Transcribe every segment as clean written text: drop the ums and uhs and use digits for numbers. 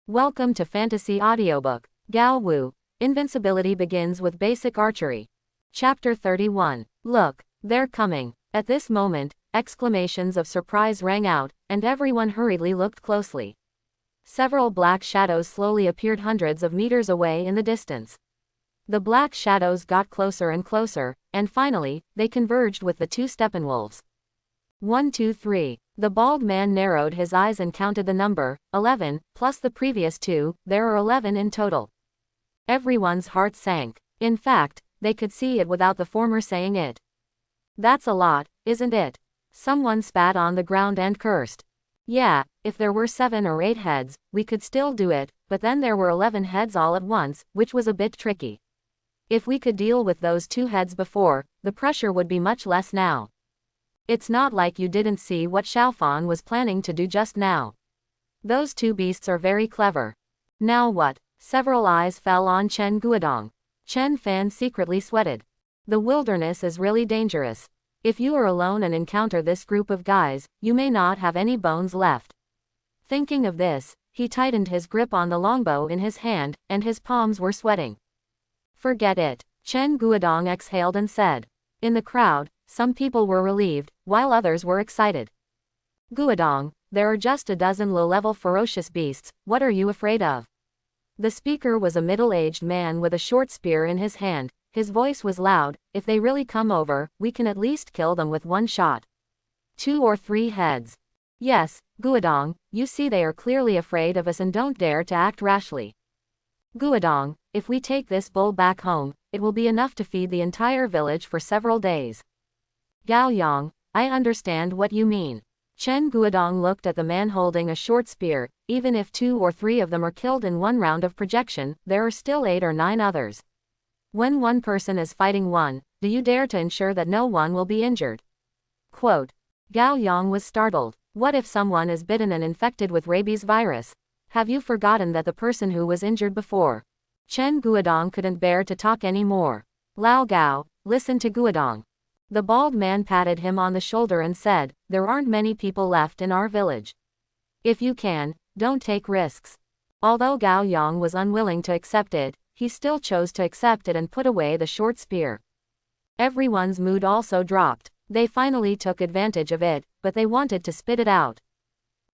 Welcome to Fantasy Audiobook. Gao Wu. Invincibility begins with basic archery. Chapter 31. Look, they're coming. At this moment, exclamations of surprise rang out, and everyone hurriedly looked closely. Several black shadows slowly appeared hundreds of meters away in the distance. The black shadows got closer and closer, and finally, they converged with the two Steppenwolves. 1, 2, 3. The bald man narrowed his eyes and counted the number, 11, plus the previous two, there are 11 in total. Everyone's heart sank. In fact, they could see it without the former saying it. That's a lot, isn't it? Someone spat on the ground and cursed. Yeah, if there were 7 or 8 heads, we could still do it, but then there were 11 heads all at once, which was a bit tricky. If we could deal with those 2 heads before, the pressure would be much less now. It's not like you didn't see what Xiaofan was planning to do just now. Those 2 beasts are very clever. Now what? Several eyes fell on Chen Guodong. Chen Fan secretly sweated. The wilderness is really dangerous. If you are alone and encounter this group of guys, you may not have any bones left. Thinking of this, he tightened his grip on the longbow in his hand, and his palms were sweating. Forget it, Chen Guodong exhaled and said. In the crowd, some people were relieved, while others were excited. Guodong, there are just a dozen low-level ferocious beasts, what are you afraid of? The speaker was a middle-aged man with a short spear in his hand. His voice was loud. If they really come over, we can at least kill them with one shot. 2 or 3 heads. Yes, Guodong, you see they are clearly afraid of us and don't dare to act rashly. Guodong, if we take this bull back home, it will be enough to feed the entire village for several days. Gao Yang, I understand what you mean. Chen Guodong looked at the man holding a short spear. Even if 2 or 3 of them are killed in one round of projection, there are still 8 or 9 others. When one person is fighting one, do you dare to ensure that no one will be injured? Quote. Gao Yang was startled. What if someone is bitten and infected with rabies virus? Have you forgotten that the person who was injured before? Chen Guodong couldn't bear to talk anymore. Lao Gao, listen to Guodong. The bald man patted him on the shoulder and said, there aren't many people left in our village. If you can, don't take risks. Although Gao Yang was unwilling to accept it, he still chose to accept it and put away the short spear. Everyone's mood also dropped. They finally took advantage of it, but they wanted to spit it out.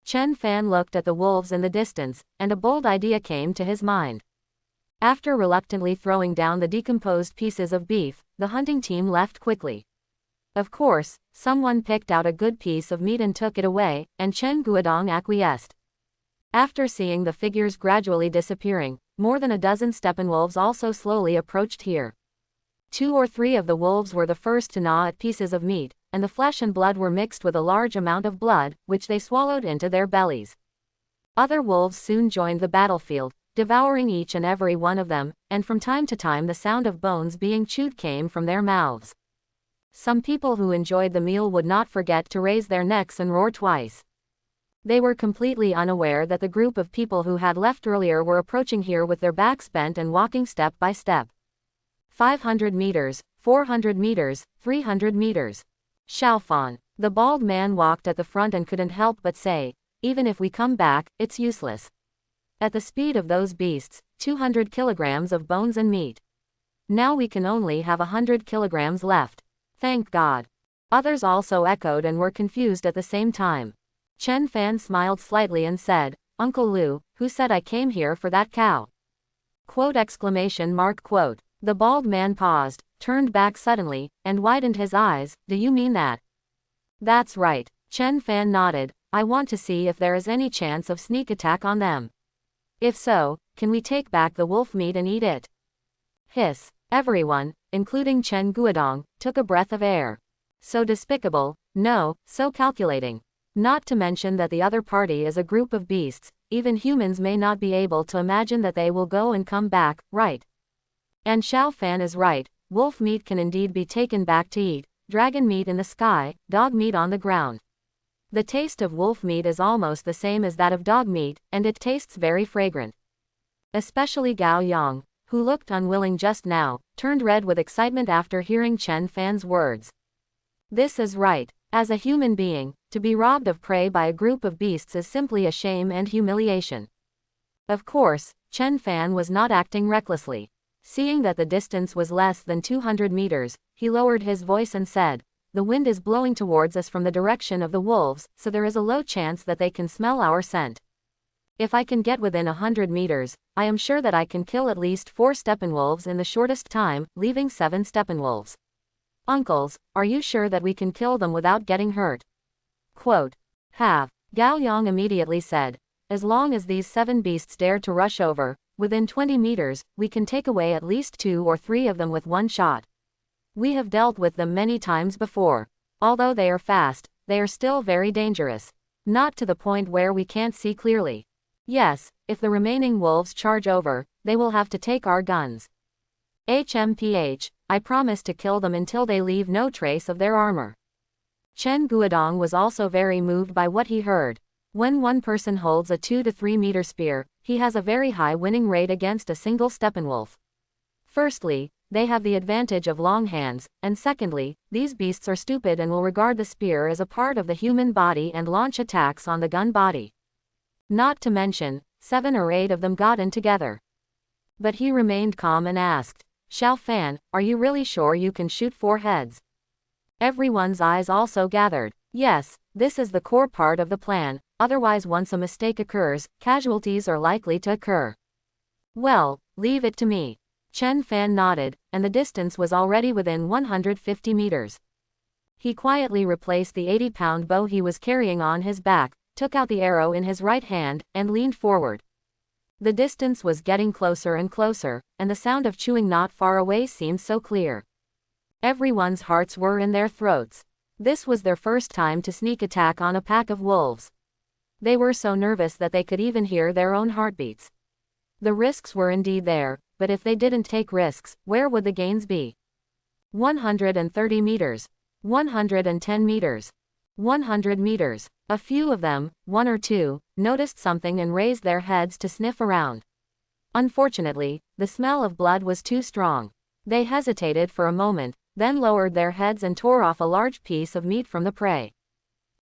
Chen Fan looked at the wolves in the distance, and a bold idea came to his mind. After reluctantly throwing down the decomposed pieces of beef, the hunting team left quickly. Of course, someone picked out a good piece of meat and took it away, and Chen Guodong acquiesced. After seeing the figures gradually disappearing, more than a dozen Steppenwolves also slowly approached here. 2 or 3 of the wolves were the first to gnaw at pieces of meat, and the flesh and blood were mixed with a large amount of blood, which they swallowed into their bellies. Other wolves soon joined the battlefield, devouring each and every one of them, and from time to time the sound of bones being chewed came from their mouths. Some people who enjoyed the meal would not forget to raise their necks and roar twice. They were completely unaware that the group of people who had left earlier were approaching here with their backs bent and walking step by step. 500 meters, 400 meters, 300 meters. Xiaofan. The bald man walked at the front and couldn't help but say, even if we come back, it's useless. At the speed of those beasts, 200 kilograms of bones and meat. Now we can only have 100 kilograms left. Thank God. Others also echoed and were confused at the same time. Chen Fan smiled slightly and said, Uncle Lu, who said I came here for that cow? Quote exclamation mark quote. The bald man paused, turned back suddenly, and widened his eyes, do you mean that? That's right. Chen Fan nodded, I want to see if there is any chance of sneak attack on them. If so, can we take back the wolf meat and eat it? Hiss. Everyone, including Chen Guodong, took a breath of air. So despicable, no, so calculating. Not to mention that the other party is a group of beasts, even humans may not be able to imagine that they will go and come back, right? And Xiaofan is right, wolf meat can indeed be taken back to eat, dragon meat in the sky, dog meat on the ground. The taste of wolf meat is almost the same as that of dog meat, and it tastes very fragrant. Especially Gao Yang, who looked unwilling just now, turned red with excitement after hearing Chen Fan's words. This is right. As a human being, to be robbed of prey by a group of beasts is simply a shame and humiliation. Of course, Chen Fan was not acting recklessly. Seeing that the distance was less than 200 meters, he lowered his voice and said, "The wind is blowing towards us from the direction of the wolves, so there is a low chance that they can smell our scent. If I can get within 100 meters, I am sure that I can kill at least 4 steppenwolves in the shortest time, leaving 7 steppenwolves. Uncles, are you sure that we can kill them without getting hurt?" Quote. Have. Gao Yang immediately said, "As long as these 7 beasts dare to rush over, within 20 meters, we can take away at least 2 or 3 of them with one shot. We have dealt with them many times before. Although they are fast, they are still very dangerous. Not to the point where we can't see clearly. Yes, if the remaining wolves charge over, they will have to take our guns. HMPH, I promise to kill them until they leave no trace of their armor." Chen Guodong was also very moved by what he heard. When one person holds a 2 to 3 meter spear, he has a very high winning rate against a single steppenwolf. Firstly, they have the advantage of long hands, and secondly, these beasts are stupid and will regard the spear as a part of the human body and launch attacks on the gun body. Not to mention, 7 or 8 of them got in together. But he remained calm and asked, "Xiao Fan, are you really sure you can shoot 4 heads?" Everyone's eyes also gathered. Yes, this is the core part of the plan, otherwise once a mistake occurs, casualties are likely to occur. "Well, leave it to me." Chen Fan nodded, and the distance was already within 150 meters. He quietly replaced the 80-pound bow he was carrying on his back, took out the arrow in his right hand, and leaned forward. The distance was getting closer and closer, and the sound of chewing not far away seemed so clear. Everyone's hearts were in their throats. This was their first time to sneak attack on a pack of wolves. They were so nervous that they could even hear their own heartbeats. The risks were indeed there, but if they didn't take risks, where would the gains be? 130 meters. 110 meters. 100 meters. A few of them, 1 or 2, noticed something and raised their heads to sniff around. Unfortunately, the smell of blood was too strong. They hesitated for a moment, then lowered their heads and tore off a large piece of meat from the prey.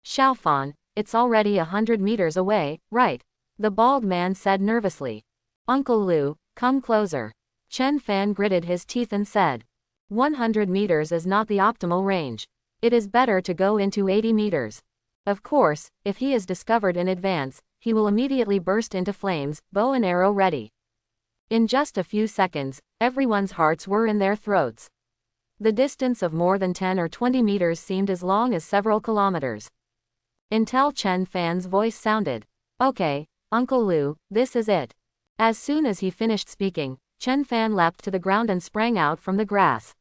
"Xiaofan, it's already 100 meters away, right?" the bald man said nervously. "Uncle Lu, come closer." Chen Fan gritted his teeth and said, 100 meters is not the optimal range. It is better to go into 80 meters. Of course, if he is discovered in advance, he will immediately burst into flames, bow and arrow ready. In just a few seconds, everyone's hearts were in their throats. The distance of more than 10 or 20 meters seemed as long as several kilometers. Until Chen Fan's voice sounded, "Okay, Uncle Lu, this is it." As soon as he finished speaking, Chen Fan leapt to the ground and sprang out from the grass.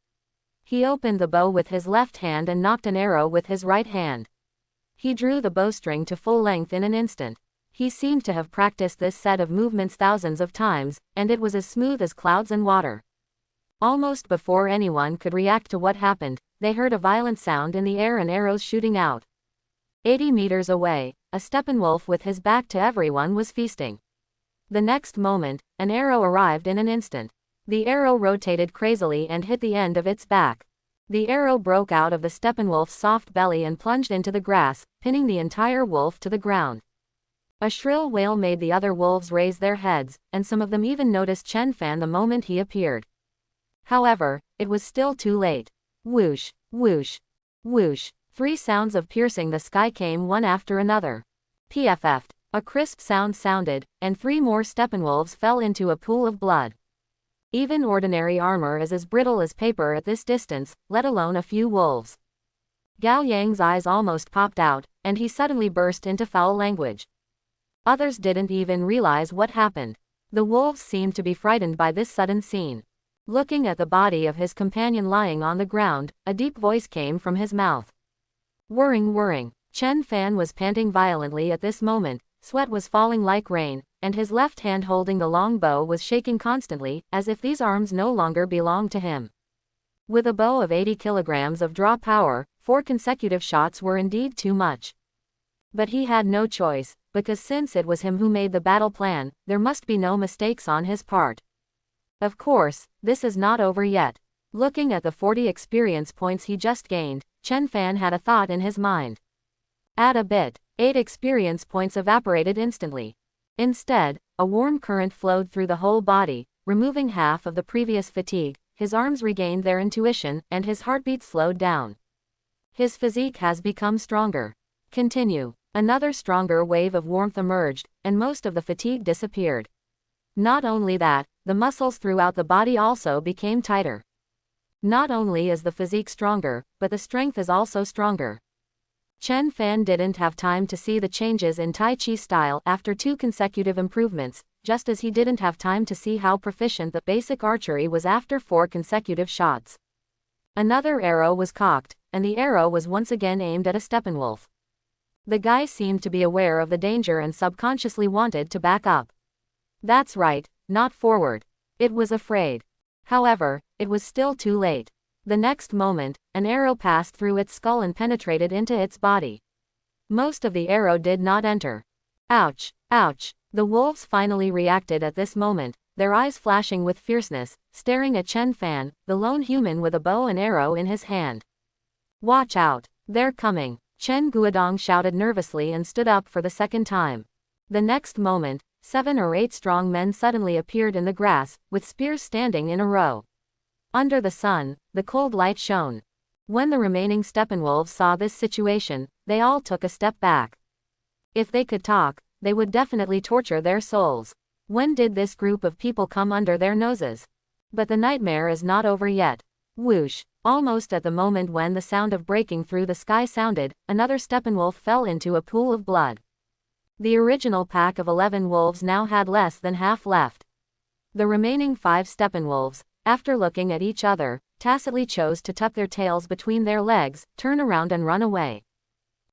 He opened the bow with his left hand and nocked an arrow with his right hand. He drew the bowstring to full length in an instant. He seemed to have practiced this set of movements thousands of times, and it was as smooth as clouds and water. Almost before anyone could react to what happened, they heard a violent sound in the air and arrows shooting out. 80 meters away, a steppenwolf with his back to everyone was feasting. The next moment, an arrow arrived in an instant. The arrow rotated crazily and hit the end of its back. The arrow broke out of the steppenwolf's soft belly and plunged into the grass, pinning the entire wolf to the ground. A shrill wail made the other wolves raise their heads, and some of them even noticed Chen Fan the moment he appeared. However, it was still too late. Whoosh, whoosh, whoosh. 3 sounds of piercing the sky came one after another. PFF'd. A crisp sound sounded, and 3 more steppenwolves fell into a pool of blood. Even ordinary armor is as brittle as paper at this distance, let alone a few wolves. Gao Yang's eyes almost popped out, and he suddenly burst into foul language. Others didn't even realize what happened. The wolves seemed to be frightened by this sudden scene. Looking at the body of his companion lying on the ground, a deep voice came from his mouth. Whirring, whirring. Chen Fan was panting violently at this moment, sweat was falling like rain, and his left hand holding the long bow was shaking constantly, as if these arms no longer belonged to him. With a bow of 80 kilograms of draw power, 4 consecutive shots were indeed too much. But he had no choice, because since it was him who made the battle plan, there must be no mistakes on his part. Of course, this is not over yet. Looking at the 40 experience points he just gained, Chen Fan had a thought in his mind. Add a bit. 8 experience points evaporated instantly. Instead, a warm current flowed through the whole body, removing half of the previous fatigue. His arms regained their intuition, and his heartbeat slowed down. His physique has become stronger. Continue. Another stronger wave of warmth emerged, and most of the fatigue disappeared. Not only that, the muscles throughout the body also became tighter. Not only is the physique stronger, but the strength is also stronger. Chen Fan didn't have time to see the changes in Tai Chi style after 2 consecutive improvements, just as he didn't have time to see how proficient the basic archery was after 4 consecutive shots. Another arrow was cocked, and the arrow was once again aimed at a Steppenwolf. The guy seemed to be aware of the danger and subconsciously wanted to back up. That's right, not forward. It was afraid. However, it was still too late. The next moment, an arrow passed through its skull and penetrated into its body. Most of the arrow did not enter. Ouch! Ouch! The wolves finally reacted at this moment, their eyes flashing with fierceness, staring at Chen Fan, the lone human with a bow and arrow in his hand. Watch out! They're coming! Chen Guodong shouted nervously and stood up for the second time. The next moment, 7 or 8 strong men suddenly appeared in the grass, with spears standing in a row. Under the sun, the cold light shone. When the remaining Steppenwolves saw this situation, they all took a step back. If they could talk, they would definitely torture their souls. When did this group of people come under their noses? But the nightmare is not over yet. Whoosh! Almost at the moment when the sound of breaking through the sky sounded, another Steppenwolf fell into a pool of blood. The original pack of 11 wolves now had less than half left. The remaining 5 Steppenwolves, after looking at each other, tacitly chose to tuck their tails between their legs, turn around and run away.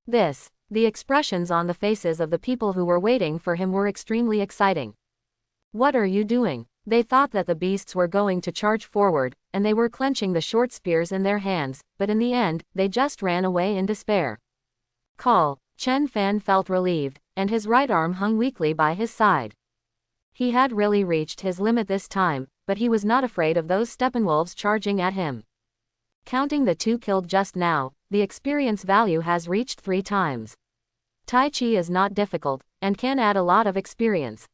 The expressions on the faces of the people who were waiting for him were extremely exciting. What are you doing? They thought that the beasts were going to charge forward, and they were clenching the short spears in their hands, but in the end, they just ran away in despair. Call! Chen Fan felt relieved, and his right arm hung weakly by his side. He had really reached his limit this time, but he was not afraid of those Steppenwolves charging at him. Counting the 2 killed just now, the experience value has reached 3 times. Tai Chi is not difficult, and can add a lot of experience.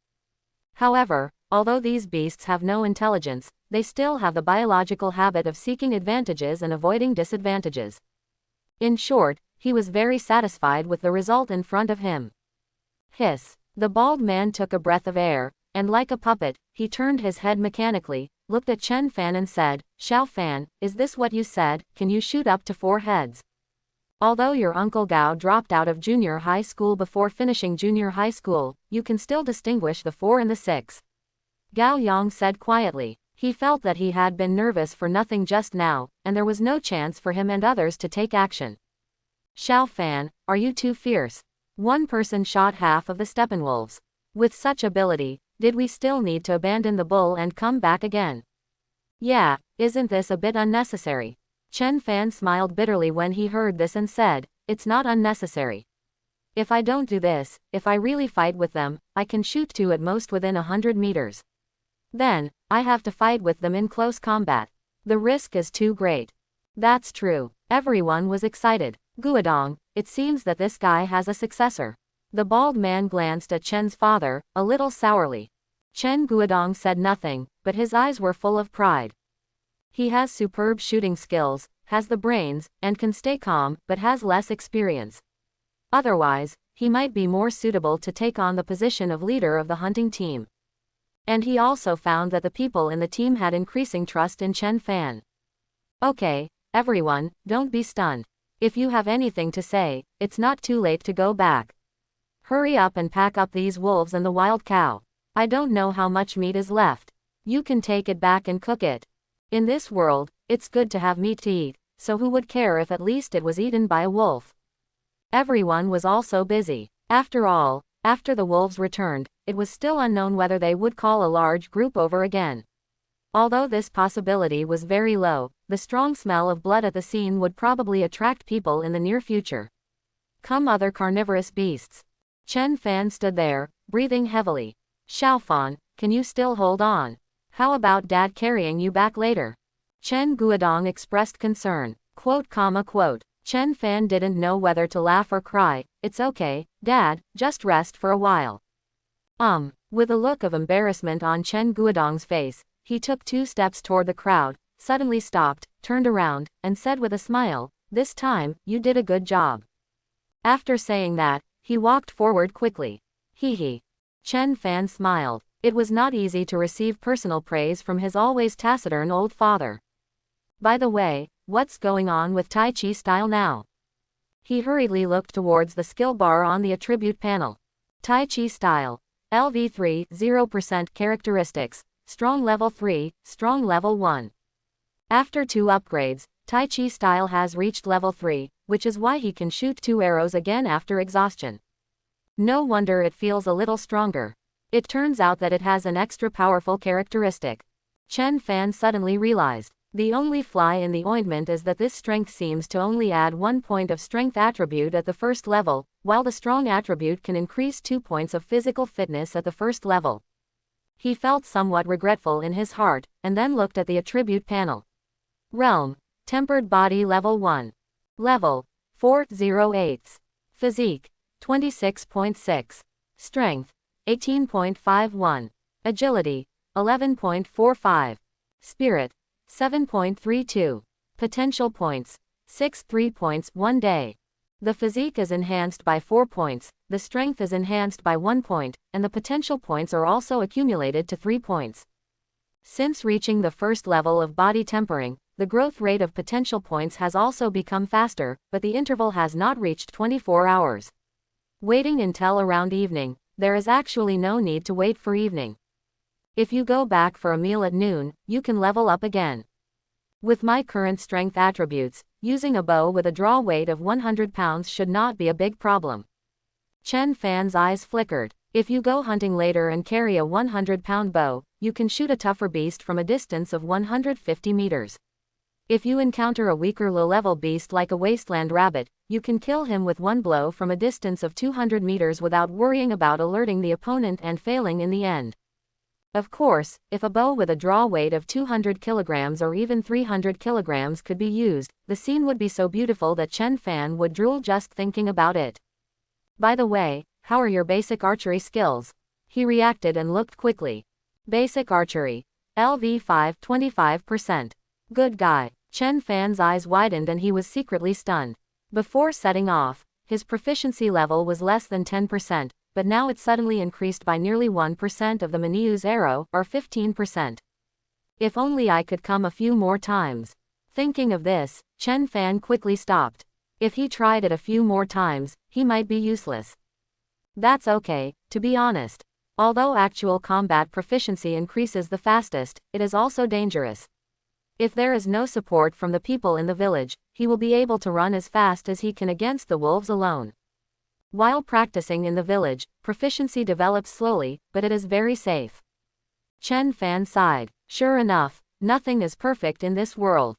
However, although these beasts have no intelligence, they still have the biological habit of seeking advantages and avoiding disadvantages. In short, he was very satisfied with the result in front of him. Hiss! The bald man took a breath of air, and like a puppet, he turned his head mechanically, looked at Chen Fan and said, "Xiao Fan, is this what you said? Can you shoot up to 4 heads? Although your uncle Gao dropped out of junior high school before finishing junior high school, you can still distinguish the 4 and the 6. Gao Yang said quietly. He felt that he had been nervous for nothing just now, and there was no chance for him and others to take action. Xiao Fan, are you too fierce? One person shot half of the Steppenwolves. With such ability, did we still need to abandon the bull and come back again? Yeah, isn't this a bit unnecessary? Chen Fan smiled bitterly when he heard this and said, it's not unnecessary. If I don't do this, if I really fight with them, I can shoot 2 at most within 100 meters. Then, I have to fight with them in close combat. The risk is too great. That's true. Everyone was excited. Guodong, it seems that this guy has a successor. The bald man glanced at Chen's father, a little sourly. Chen Guodong said nothing, but his eyes were full of pride. He has superb shooting skills, has the brains, and can stay calm, but has less experience. Otherwise, he might be more suitable to take on the position of leader of the hunting team. And he also found that the people in the team had increasing trust in Chen Fan. Okay, everyone, don't be stunned. If you have anything to say, it's not too late to go back. Hurry up and pack up these wolves and the wild cow. I don't know how much meat is left. You can take it back and cook it. In this world, it's good to have meat to eat, so who would care if at least it was eaten by a wolf? Everyone was also busy. After all, after the wolves returned, it was still unknown whether they would call a large group over again. Although this possibility was very low, the strong smell of blood at the scene would probably attract people in the near future. Come other carnivorous beasts. Chen Fan stood there, breathing heavily. Xiaofan, can you still hold on? How about Dad carrying you back later? Chen Guodong expressed concern. Quote. Chen Fan didn't know whether to laugh or cry. It's okay, Dad, just rest for a while. With a look of embarrassment on Chen Guodong's face, he took 2 steps toward the crowd, suddenly stopped, turned around, and said with a smile, "This time, you did a good job." After saying that, he walked forward quickly. Hee. Chen Fan smiled. It was not easy to receive personal praise from his always taciturn old father. By the way, what's going on with Tai Chi style now? He hurriedly looked towards the skill bar on the attribute panel. Tai Chi style. LV3, 0% characteristics, strong level 3, strong level 1. After 2 upgrades, Tai Chi style has reached level 3, which is why he can shoot 2 arrows again after exhaustion. No wonder it feels a little stronger. It turns out that it has an extra powerful characteristic. Chen Fan suddenly realized. The only fly in the ointment is that this strength seems to only add 1 point of strength attribute at the first level, while the strong attribute can increase 2 points of physical fitness at the first level. He felt somewhat regretful in his heart, and then looked at the attribute panel. Realm. Tempered body level 1. Level. 408. Physique. 26.6. Strength. 18.51. Agility. 11.45. Spirit. 7.32. Potential points. 63 points 1 day. The physique is enhanced by 4 points, the strength is enhanced by 1 point, and the potential points are also accumulated to 3 points. Since reaching the first level of body tempering, the growth rate of potential points has also become faster, but the interval has not reached 24 hours. Waiting until around evening, there is actually no need to wait for evening. If you go back for a meal at noon, you can level up again. With my current strength attributes, using a bow with a draw weight of 100 pounds should not be a big problem. Chen Fan's eyes flickered. If you go hunting later and carry a 100-pound bow, you can shoot a tougher beast from a distance of 150 meters. If you encounter a weaker low-level beast like a wasteland rabbit, you can kill him with 1 blow from a distance of 200 meters without worrying about alerting the opponent and failing in the end. Of course, if a bow with a draw weight of 200 kilograms or even 300 kilograms could be used, the scene would be so beautiful that Chen Fan would drool just thinking about it. By the way, how are your basic archery skills? He reacted and looked quickly. Basic archery. LV5, 25%. Good guy. Chen Fan's eyes widened and he was secretly stunned. Before setting off, his proficiency level was less than 10%, but now it suddenly increased by nearly 1% of the Maniu's arrow, or 15%. If only I could come a few more times. Thinking of this, Chen Fan quickly stopped. If he tried it a few more times, he might be useless. That's okay, to be honest. Although actual combat proficiency increases the fastest, it is also dangerous. If there is no support from the people in the village, he will be able to run as fast as he can against the wolves alone. While practicing in the village, proficiency develops slowly, but it is very safe. Chen Fan sighed. Sure enough, nothing is perfect in this world.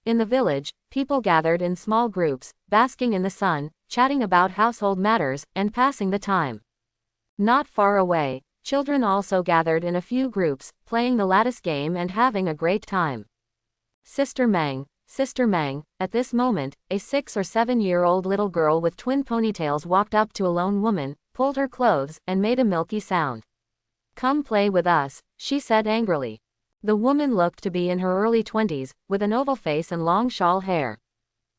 In the village, people gathered in small groups, basking in the sun, chatting about household matters, and passing the time. Not far away, children also gathered in a few groups, playing the lattice game and having a great time. Sister Meng, at this moment, a 6 or 7-year-old little girl with twin ponytails walked up to a lone woman, pulled her clothes, and made a milky sound. Come play with us, she said angrily. The woman looked to be in her early 20s, with an oval face and long shawl hair.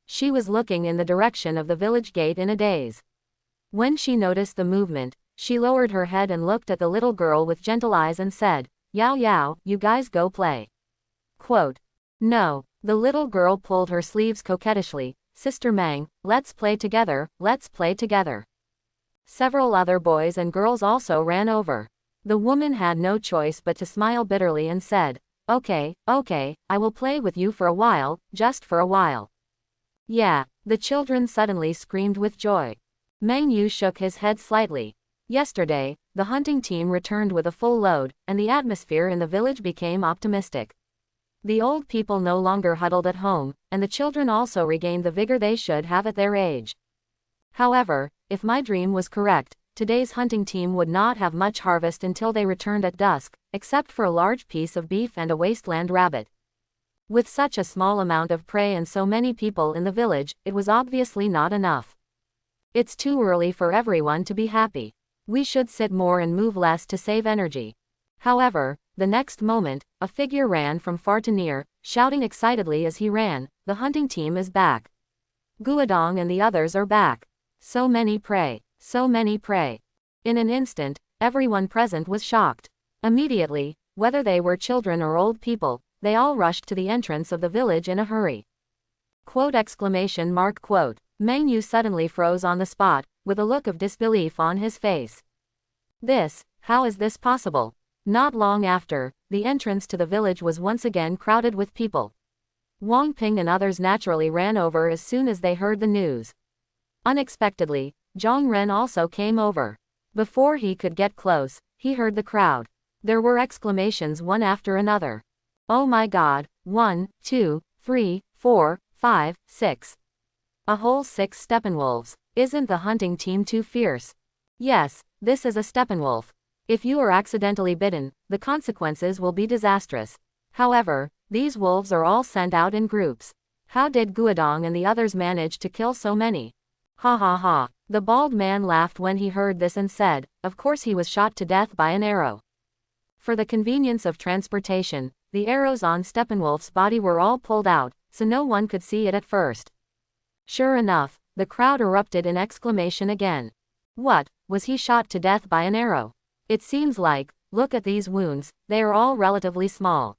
She was looking in the direction of the village gate in a daze. When she noticed the movement, she lowered her head and looked at the little girl with gentle eyes and said, "Yao Yao, you guys go play." Quote. No. The little girl pulled her sleeves coquettishly. Sister Meng, let's play together, let's play together. Several other boys and girls also ran over. The woman had no choice but to smile bitterly and said, okay, I will play with you for a while, just for a while. Yeah, the children suddenly screamed with joy. Meng Yu shook his head slightly. Yesterday, the hunting team returned with a full load, and the atmosphere in the village became optimistic. The old people no longer huddled at home, and the children also regained the vigor they should have at their age. However, if my dream was correct, today's hunting team would not have much harvest until they returned at dusk, except for a large piece of beef and a wasteland rabbit. With such a small amount of prey and so many people in the village, it was obviously not enough. It's too early for everyone to be happy. We should sit more and move less to save energy. However, the next moment, a figure ran from far to near, shouting excitedly as he ran, "The hunting team is back. Guodong and the others are back. So many prey. So many prey." In an instant, everyone present was shocked. Immediately, whether they were children or old people, they all rushed to the entrance of the village in a hurry. Quote exclamation mark quote. Meng Yu suddenly froze on the spot, with a look of disbelief on his face. How is this possible? Not long after, the entrance to the village was once again crowded with people. Wang Ping and others naturally ran over as soon as they heard the news. Unexpectedly, Zhang Ren also came over. Before he could get close, he heard the crowd. There were exclamations one after another. "Oh my God, 1, 2, 3, 4, 5, 6. A whole 6 Steppenwolves. Isn't the hunting team too fierce? Yes, this is a Steppenwolf. If you are accidentally bitten, the consequences will be disastrous. However, these wolves are all sent out in groups. How did Guodong and the others manage to kill so many? Ha ha ha." The bald man laughed when he heard this and said, "Of course he was shot to death by an arrow. For the convenience of transportation, the arrows on Steppenwolf's body were all pulled out, so no one could see it at first." Sure enough, the crowd erupted in exclamation again. What, was he shot to death by an arrow? It seems like, look at these wounds, they are all relatively small.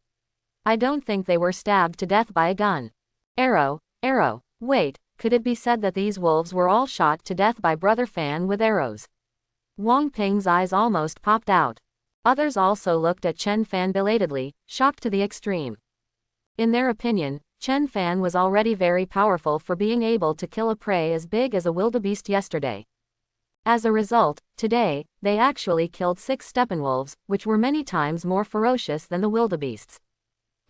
I don't think they were stabbed to death by a gun. Arrow. Wait, could it be said that these wolves were all shot to death by Brother Fan with arrows? Wang Ping's eyes almost popped out. Others also looked at Chen Fan belatedly, shocked to the extreme. In their opinion, Chen Fan was already very powerful for being able to kill a prey as big as a wildebeest yesterday. As a result, today, they actually killed 6 Steppenwolves, which were many times more ferocious than the wildebeests.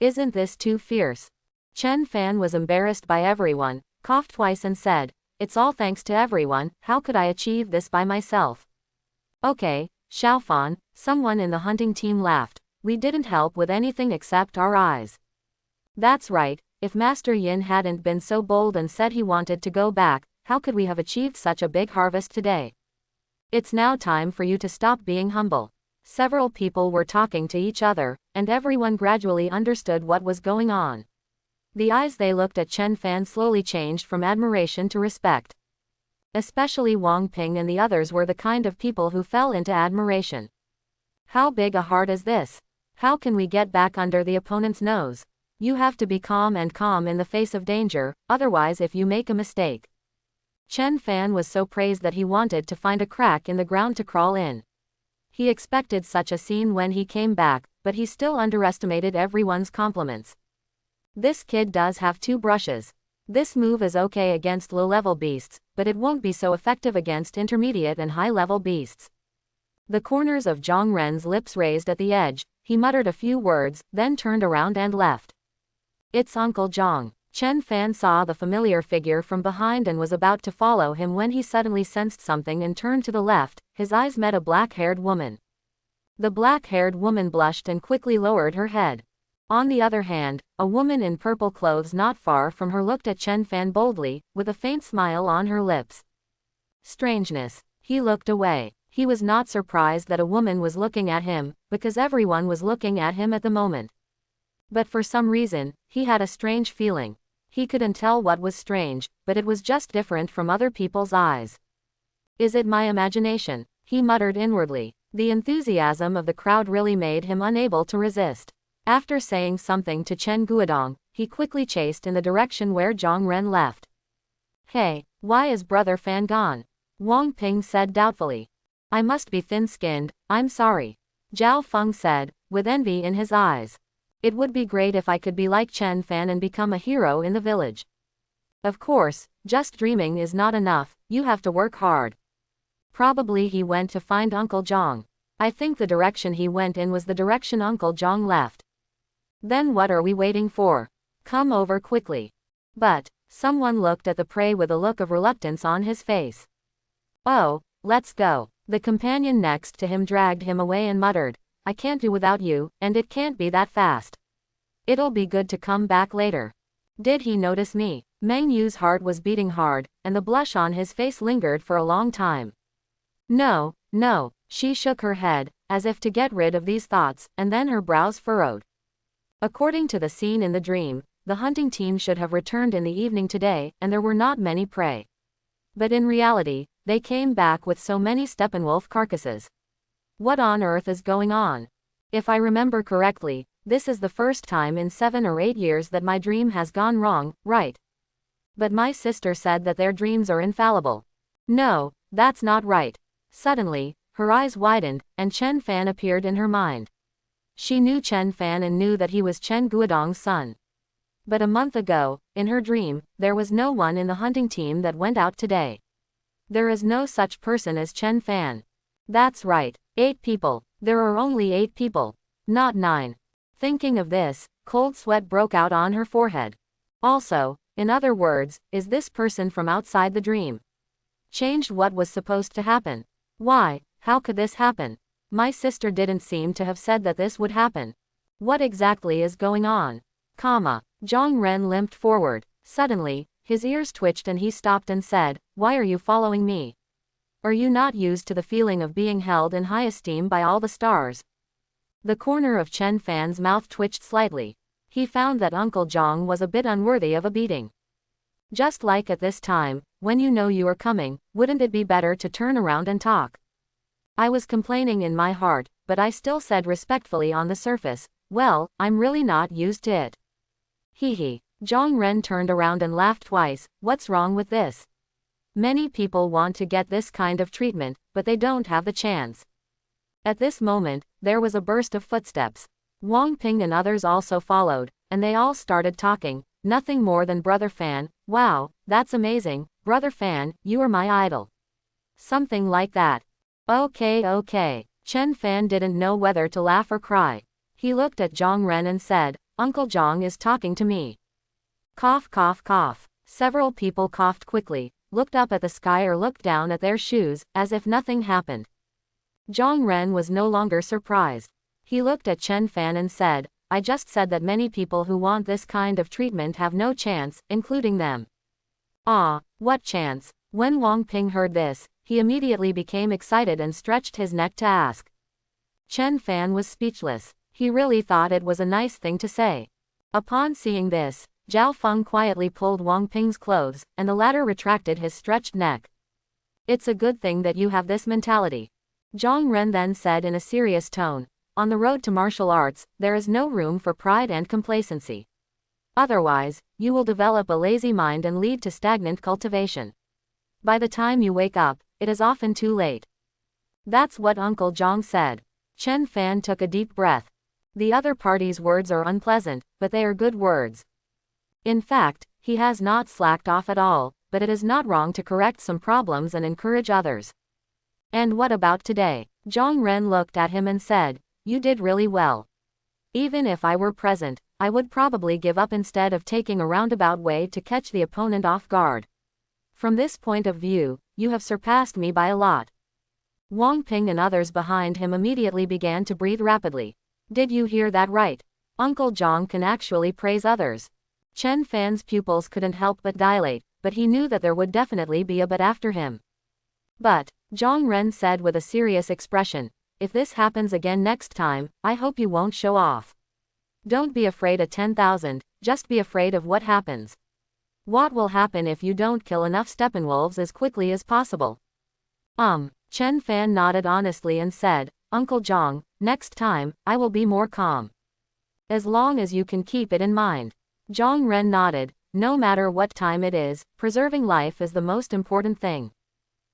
Isn't this too fierce? Chen Fan was embarrassed by everyone, coughed twice and said, "It's all thanks to everyone, how could I achieve this by myself?" "Okay, Xiaofan," someone in the hunting team laughed, "we didn't help with anything except our eyes." "That's right, if Master Yin hadn't been so bold and said he wanted to go back, how could we have achieved such a big harvest today? It's now time for you to stop being humble." Several people were talking to each other, and everyone gradually understood what was going on. The eyes they looked at Chen Fan slowly changed from admiration to respect. Especially Wang Ping and the others were the kind of people who fell into admiration. How big a heart is this? How can we get back under the opponent's nose? You have to be calm in the face of danger, otherwise if you make a mistake. Chen Fan was so praised that he wanted to find a crack in the ground to crawl in. He expected such a scene when he came back, but he still underestimated everyone's compliments. This kid does have 2 brushes. This move is okay against low-level beasts, but it won't be so effective against intermediate and high-level beasts. The corners of Zhang Ren's lips raised at the edge, he muttered a few words, then turned around and left. It's Uncle Zhang. Chen Fan saw the familiar figure from behind and was about to follow him when he suddenly sensed something and turned to the left. His eyes met a black-haired woman. The black-haired woman blushed and quickly lowered her head. On the other hand, a woman in purple clothes not far from her looked at Chen Fan boldly, with a faint smile on her lips. Strangeness. He looked away. He was not surprised that a woman was looking at him, because everyone was looking at him at the moment. But for some reason, he had a strange feeling. He couldn't tell what was strange, but it was just different from other people's eyes. Is it my imagination? He muttered inwardly. The enthusiasm of the crowd really made him unable to resist. After saying something to Chen Guodong, he quickly chased in the direction where Zhang Ren left. Hey, why is Brother Fan gone? Wang Ping said doubtfully. I must be thin-skinned, I'm sorry. Zhao Feng said, with envy in his eyes. It would be great if I could be like Chen Fan and become a hero in the village. Of course, just dreaming is not enough, you have to work hard. Probably he went to find Uncle Zhang. I think the direction he went in was the direction Uncle Zhang left. Then what are we waiting for? Come over quickly. But, someone looked at the prey with a look of reluctance on his face. Oh, let's go. The companion next to him dragged him away and muttered, I can't do without you, and it can't be that fast. It'll be good to come back later. Did he notice me? Meng Yu's heart was beating hard, and the blush on his face lingered for a long time. No, No, she shook her head, as if to get rid of these thoughts, and then her brows furrowed. According to the scene in the dream, the hunting team should have returned in the evening today, and there were not many prey. But in reality, they came back with so many Steppenwolf carcasses. What on earth is going on? If I remember correctly, this is the first time in 7 or 8 years that my dream has gone wrong, right? But my sister said that their dreams are infallible. No, that's not right. Suddenly, her eyes widened, and Chen Fan appeared in her mind. She knew Chen Fan and knew that he was Chen Guodong's son. But a month ago, in her dream, there was no one in the hunting team that went out today. There is no such person as Chen Fan. That's right, 8 people. There are only 8 people, not 9. Thinking of this, cold sweat broke out on her forehead. Also, in other words, is this person from outside the dream? Changed what was supposed to happen? Why, how could this happen? My sister didn't seem to have said that this would happen. What exactly is going on? Zhang Ren limped forward. Suddenly, his ears twitched and he stopped and said, "Why are you following me? Are you not used to the feeling of being held in high esteem by all the stars?" The corner of Chen Fan's mouth twitched slightly. He found that Uncle Zhang was a bit unworthy of a beating. Just like at this time, when you know you are coming, wouldn't it be better to turn around and talk? I was complaining in my heart, but I still said respectfully on the surface, "Well, I'm really not used to it." Hee. Zhang Ren turned around and laughed twice. What's wrong with this? Many people want to get this kind of treatment, but they don't have the chance. At this moment, there was a burst of footsteps. Wang Ping and others also followed, and they all started talking, nothing more than Brother Fan. "Wow, that's amazing, Brother Fan, you are my idol." Something like that. Okay. Chen Fan didn't know whether to laugh or cry. He looked at Zhang Ren and said, "Uncle Zhang is talking to me." Cough. Several people coughed quickly, looked up at the sky or looked down at their shoes, as if nothing happened. Zhang Ren was no longer surprised. He looked at Chen Fan and said, "I just said that many people who want this kind of treatment have no chance, including them." "Ah, what chance?" When Wang Ping heard this, he immediately became excited and stretched his neck to ask. Chen Fan was speechless. He really thought it was a nice thing to say. Upon seeing this, Zhao Feng quietly pulled Wang Ping's clothes, and the latter retracted his stretched neck. "It's a good thing that you have this mentality." Zhang Ren then said in a serious tone, "On the road to martial arts, there is no room for pride and complacency. Otherwise, you will develop a lazy mind and lead to stagnant cultivation. By the time you wake up, it is often too late." That's what Uncle Zhang said. Chen Fan took a deep breath. The other party's words are unpleasant, but they are good words. In fact, he has not slacked off at all, but it is not wrong to correct some problems and encourage others. "And what about today?" Zhang Ren looked at him and said, "You did really well. Even if I were present, I would probably give up instead of taking a roundabout way to catch the opponent off guard. From this point of view, you have surpassed me by a lot." Wang Ping and others behind him immediately began to breathe rapidly. Did you hear that right? Uncle Zhang can actually praise others. Chen Fan's pupils couldn't help but dilate, but he knew that there would definitely be a but after him. "But," Zhang Ren said with a serious expression, "if this happens again next time, I hope you won't show off. Don't be afraid of 10,000, just be afraid of what happens. What will happen if you don't kill enough Steppenwolves as quickly as possible?" Chen Fan nodded honestly and said, "Uncle Zhang, next time, I will be more calm. As long as you can keep it in mind." Zhang Ren nodded. No matter what time it is, preserving life is the most important thing.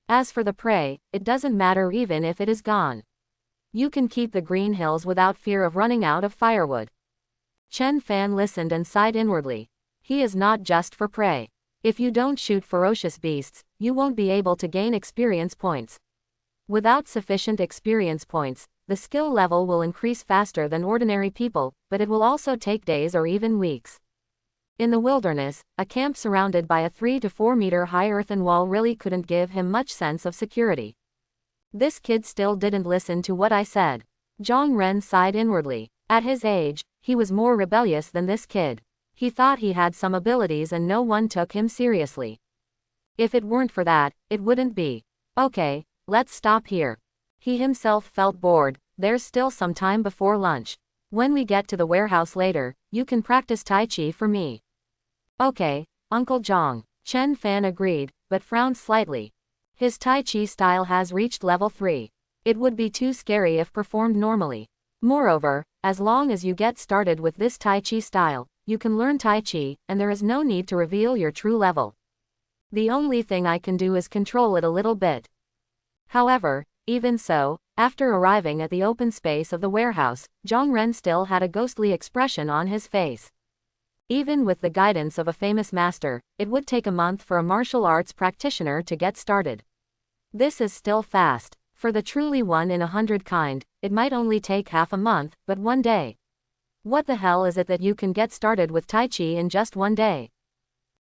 As for the prey, it doesn't matter even if it is gone. You can keep the green hills without fear of running out of firewood. Chen Fan listened and sighed inwardly. He is not just for prey. If you don't shoot ferocious beasts, you won't be able to gain experience points. Without sufficient experience points, the skill level will increase faster than ordinary people, but it will also take days or even weeks. In the wilderness, a camp surrounded by a 3 to 4 meter high earthen wall really couldn't give him much sense of security. This kid still didn't listen to what I said. Zhang Ren sighed inwardly. At his age, he was more rebellious than this kid. He thought he had some abilities and no one took him seriously. If it weren't for that, it wouldn't be. Okay, let's stop here. He himself felt bored. There's still some time before lunch. When we get to the warehouse later, you can practice Tai Chi for me. Okay, Uncle Zhang. Chen Fan agreed, but frowned slightly. His Tai Chi style has reached level 3. It would be too scary if performed normally. Moreover, as long as you get started with this Tai Chi style, you can learn Tai Chi, and there is no need to reveal your true level. The only thing I can do is control it a little bit. However, even so, after arriving at the open space of the warehouse, Zhang Ren still had a ghostly expression on his face. Even with the guidance of a famous master, it would take a month for a martial arts practitioner to get started. This is still fast. For the truly 1 in 100 kind, it might only take half a month, but 1 day. What the hell is it that you can get started with Tai Chi in just 1 day?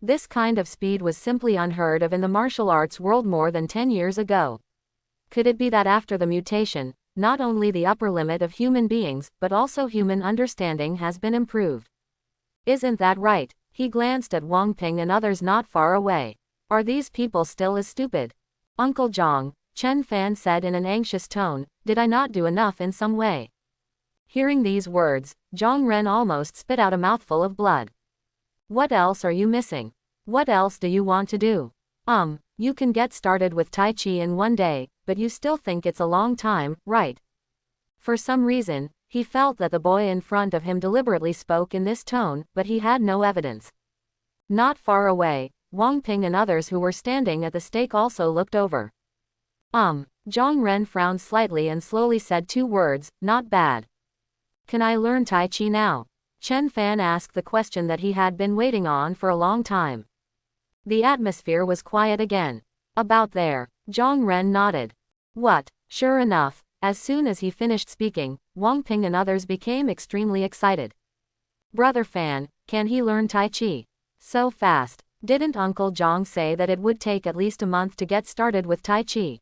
This kind of speed was simply unheard of in the martial arts world more than 10 years ago. Could it be that after the mutation, not only the upper limit of human beings, but also human understanding has been improved? Isn't that right? He glanced at Wang Ping and others not far away. Are these people still as stupid? Uncle Zhang, Chen Fan said in an anxious tone, did I not do enough in some way? Hearing these words, Zhang Ren almost spit out a mouthful of blood. What else are you missing? What else do you want to do? You can get started with Tai Chi in 1 day, but you still think it's a long time, right? For some reason, he felt that the boy in front of him deliberately spoke in this tone, but he had no evidence. Not far away, Wang Ping and others who were standing at the stake also looked over. Zhang Ren frowned slightly and slowly said 2 words, not bad. Can I learn Tai Chi now? Chen Fan asked the question that he had been waiting on for a long time. The atmosphere was quiet again. About there, Zhang Ren nodded. What? Sure enough, as soon as he finished speaking, Wang Ping and others became extremely excited. Brother Fan, can he learn Tai Chi? So fast. Didn't Uncle Zhang say that it would take at least a month to get started with Tai Chi?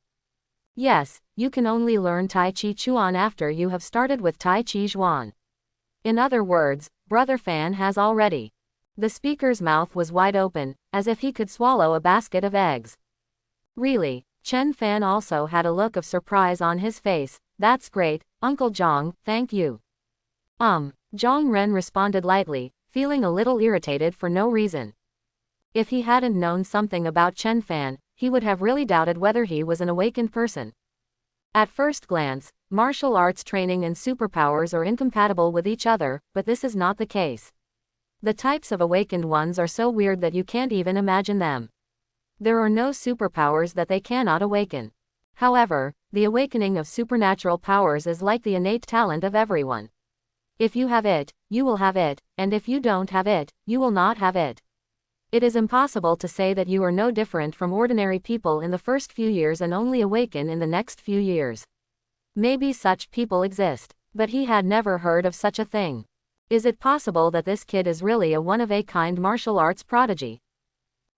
Yes, you can only learn Tai Chi Chuan after you have started with Tai Chi Zhuan. In other words, Brother Fan has already. The speaker's mouth was wide open, as if he could swallow a basket of eggs. Really? Chen Fan also had a look of surprise on his face. That's great, Uncle Zhang, thank you. Zhang Ren responded lightly, feeling a little irritated for no reason. If he hadn't known something about Chen Fan, he would have really doubted whether he was an awakened person. At first glance, martial arts training and superpowers are incompatible with each other, but this is not the case. The types of awakened ones are so weird that you can't even imagine them. There are no superpowers that they cannot awaken. However, the awakening of supernatural powers is like the innate talent of everyone. If you have it, you will have it, and if you don't have it, you will not have it. It is impossible to say that you are no different from ordinary people in the first few years and only awaken in the next few years. Maybe such people exist, but he had never heard of such a thing. Is it possible that this kid is really a one-of-a-kind martial arts prodigy?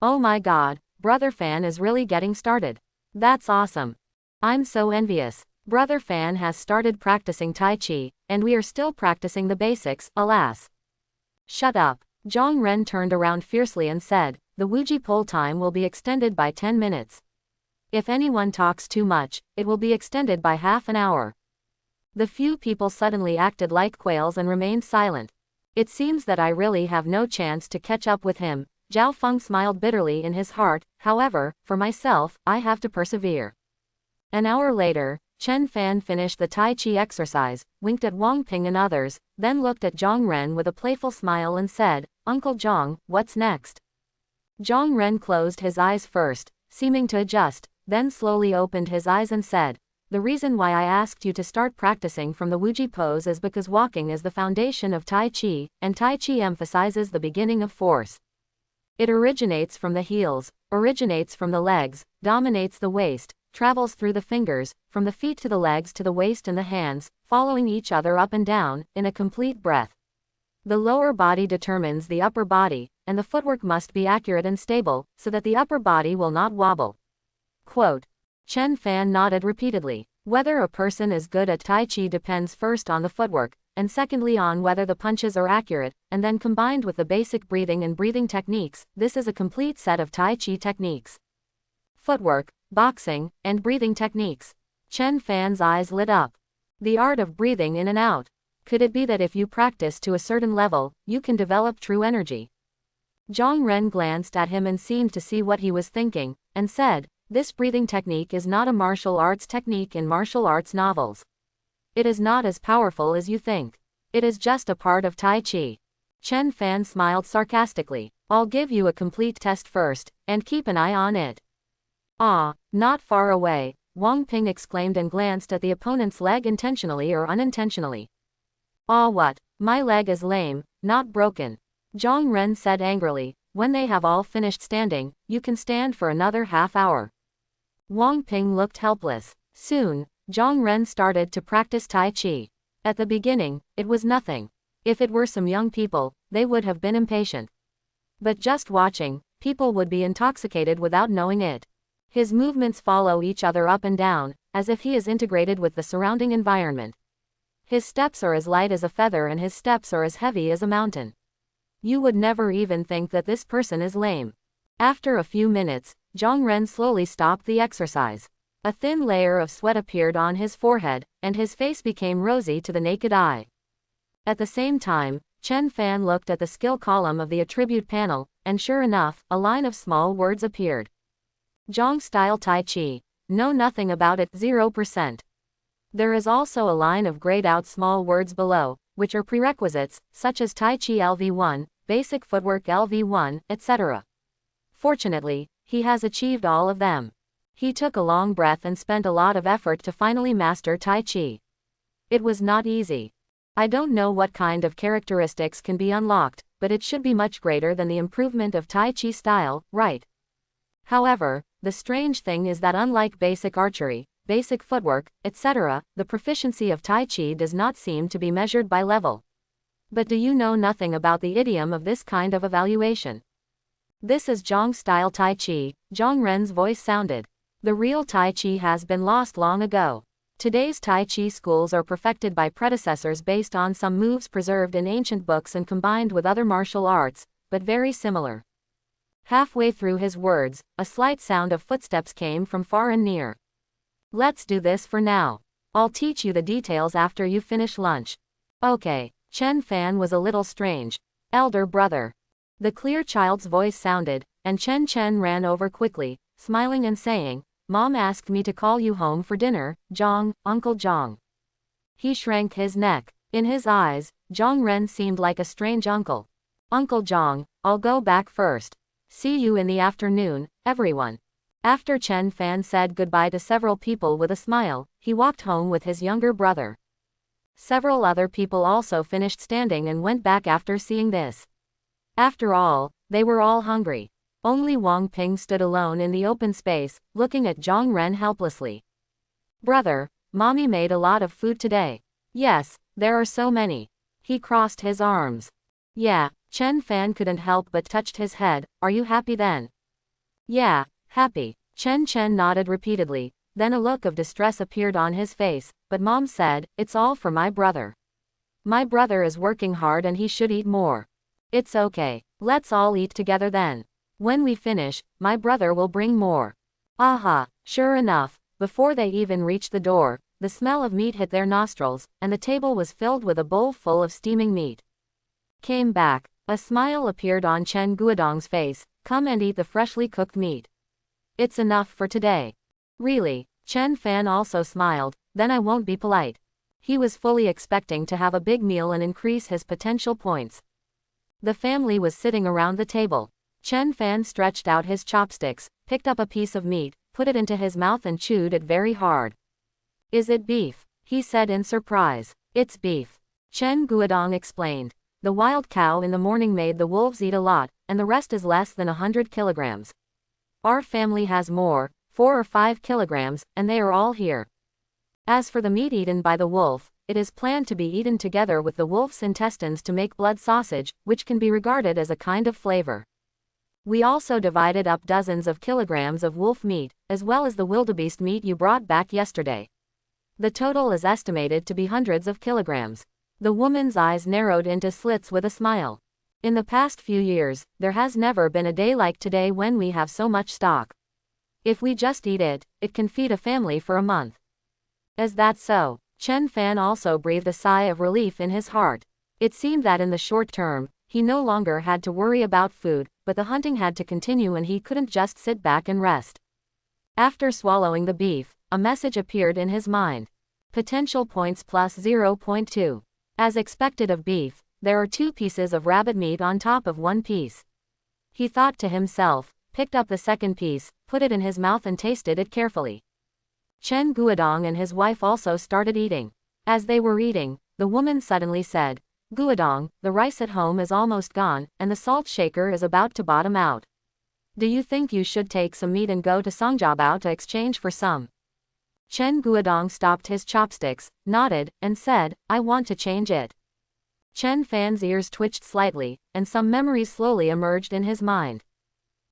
Oh my god, Brother Fan is really getting started. That's awesome. I'm so envious. Brother Fan has started practicing Tai Chi, and we are still practicing the basics, alas. Shut up. Zhang Ren turned around fiercely and said, the Wuji poll time will be extended by 10 minutes. If anyone talks too much, it will be extended by half an hour. The few people suddenly acted like quails and remained silent. It seems that I really have no chance to catch up with him. Zhao Feng smiled bitterly in his heart. However, for myself, I have to persevere. An hour later, Chen Fan finished the Tai Chi exercise, winked at Wang Ping and others, then looked at Zhang Ren with a playful smile and said, Uncle Zhang, what's next? Zhang Ren closed his eyes first, seeming to adjust, then slowly opened his eyes and said, the reason why I asked you to start practicing from the Wuji pose is because walking is the foundation of Tai Chi, and Tai Chi emphasizes the beginning of force. It originates from the heels, originates from the legs, dominates the waist, travels through the fingers, from the feet to the legs to the waist and the hands, following each other up and down, in a complete breath. The lower body determines the upper body, and the footwork must be accurate and stable, so that the upper body will not wobble. Quote. Chen Fan nodded repeatedly. Whether a person is good at Tai Chi depends first on the footwork, and secondly on whether the punches are accurate, and then combined with the basic breathing and breathing techniques, this is a complete set of Tai Chi techniques. Footwork, boxing, and breathing techniques. Chen Fan's eyes lit up. The art of breathing in and out. Could it be that if you practice to a certain level, you can develop true energy? Zhang Ren glanced at him and seemed to see what he was thinking, and said, "This breathing technique is not a martial arts technique in martial arts novels. It is not as powerful as you think. It is just a part of Tai Chi." Chen Fan smiled sarcastically. "I'll give you a complete test first, and keep an eye on it." "Ah, not far away," Wang Ping exclaimed and glanced at the opponent's leg intentionally or unintentionally. "Ah, what? My leg is lame, not broken," Zhang Ren said angrily. "When they have all finished standing, you can stand for another half hour." Wang Ping looked helpless. Soon, Zhang Ren started to practice Tai Chi. At the beginning, it was nothing. If it were some young people, they would have been impatient. But just watching, people would be intoxicated without knowing it. His movements follow each other up and down, as if he is integrated with the surrounding environment. His steps are as light as a feather and his steps are as heavy as a mountain. You would never even think that this person is lame. After a few minutes, Zhang Ren slowly stopped the exercise. A thin layer of sweat appeared on his forehead, and his face became rosy to the naked eye. At the same time, Chen Fan looked at the skill column of the attribute panel, and sure enough, a line of small words appeared. Zhang Style Tai Chi. Know nothing about it, 0%. There is also a line of grayed out small words below, which are prerequisites, such as Tai Chi LV1, Basic Footwork LV1, etc. Fortunately, he has achieved all of them. He took a long breath and spent a lot of effort to finally master Tai Chi. It was not easy. I don't know what kind of characteristics can be unlocked, but it should be much greater than the improvement of Tai Chi style, right? However, the strange thing is that unlike basic archery, basic footwork, etc., the proficiency of Tai Chi does not seem to be measured by level. But do you know nothing about the idiom of this kind of evaluation? This is Zhang style Tai Chi, Zhang Ren's voice sounded. The real Tai Chi has been lost long ago. Today's Tai Chi schools are perfected by predecessors based on some moves preserved in ancient books and combined with other martial arts, but very similar. Halfway through his words, a slight sound of footsteps came from far and near. "Let's do this for now. I'll teach you the details after you finish lunch." "Okay." Chen Fan was a little strange. "Elder brother." The clear child's voice sounded, and Chen ran over quickly, smiling and saying, "Mom asked me to call you home for dinner, Zhang, Uncle Zhang." He shrank his neck. In his eyes, Zhang Ren seemed like a strange uncle. "Uncle Zhang, I'll go back first. See you in the afternoon, everyone." After Chen Fan said goodbye to several people with a smile, he walked home with his younger brother. Several other people also finished standing and went back after seeing this. After all, they were all hungry. Only Wang Ping stood alone in the open space, looking at Zhang Ren helplessly. "Brother, mommy made a lot of food today." "Yes, there are so many." He crossed his arms. "Yeah." Chen Fan couldn't help but touched his head. "Are you happy then?" "Yeah, happy." Chen nodded repeatedly, then a look of distress appeared on his face, but Mom said, "It's all for my brother. My brother is working hard and he should eat more." "It's okay. Let's all eat together then. When we finish, my brother will bring more." Aha! Sure enough, before they even reached the door, the smell of meat hit their nostrils, and the table was filled with a bowl full of steaming meat. Came back. A smile appeared on Chen Guodong's face. "Come and eat the freshly cooked meat. It's enough for today." "Really?" Chen Fan also smiled. "Then I won't be polite." He was fully expecting to have a big meal and increase his potential points. The family was sitting around the table. Chen Fan stretched out his chopsticks, picked up a piece of meat, put it into his mouth and chewed it very hard. "Is it beef?" he said in surprise. "It's beef." Chen Guodong explained. "The wild cow in the morning made the wolves eat a lot, and the rest is less than 100 kilograms. Our family has more, 4 or 5 kilograms, and they are all here. As for the meat eaten by the wolf, it is planned to be eaten together with the wolf's intestines to make blood sausage, which can be regarded as a kind of flavor. We also divided up dozens of kilograms of wolf meat, as well as the wildebeest meat you brought back yesterday. The total is estimated to be hundreds of kilograms." The woman's eyes narrowed into slits with a smile. "In the past few years, there has never been a day like today when we have so much stock. If we just eat it, it can feed a family for a month." Is that so? Chen Fan also breathed a sigh of relief in his heart. It seemed that in the short term, he no longer had to worry about food, but the hunting had to continue and he couldn't just sit back and rest. After swallowing the beef, a message appeared in his mind. Potential points plus 0.2. As expected of beef, there are 2 pieces of rabbit meat on top of 1 piece. He thought to himself, picked up the second piece, put it in his mouth and tasted it carefully. Chen Guodong and his wife also started eating. As they were eating, the woman suddenly said, Guodong, the rice at home is almost gone, and the salt shaker is about to bottom out. Do you think you should take some meat and go to Songjiabao to exchange for some? Chen Guodong stopped his chopsticks, nodded, and said, I want to change it. Chen Fan's ears twitched slightly, and some memories slowly emerged in his mind.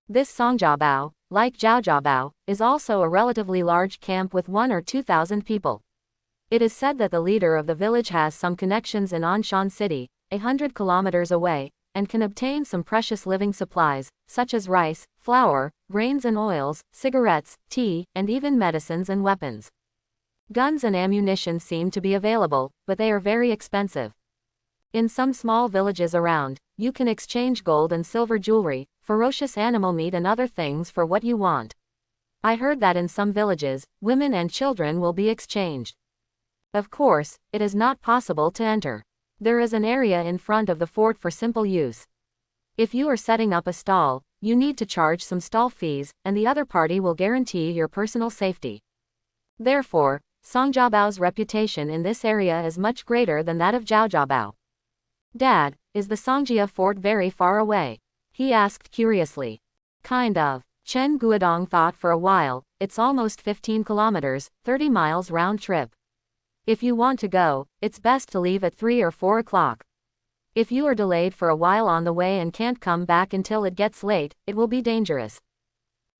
This Songjiabao, like Zhaojiabao, is also a relatively large camp with 1 or 2,000 people. It is said that the leader of the village has some connections in Anshan City, 100 kilometers away, and can obtain some precious living supplies, such as rice, flour, grains and oils, cigarettes, tea, and even medicines and weapons. Guns and ammunition seem to be available, but they are very expensive. In some small villages around, you can exchange gold and silver jewelry, ferocious animal meat and other things for what you want. I heard that in some villages, women and children will be exchanged. Of course, it is not possible to enter. There is an area in front of the fort for simple use. If you are setting up a stall, you need to charge some stall fees, and the other party will guarantee your personal safety. Therefore, Songjiabao's reputation in this area is much greater than that of Zhaojiabao. Dad, is the Songjia fort very far away? He asked curiously. Kind of. Chen Guodong thought for a while, it's almost 15 kilometers, 30 miles round trip. If you want to go, it's best to leave at 3 or 4 o'clock. If you are delayed for a while on the way and can't come back until it gets late, it will be dangerous.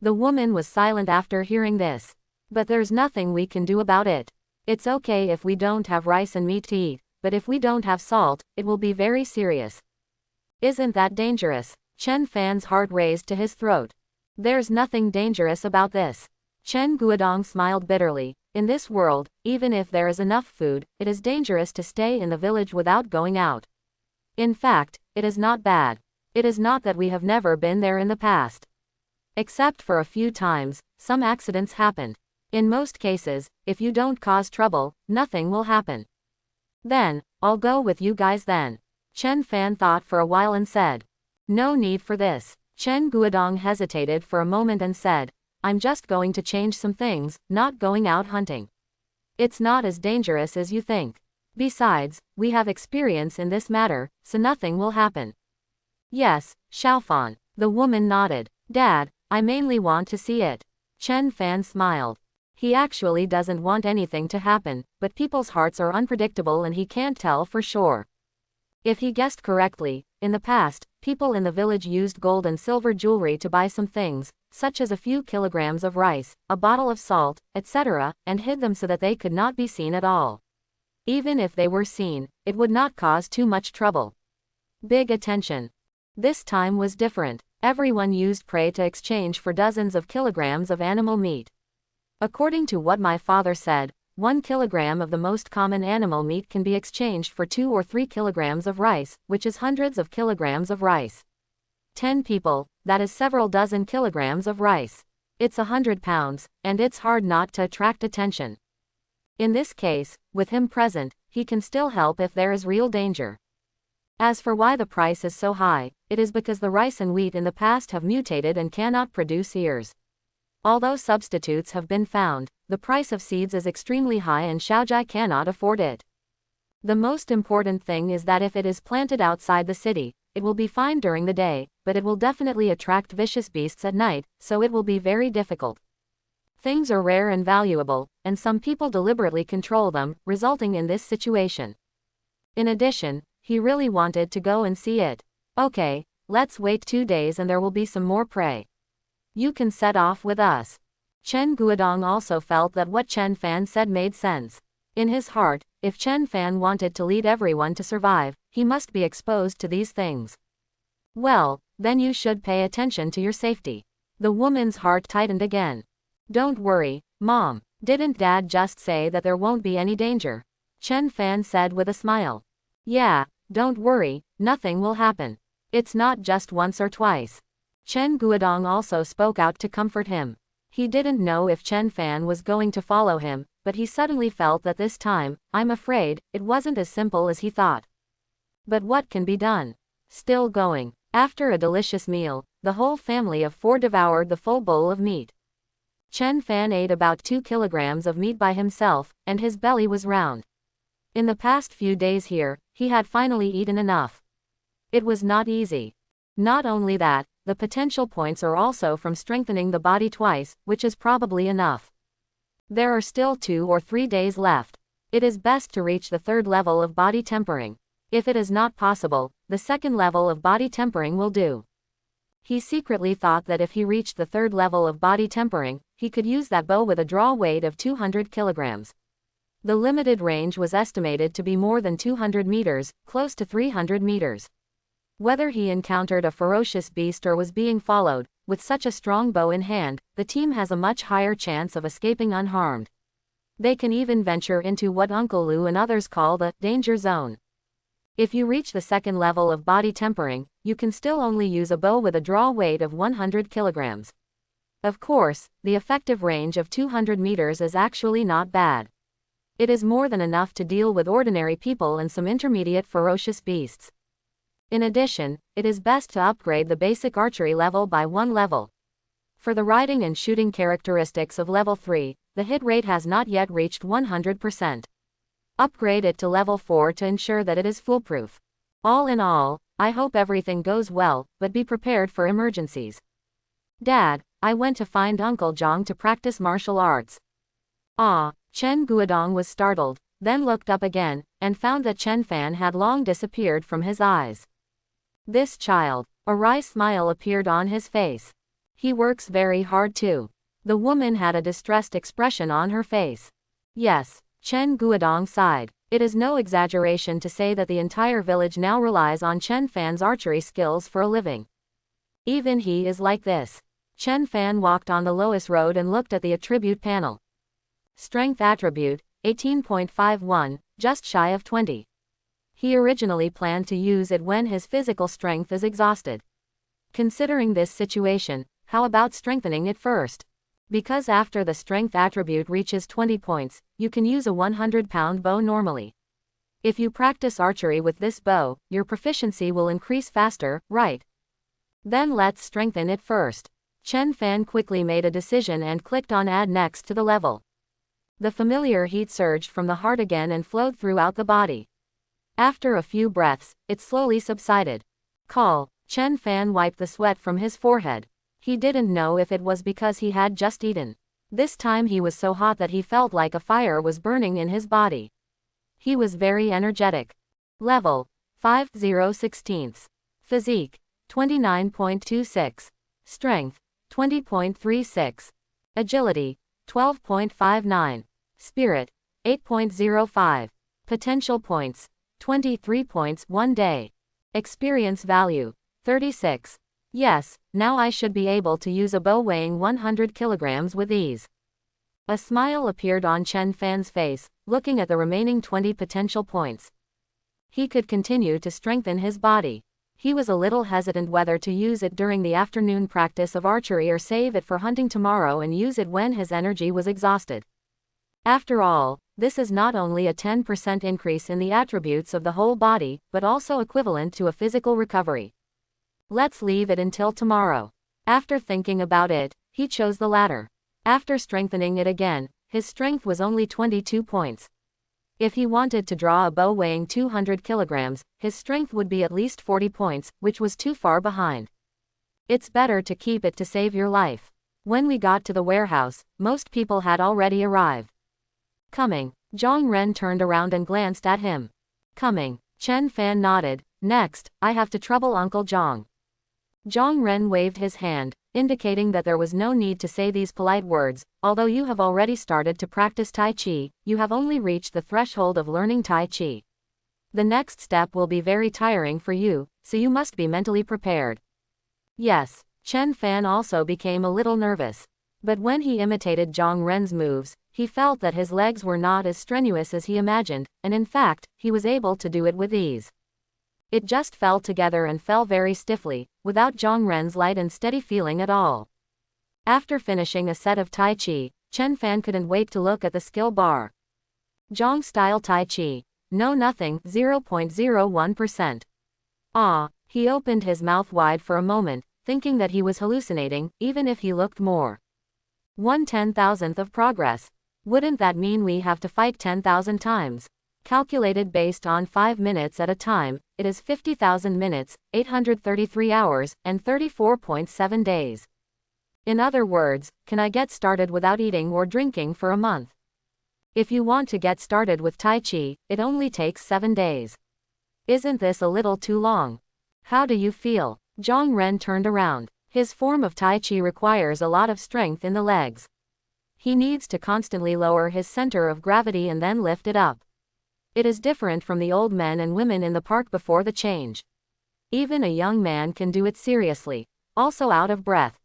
The woman was silent after hearing this. But there's nothing we can do about it. It's okay if we don't have rice and meat to eat, but if we don't have salt, it will be very serious. Isn't that dangerous? Chen Fan's heart raised to his throat. There's nothing dangerous about this. Chen Guodong smiled bitterly. In this world, even if there is enough food, it is dangerous to stay in the village without going out. In fact, it is not bad. It is not that we have never been there in the past. Except for a few times, some accidents happened. In most cases, if you don't cause trouble, nothing will happen. Then, I'll go with you guys then. Chen Fan thought for a while and said. No need for this. Chen Guodong hesitated for a moment and said, I'm just going to change some things, not going out hunting. It's not as dangerous as you think. Besides, we have experience in this matter, so nothing will happen. Yes, Xiaofan. The woman nodded. Dad, I mainly want to see it. Chen Fan smiled. He actually doesn't want anything to happen, but people's hearts are unpredictable and he can't tell for sure. If he guessed correctly, in the past, people in the village used gold and silver jewelry to buy some things, such as a few kilograms of rice, a bottle of salt, etc., and hid them so that they could not be seen at all. Even if they were seen, it would not cause too much trouble. Big attention. This time was different. Everyone used prey to exchange for dozens of kilograms of animal meat. According to what my father said, 1 kilogram of the most common animal meat can be exchanged for 2 or 3 kilograms of rice, which is hundreds of kilograms of rice. 10 people, that is several dozen kilograms of rice. It's 100 pounds, and it's hard not to attract attention. In this case, with him present, he can still help if there is real danger. As for why the price is so high, it is because the rice and wheat in the past have mutated and cannot produce ears. Although substitutes have been found, the price of seeds is extremely high and Shaojai cannot afford it. The most important thing is that if it is planted outside the city, it will be fine during the day, but it will definitely attract vicious beasts at night, so it will be very difficult. Things are rare and valuable, and some people deliberately control them, resulting in this situation. In addition, he really wanted to go and see it. Okay, let's wait 2 days and there will be some more prey. You can set off with us. Chen Guodong also felt that what Chen Fan said made sense. In his heart, if Chen Fan wanted to lead everyone to survive, he must be exposed to these things. Well, then you should pay attention to your safety. The woman's heart tightened again. Don't worry, Mom. Didn't Dad just say that there won't be any danger? Chen Fan said with a smile. Yeah, don't worry, nothing will happen. It's not just once or twice. Chen Guodong also spoke out to comfort him. He didn't know if Chen Fan was going to follow him, but he suddenly felt that this time, I'm afraid, it wasn't as simple as he thought. But what can be done? Still going. After a delicious meal, the whole family of 4 devoured the full bowl of meat. Chen Fan ate about 2 kilograms of meat by himself, and his belly was round. In the past few days here, he had finally eaten enough. It was not easy. Not only that, the potential points are also from strengthening the body twice, which is probably enough. There are still 2 or 3 days left. It is best to reach the 3rd level of body tempering. If it is not possible, the 2nd level of body tempering will do. He secretly thought that if he reached the 3rd level of body tempering, he could use that bow with a draw weight of 200 kilograms. The limited range was estimated to be more than 200 meters, close to 300 meters. Whether he encountered a ferocious beast or was being followed, with such a strong bow in hand, the team has a much higher chance of escaping unharmed. They can even venture into what Uncle Lu and others call the danger zone. If you reach the 2nd level of body tempering, you can still only use a bow with a draw weight of 100 kilograms. Of course, the effective range of 200 meters is actually not bad. It is more than enough to deal with ordinary people and some intermediate ferocious beasts. In addition, it is best to upgrade the basic archery level by 1 level. For the riding and shooting characteristics of level 3, the hit rate has not yet reached 100%. Upgrade it to level 4 to ensure that it is foolproof. All in all, I hope everything goes well, but be prepared for emergencies. Dad, I went to find Uncle Zhang to practice martial arts. Ah, Chen Guodong was startled, then looked up again, and found that Chen Fan had long disappeared from his eyes. This child, a wry smile appeared on his face. He works very hard too. The woman had a distressed expression on her face. Yes, Chen Guodong sighed. It is no exaggeration to say that the entire village now relies on Chen Fan's archery skills for a living. Even he is like this. Chen Fan walked on the Lois Road and looked at the attribute panel. Strength attribute, 18.51, just shy of 20. He originally planned to use it when his physical strength is exhausted. Considering this situation, how about strengthening it first? Because after the strength attribute reaches 20 points, you can use a 100-pound bow normally. If you practice archery with this bow, your proficiency will increase faster, right? Then let's strengthen it first. Chen Fan quickly made a decision and clicked on Add Next to the level. The familiar heat surged from the heart again and flowed throughout the body. After a few breaths, it slowly subsided. Call. Chen Fan wiped the sweat from his forehead. He didn't know if it was because he had just eaten. This time he was so hot that he felt like a fire was burning in his body. He was very energetic. Level 50/16. Physique 29.26. Strength 20.36. Agility 12.59. Spirit 8.05. Potential points 23 points 1 day. Experience value 36. Yes, now I should be able to use a bow weighing 100 kilograms with ease. A smile appeared on Chen Fan's face, looking at the remaining 20 potential points. He could continue to strengthen his body. He was a little hesitant whether to use it during the afternoon practice of archery or save it for hunting tomorrow and use it when his energy was exhausted. After all, this is not only a 10% increase in the attributes of the whole body, but also equivalent to a physical recovery. Let's leave it until tomorrow. After thinking about it, he chose the latter. After strengthening it again, his strength was only 22 points. If he wanted to draw a bow weighing 200 kilograms, his strength would be at least 40 points, which was too far behind. It's better to keep it to save your life. When we got to the warehouse, most people had already arrived. Coming. Zhang Ren turned around and glanced at him. Coming. Chen Fan nodded. Next, I have to trouble Uncle Zhang. Zhang Ren waved his hand, indicating that there was no need to say these polite words. Although you have already started to practice Tai Chi, you have only reached the threshold of learning Tai Chi. The next step will be very tiring for you, so you must be mentally prepared. Yes, Chen Fan also became a little nervous. But when he imitated Zhang Ren's moves, he felt that his legs were not as strenuous as he imagined, and in fact, he was able to do it with ease. It just fell together and fell very stiffly, without Zhang Ren's light and steady feeling at all. After finishing a set of Tai Chi, Chen Fan couldn't wait to look at the skill bar. Zhang style Tai Chi. No nothing, 0.01%. Ah, he opened his mouth wide for a moment, thinking that he was hallucinating, even if he looked more. 1/10,000th of progress. Wouldn't that mean we have to fight 10,000 times? Calculated based on 5 minutes at a time, it is 50,000 minutes, 833 hours, and 34.7 days. In other words, can I get started without eating or drinking for a month? If you want to get started with Tai Chi, it only takes 7 days. Isn't this a little too long? How do you feel? Zhang Ren turned around. His form of Tai Chi requires a lot of strength in the legs. He needs to constantly lower his center of gravity and then lift it up. It is different from the old men and women in the park before the change. Even a young man can do it seriously, also out of breath.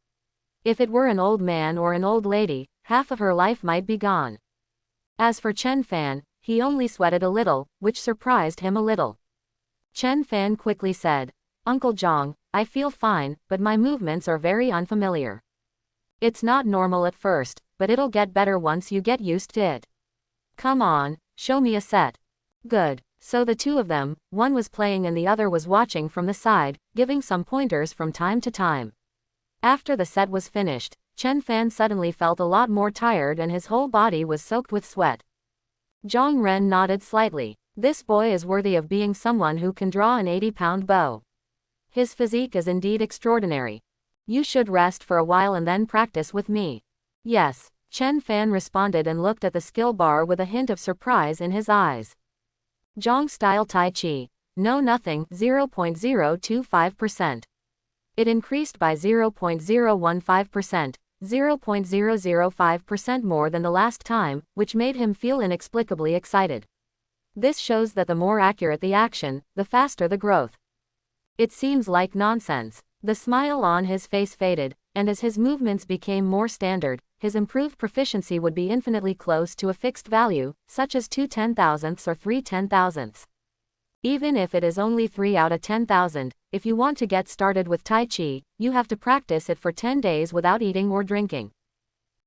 If it were an old man or an old lady, half of her life might be gone. As for Chen Fan, he only sweated a little, which surprised him a little. Chen Fan quickly said, "Uncle Zhang, I feel fine, but my movements are very unfamiliar. It's not normal at first, but it'll get better once you get used to it. Come on, show me a set." Good. So the two of them, one was playing and the other was watching from the side, giving some pointers from time to time. After the set was finished, Chen Fan suddenly felt a lot more tired and his whole body was soaked with sweat. Zhang Ren nodded slightly. This boy is worthy of being someone who can draw an 80-pound bow. His physique is indeed extraordinary. You should rest for a while and then practice with me. Yes, Chen Fan responded and looked at the skill bar with a hint of surprise in his eyes. Zhang style Tai Chi. No nothing, 0.025%. It increased by 0.015%, 0.005% more than the last time, which made him feel inexplicably excited. This shows that the more accurate the action, the faster the growth. It seems like nonsense. The smile on his face faded, and as his movements became more standard, his improved proficiency would be infinitely close to a fixed value, such as 2/10,000ths or 3/10,000ths. Even if it is only 3 out of 10,000, if you want to get started with Tai Chi, you have to practice it for 10 days without eating or drinking.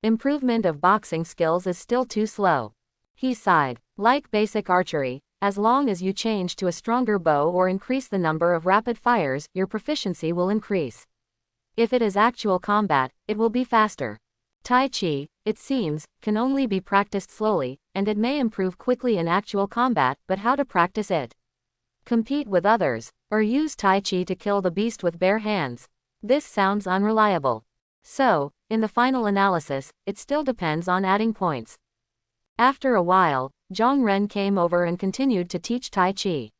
Improvement of boxing skills is still too slow. He sighed. Like basic archery, as long as you change to a stronger bow or increase the number of rapid fires, your proficiency will increase. If it is actual combat, it will be faster. Tai Chi, it seems, can only be practiced slowly, and it may improve quickly in actual combat, but how to practice it? Compete with others, or use Tai Chi to kill the beast with bare hands. This sounds unreliable. So, in the final analysis, it still depends on adding points. After a while, Zhang Ren came over and continued to teach Tai Chi.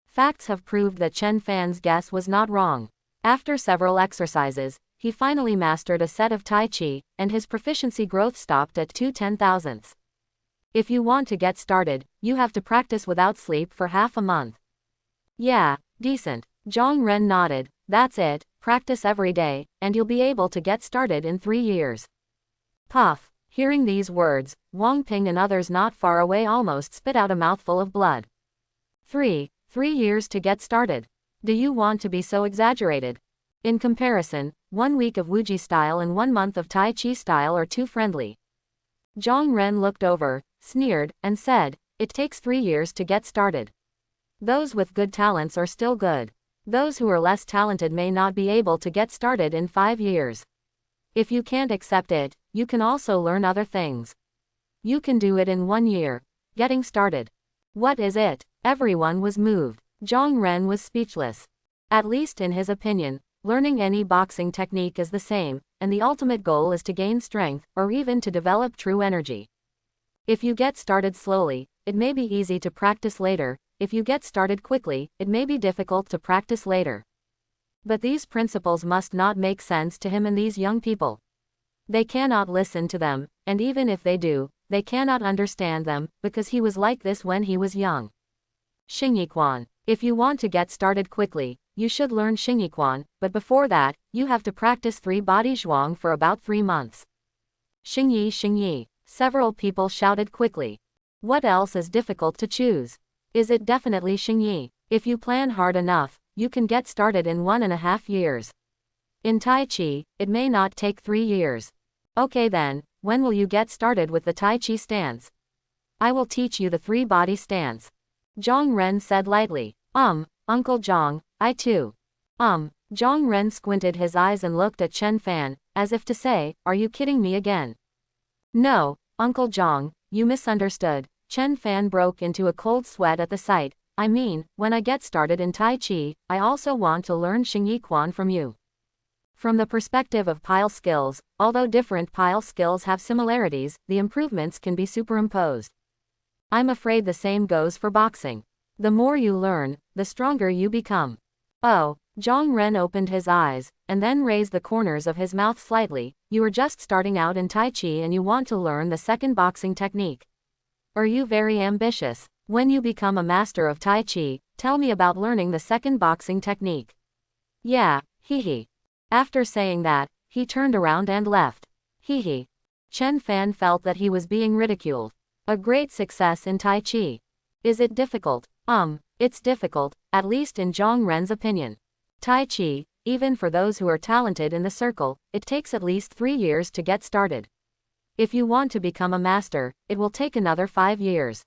Facts have proved that Chen Fan's guess was not wrong. After several exercises, he finally mastered a set of Tai Chi, and his proficiency growth stopped at 2/10,000ths. If you want to get started, you have to practice without sleep for half a month. Yeah, decent. Zhang Ren nodded. That's it, practice every day, and you'll be able to get started in 3 years. Puff. Hearing these words, Wang Ping and others not far away almost spit out a mouthful of blood. 3 years to get started. Do you want to be so exaggerated? In comparison, 1 week of Wuji style and 1 month of Tai Chi style are too friendly. Zhang Ren looked over, sneered, and said, it takes 3 years to get started. Those with good talents are still good. Those who are less talented may not be able to get started in 5 years. If you can't accept it, you can also learn other things. You can do it in 1 year. Getting started. What is it? Everyone was moved. Zhang Ren was speechless. At least in his opinion, learning any boxing technique is the same, and the ultimate goal is to gain strength, or even to develop true energy. If you get started slowly, it may be easy to practice later. If you get started quickly, it may be difficult to practice later. But these principles must not make sense to him and these young people. They cannot listen to them, and even if they do, they cannot understand them, because he was like this when he was young. Xingyiquan. If you want to get started quickly, you should learn Xingyiquan, but before that, you have to practice 3 body zhuang for about 3 months. Xingyi, Xingyi. Several people shouted quickly. What else is difficult to choose? Is it definitely Xingyi? If you plan hard enough, you can get started in 1.5 years. In Tai Chi, it may not take 3 years. Okay then, when will you get started with the Tai Chi stance? I will teach you the 3-body stance. Zhang Ren said lightly. Uncle Zhang, I too. Zhang Ren squinted his eyes and looked at Chen Fan, as if to say, are you kidding me again? No, Uncle Zhang, you misunderstood. Chen Fan broke into a cold sweat at the sight. I mean, when I get started in Tai Chi, I also want to learn Xingyi Quan from you. From the perspective of pile skills, although different pile skills have similarities, the improvements can be superimposed. I'm afraid the same goes for boxing. The more you learn, the stronger you become. Oh, Zhang Ren opened his eyes, and then raised the corners of his mouth slightly. You are just starting out in Tai Chi and you want to learn the second boxing technique. Are you very ambitious? When you become a master of Tai Chi, tell me about learning the second boxing technique. Yeah, hee. After saying that, he turned around and left. Hee. Chen Fan felt that he was being ridiculed. A great success in Tai Chi. Is it difficult? It's difficult, at least in Zhang Ren's opinion. Tai Chi, even for those who are talented in the circle, it takes at least 3 years to get started. If you want to become a master, it will take another 5 years.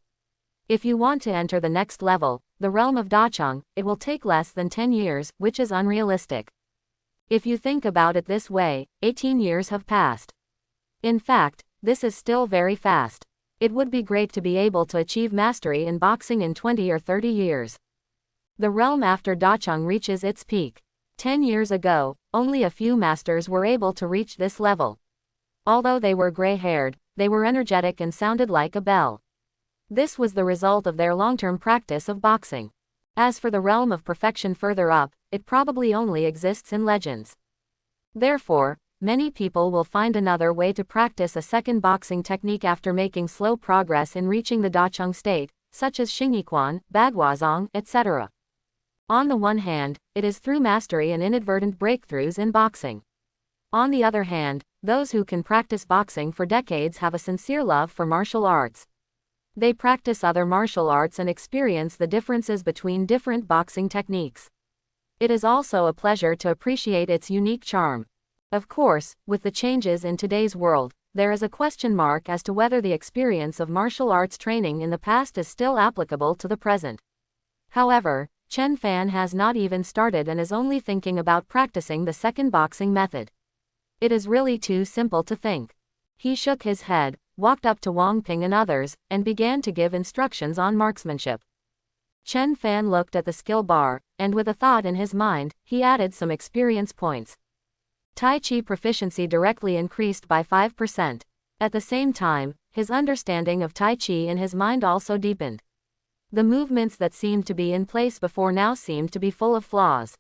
If you want to enter the next level, the realm of Dacheng, it will take less than 10 years, which is unrealistic. If you think about it this way, 18 years have passed. In fact, this is still very fast. It would be great to be able to achieve mastery in boxing in 20 or 30 years. The realm after Dacheng reaches its peak. 10 years ago, only a few masters were able to reach this level. Although they were gray-haired, they were energetic and sounded like a bell. This was the result of their long-term practice of boxing. As for the realm of perfection further up, it probably only exists in legends. Therefore, many people will find another way to practice a second boxing technique after making slow progress in reaching the Dacheng state, such as Xingyi Quan, Baguazhong, etc. On the one hand, it is through mastery and inadvertent breakthroughs in boxing. On the other hand, those who can practice boxing for decades have a sincere love for martial arts. They practice other martial arts and experience the differences between different boxing techniques. It is also a pleasure to appreciate its unique charm. Of course, with the changes in today's world, there is a question mark as to whether the experience of martial arts training in the past is still applicable to the present. However, Chen Fan has not even started and is only thinking about practicing the second boxing method. It is really too simple to think. He shook his head, walked up to Wang Ping and others, and began to give instructions on marksmanship. Chen Fan looked at the skill bar, and with a thought in his mind, he added some experience points. Tai Chi proficiency directly increased by 5%. At the same time, his understanding of Tai Chi in his mind also deepened. The movements that seemed to be in place before now seemed to be full of flaws.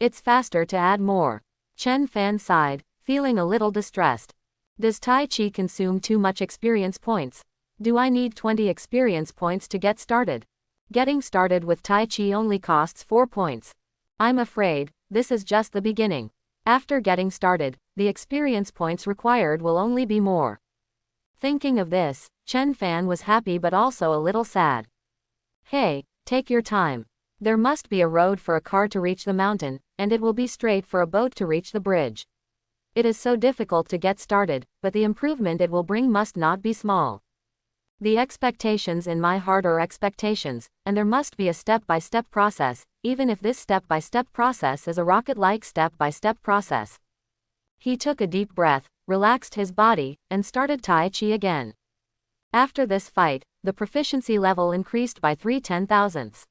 It's faster to add more. Chen Fan sighed, feeling a little distressed. Does Tai Chi consume too much experience points? Do I need 20 experience points to get started? Getting started with Tai Chi only costs 4 points. I'm afraid, this is just the beginning. After getting started, the experience points required will only be more. Thinking of this, Chen Fan was happy but also a little sad. Hey, take your time. There must be a road for a car to reach the mountain, and it will be straight for a boat to reach the bridge. It is so difficult to get started, but the improvement it will bring must not be small. The expectations in my heart are expectations, and there must be a step-by-step process, even if this step-by-step process is a rocket-like step-by-step process. He took a deep breath, relaxed his body, and started Tai Chi again. After this fight, the proficiency level increased by 0.3.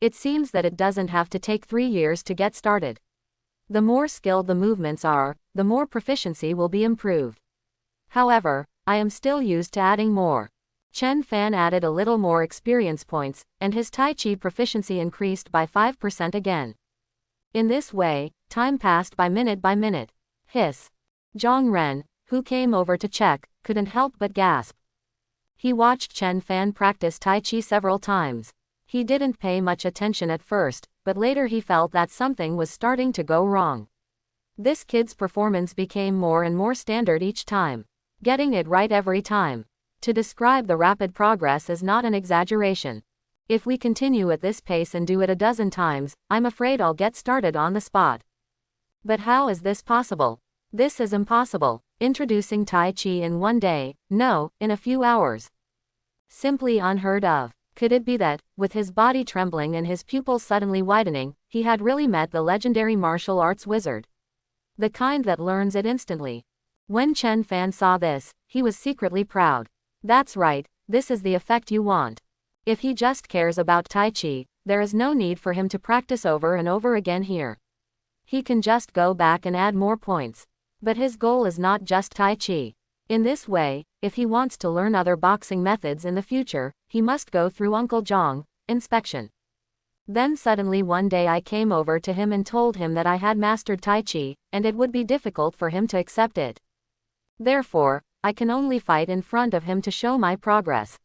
It seems that it doesn't have to take 3 years to get started. The more skilled the movements are, the more proficiency will be improved. However, I am still used to adding more. Chen Fan added a little more experience points, and his Tai Chi proficiency increased by 5% again. In this way, time passed by minute. Hiss. Zhang Ren, who came over to check, couldn't help but gasp. He watched Chen Fan practice Tai Chi several times. He didn't pay much attention at first, but later he felt that something was starting to go wrong. This kid's performance became more and more standard each time. Getting it right every time. To describe the rapid progress is not an exaggeration. If we continue at this pace and do it a dozen times, I'm afraid I'll get started on the spot. But how is this possible? This is impossible. Introducing Tai Chi in one day, no, in a few hours. Simply unheard of. Could it be that, with his body trembling and his pupils suddenly widening, he had really met the legendary martial arts wizard? The kind that learns it instantly. When Chen Fan saw this, he was secretly proud. That's right, this is the effect you want. If he just cares about Tai Chi, there is no need for him to practice over and over again here. He can just go back and add more points. But his goal is not just Tai Chi. In this way, if he wants to learn other boxing methods in the future, he must go through Uncle Zhang, inspection. Then suddenly one day I came over to him and told him that I had mastered Tai Chi, and it would be difficult for him to accept it. Therefore, I can only fight in front of him to show my progress.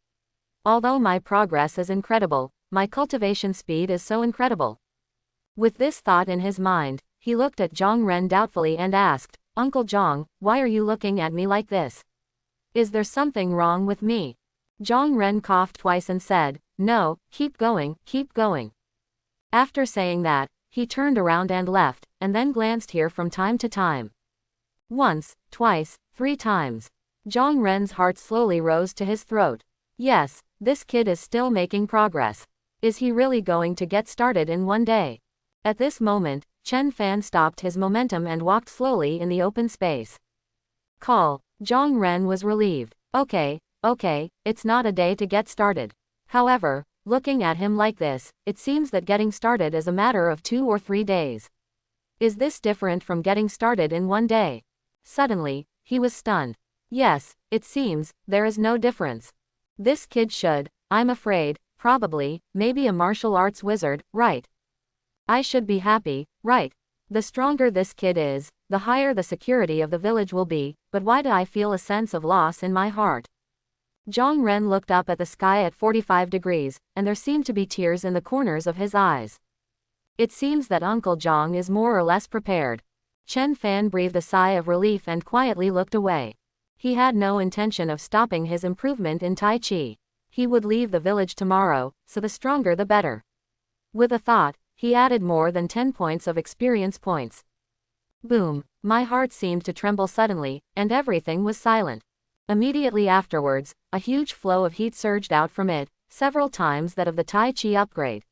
Although my progress is incredible, my cultivation speed is so incredible. With this thought in his mind, he looked at Zhang Ren doubtfully and asked, Uncle Zhang, why are you looking at me like this? Is there something wrong with me? Zhang Ren coughed twice and said, no, keep going, keep going. After saying that, he turned around and left, and then glanced here from time to time. Once, twice, 3 times. Zhang Ren's heart slowly rose to his throat. Yes, this kid is still making progress. Is he really going to get started in one day? At this moment, Chen Fan stopped his momentum and walked slowly in the open space. Call. Zhang Ren was relieved. Okay, it's not a day to get started. However, looking at him like this, it seems that getting started is a matter of 2 or 3 days. Is this different from getting started in one day? Suddenly, he was stunned. Yes, it seems, there is no difference. This kid should, I'm afraid, probably, maybe a martial arts wizard, right? I should be happy, right? The stronger this kid is, the higher the security of the village will be, but why do I feel a sense of loss in my heart? Zhang Ren looked up at the sky at 45 degrees, and there seemed to be tears in the corners of his eyes. It seems that Uncle Zhang is more or less prepared. Chen Fan breathed a sigh of relief and quietly looked away. He had no intention of stopping his improvement in Tai Chi. He would leave the village tomorrow, so the stronger the better. With a thought, he added more than 10 points of experience points. Boom! My heart seemed to tremble suddenly, and everything was silent. Immediately afterwards, a huge flow of heat surged out from it, several times that of the Tai Chi upgrade.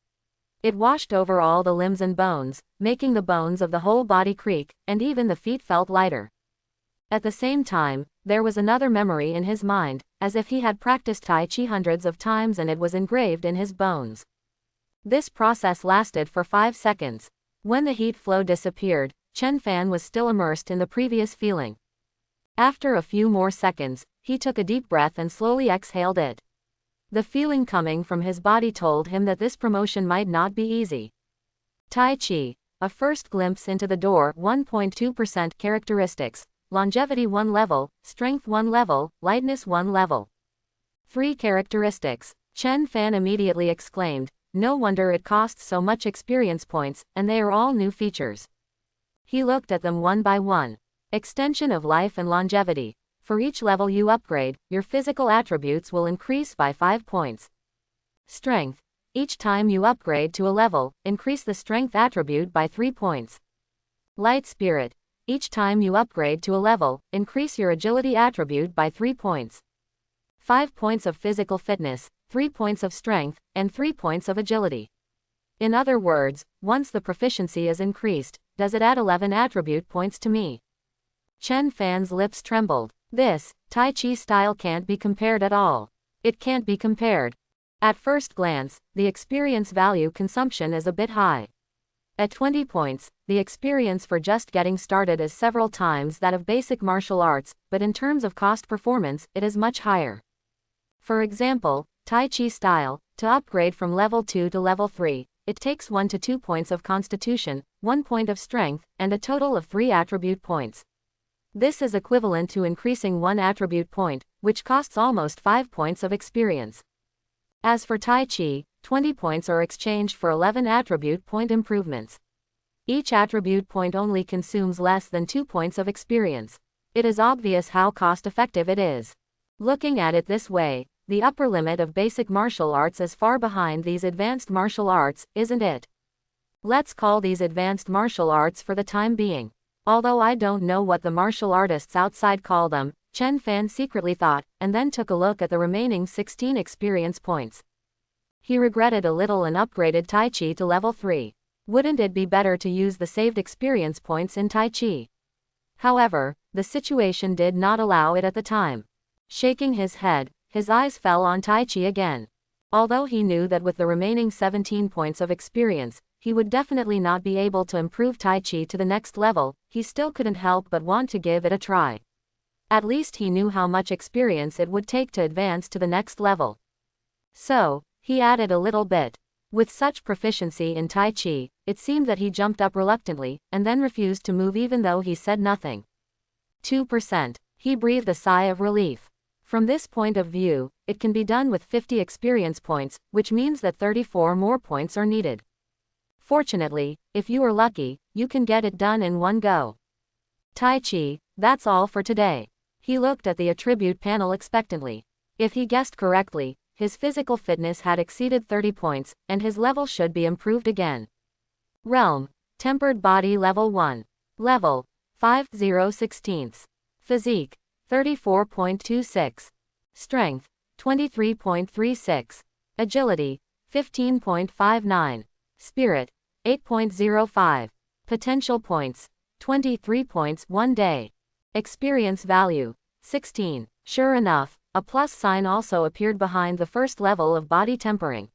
It washed over all the limbs and bones, making the bones of the whole body creak, and even the feet felt lighter. At the same time, there was another memory in his mind, as if he had practiced Tai Chi hundreds of times and it was engraved in his bones. This process lasted for 5 seconds. When the heat flow disappeared, Chen Fan was still immersed in the previous feeling. After a few more seconds, he took a deep breath and slowly exhaled it. The feeling coming from his body told him that this promotion might not be easy. Tai Chi, a first glimpse into the door. 1.2% characteristics, longevity 1 level, strength 1 level, lightness 1 level. 3 characteristics. Chen Fan immediately exclaimed, no wonder it costs so much experience points, and they are all new features. He looked at them one by one. Extension of life and longevity. For each level you upgrade, your physical attributes will increase by 5 points. Strength. Each time you upgrade to a level, increase the strength attribute by 3 points. Light spirit. Each time you upgrade to a level, increase your agility attribute by 3 points. 5 points of physical fitness, 3 points of strength, and 3 points of agility. In other words, once the proficiency is increased, does it add 11 attribute points to me? Chen Fan's lips trembled. This, Tai Chi style can't be compared at all. It can't be compared. At first glance, the experience value consumption is a bit high. At 20 points, the experience for just getting started is several times that of basic martial arts, but in terms of cost performance, it is much higher. For example, Tai Chi style, to upgrade from level 2 to level 3, it takes 1 to 2 points of constitution, 1 point of strength, and a total of 3 attribute points. This is equivalent to increasing 1 attribute point, which costs almost 5 points of experience. As for Tai Chi, 20 points are exchanged for 11 attribute point improvements. Each attribute point only consumes less than 2 points of experience. It is obvious how cost-effective it is. Looking at it this way, the upper limit of basic martial arts is far behind these advanced martial arts, isn't it? Let's call these advanced martial arts for the time being. Although I don't know what the martial artists outside call them, Chen Fan secretly thought, and then took a look at the remaining 16 experience points. He regretted a little and upgraded Tai Chi to level 3. Wouldn't it be better to use the saved experience points in Tai Chi? However, the situation did not allow it at the time. Shaking his head, his eyes fell on Tai Chi again. Although he knew that with the remaining 17 points of experience, he would definitely not be able to improve Tai Chi to the next level, he still couldn't help but want to give it a try. At least he knew how much experience it would take to advance to the next level. So, he added a little bit. With such proficiency in Tai Chi, it seemed that he jumped up reluctantly, and then refused to move even though he said nothing. 2%. He breathed a sigh of relief. From this point of view, it can be done with 50 experience points, which means that 34 more points are needed. Fortunately, if you are lucky, you can get it done in one go. Tai Chi, that's all for today. He looked at the attribute panel expectantly. If he guessed correctly, his physical fitness had exceeded 30 points, and his level should be improved again. Realm, Tempered Body Level 1. Level, 5/0/16. Physique, 34.26. Strength, 23.36. Agility, 15.59. Spirit, 8.05. Potential points, 23 points 1 day. Experience value, 16. Sure enough, a plus sign also appeared behind the first level of body tempering.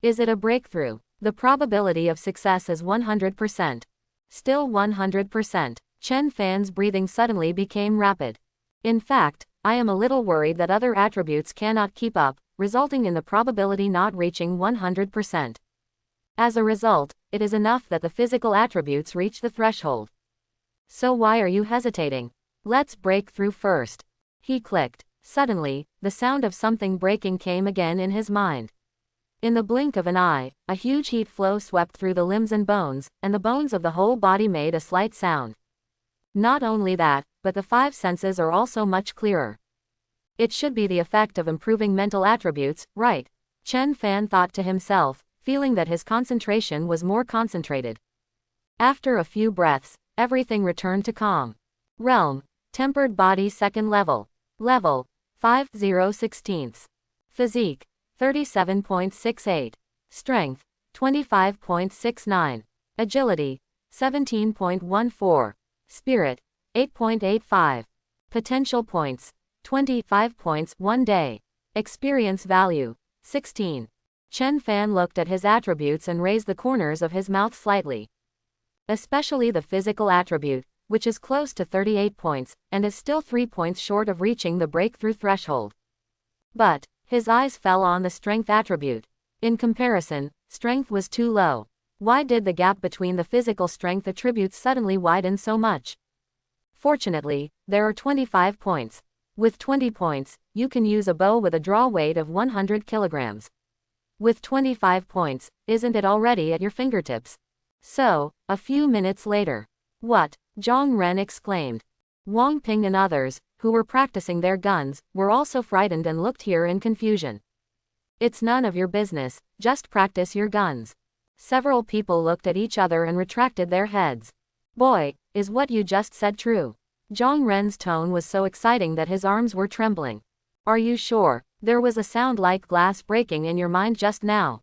Is it a breakthrough? The probability of success is 100%. Still 100%. Chen Fan's breathing suddenly became rapid. In fact, I am a little worried that other attributes cannot keep up, resulting in the probability not reaching 100%. As a result, it is enough that the physical attributes reach the threshold. So why are you hesitating? Let's break through first. He clicked. Suddenly, the sound of something breaking came again in his mind. In the blink of an eye, a huge heat flow swept through the limbs and bones, and the bones of the whole body made a slight sound. Not only that, but the 5 senses are also much clearer. It should be the effect of improving mental attributes, right? Chen Fan thought to himself, feeling that his concentration was more concentrated. After a few breaths, everything returned to calm. Realm, Tempered Body Second Level. Level, 5/0/16. Physique, 37.68. Strength, 25.69. Agility, 17.14. Spirit, 8.85. Potential points, 25 points 1 day. Experience value, 16. Chen Fan looked at his attributes and raised the corners of his mouth slightly. Especially the physical attribute, which is close to 38 points, and is still 3 points short of reaching the breakthrough threshold. But, his eyes fell on the strength attribute. In comparison, strength was too low. Why did the gap between the physical strength attributes suddenly widen so much? Fortunately, there are 25 points. With 20 points, you can use a bow with a draw weight of 100 kilograms. With 25 points, isn't it already at your fingertips? So, a few minutes later. What? Zhang Ren exclaimed. Wang Ping and others, who were practicing their guns, were also frightened and looked here in confusion. It's none of your business, just practice your guns. Several people looked at each other and retracted their heads. Boy, is what you just said true? Zhang Ren's tone was so exciting that his arms were trembling. Are you sure? There was a sound like glass breaking in your mind just now.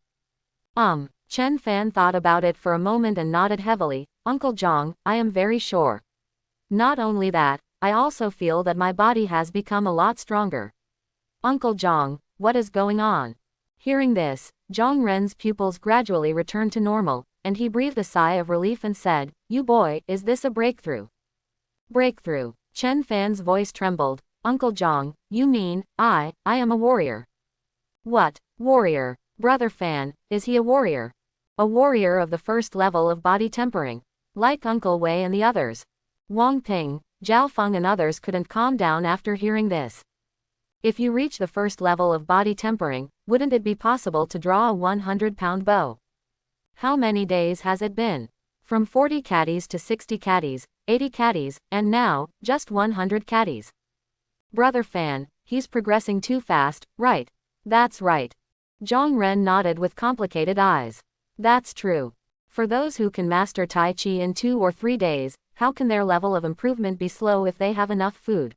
Chen Fan thought about it for a moment and nodded heavily. Uncle Zhang, I am very sure. Not only that, I also feel that my body has become a lot stronger. Uncle Zhang, what is going on? Hearing this, Zhang Ren's pupils gradually returned to normal, and he breathed a sigh of relief and said, You boy, is this a breakthrough? Breakthrough. Chen Fan's voice trembled. Uncle Zhang, you mean, I am a warrior. What, warrior? Brother Fan, is he a warrior? A warrior of the first level of body tempering. Like Uncle Wei and the others. Wang Ping, Zhao Feng and others couldn't calm down after hearing this. If you reach the first level of body tempering, wouldn't it be possible to draw a 100-pound bow? How many days has it been? From 40 caddies to 60 caddies, 80 caddies, and now, just 100 caddies. Brother Fan, he's progressing too fast, right? That's right. Zhang Ren nodded with complicated eyes. That's true. For those who can master Tai Chi in 2 or 3 days, how can their level of improvement be slow if they have enough food?